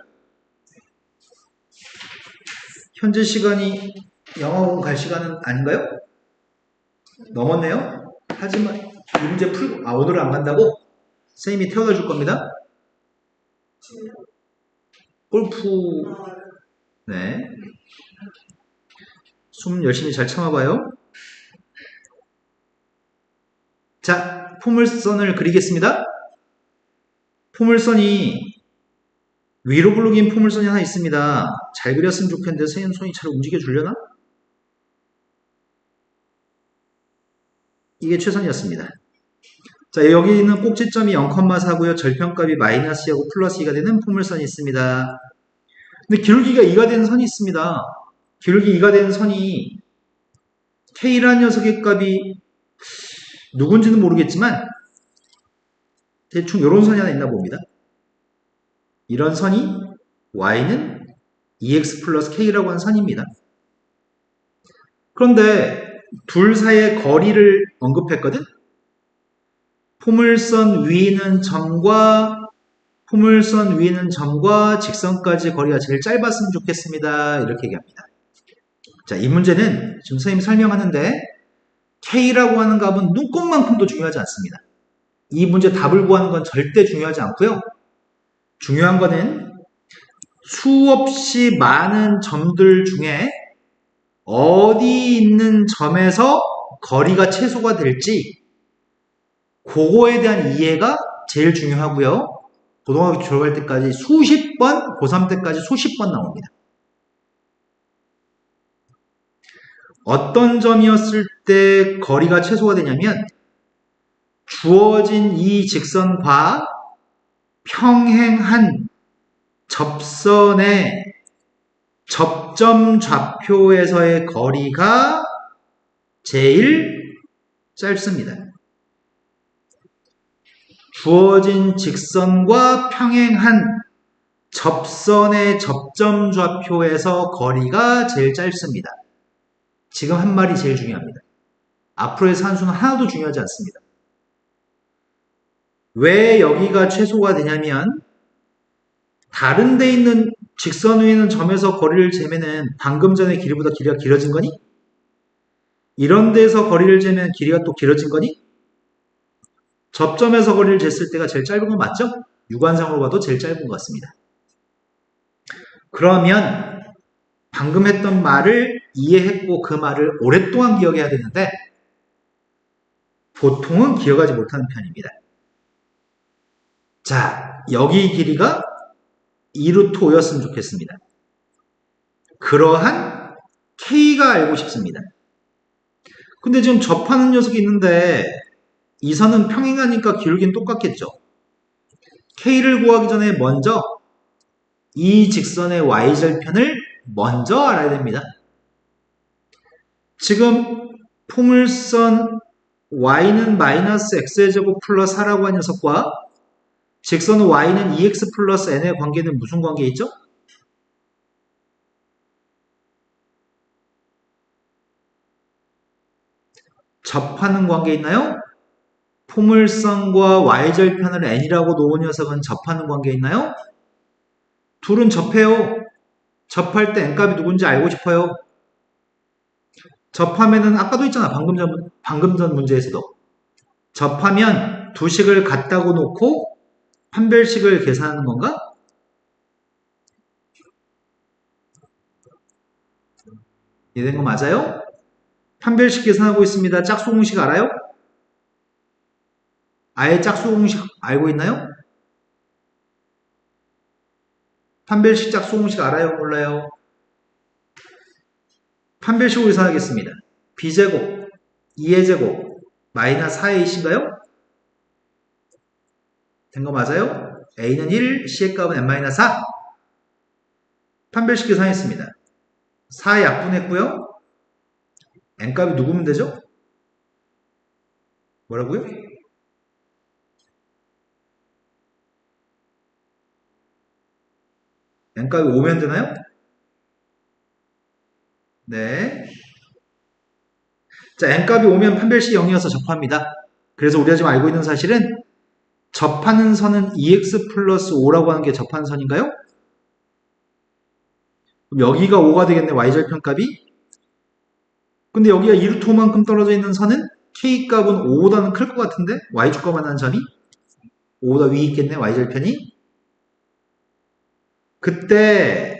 A: 현재 시간이 영어학원 갈 시간은 아닌가요? 넘었네요? 하지만 이 문제 풀고, 오늘은 안 간다고? 선생님이 태워다 줄 겁니다. 골프, 네. 숨 열심히 잘 참아봐요. 자, 포물선을 그리겠습니다. 포물선이 위로 굴러긴 포물선이 하나 있습니다. 잘 그렸으면 좋겠는데 선생님 손이 잘 움직여 주려나? 이게 최선이었습니다. 자, 여기 있는 꼭지점이 0,4고요. 절편값이 마이너스 2하고 플러스 2가 되는 포물선이 있습니다. 근데 기울기가 2가 되는 선이 있습니다. 기울기 2가 되는 선이 K라는 녀석의 값이 누군지는 모르겠지만 대충 이런 선이 하나 있나 봅니다. 이런 선이 y는 2x 플러스 k라고 하는 선입니다. 그런데 둘 사이의 거리를 언급했거든? 포물선 위는 점과 직선까지 거리가 제일 짧았으면 좋겠습니다. 이렇게 얘기합니다. 자, 이 문제는 지금 선생님이 설명하는데 K라고 하는 값은 눈곱만큼도 중요하지 않습니다. 이 문제 답을 구하는 건 절대 중요하지 않고요. 중요한 거는 수없이 많은 점들 중에 어디 있는 점에서 거리가 최소가 될지 그거에 대한 이해가 제일 중요하고요. 고등학교 졸업할 때까지 수십 번, 고3 때까지 수십 번 나옵니다. 어떤 점이었을 때 거리가 최소가 되냐면 주어진 이 직선과 평행한 접선의 접점 좌표에서의 거리가 제일 짧습니다. 주어진 직선과 평행한 접선의 접점 좌표에서 거리가 제일 짧습니다. 지금 한 말이 제일 중요합니다. 앞으로의 산수는 하나도 중요하지 않습니다. 왜 여기가 최소가 되냐면 다른 데 있는 직선 위에 있는 점에서 거리를 재면은 방금 전의 길이보다 길이가 길어진 거니? 이런 데서 거리를 재면 길이가 또 길어진 거니? 접점에서 거리를 쟀을 때가 제일 짧은 건 맞죠? 육안상으로 봐도 제일 짧은 것 같습니다. 그러면 방금 했던 말을 이해했고 그 말을 오랫동안 기억해야 되는데 보통은 기억하지 못하는 편입니다. 자, 여기 길이가 2루트 5였으면 좋겠습니다. 그러한 K가 알고 싶습니다. 근데 지금 접하는 녀석이 있는데 이 선은 평행하니까 기울기는 똑같겠죠. K를 구하기 전에 먼저 이 직선의 y절편을 먼저 알아야 됩니다. 지금 포물선 y는 마이너스 x의 제곱 플러스 4라고 한 녀석과 직선 y는 2x 플러스 n의 관계는 무슨 관계 있죠? 접하는 관계 있나요? 포물선과 y절편을 n이라고 놓은 녀석은 접하는 관계 있나요? 둘은 접해요. 접할 때 n값이 누군지 알고 싶어요. 접하면은 아까도 있잖아. 방금 전 문제에서도. 접하면 두 식을 같다고 놓고 판별식을 계산하는 건가? 이해된 거 맞아요? 판별식 계산하고 있습니다. 짝수 공식 알아요? 아예 짝수 공식 알고 있나요? 판별식 짝수 공식 알아요? 몰라요? 판별식으로 계산하겠습니다. b제곱, 2의 제곱, 마이너스 4의 2인가요? 된 거 맞아요? a는 1, c의 값은 n-4. 판별식 계산했습니다. 4 약분했고요. n값이 누구면 되죠? 뭐라고요? n값이 5면 되나요? 네. 자, n값이 5면 판별식 0이어서 접합니다. 그래서 우리가 지금 알고 있는 사실은 접하는 선은 2x 플러스 5라고 하는 게 접하는 선인가요? 그럼 여기가 5가 되겠네, y절편값이. 근데 여기가 2루트 5만큼 떨어져 있는 선은 k값은 5보다는 클 것 같은데 y축과 만난 점이 5보다 위에 있겠네, y절편이. 그때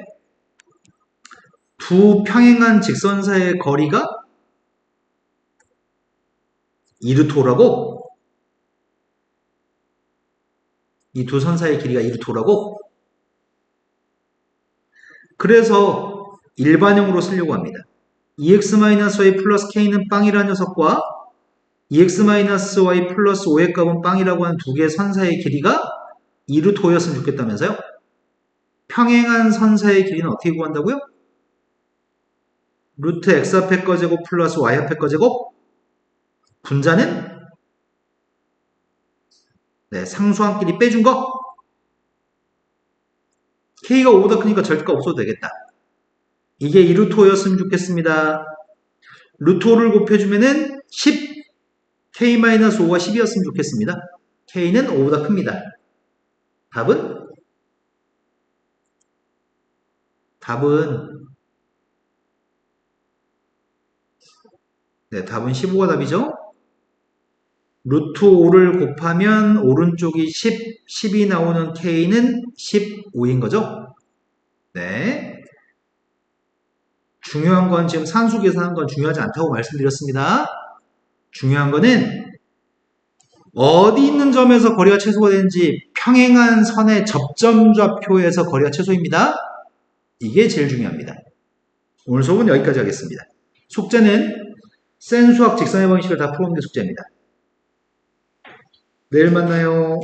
A: 두 평행한 직선 사이의 거리가 2루트 5라고? 이 두 선 사이의 길이가 2루트 5라고? 그래서 일반형으로 쓰려고 합니다. 2x-y 플러스 k는 빵이라는 녀석과 2x-y 플러스 5의 값은 빵이라고 하는 두 개의 선 사이의 길이가 2루트 5였으면 좋겠다면서요? 평행한 선 사이의 길이는 어떻게 구한다고요? 루트 x 앞에 거 제곱 플러스 y 앞에 거 제곱? 분자는? 네, 상수항끼리 빼준 거? k가 5보다 크니까 절대값 없어도 되겠다. 이게 2루트 5였으면 좋겠습니다. 루트 5를 곱해주면은 10, k-5가 10이었으면 좋겠습니다. k는 5보다 큽니다. 답은? 네, 답은 15가 답이죠. 루트 5를 곱하면 오른쪽이 10, 10이 나오는 k는 15인 거죠. 네. 중요한 건 지금 산수 계산한 건 중요하지 않다고 말씀드렸습니다. 중요한 거는 어디 있는 점에서 거리가 최소가 되는지 평행한 선의 접점좌표에서 거리가 최소입니다. 이게 제일 중요합니다. 오늘 수업은 여기까지 하겠습니다. 숙제는 센 수학 직선의 방식을 다 풀어오는 게 숙제입니다. 내일 만나요.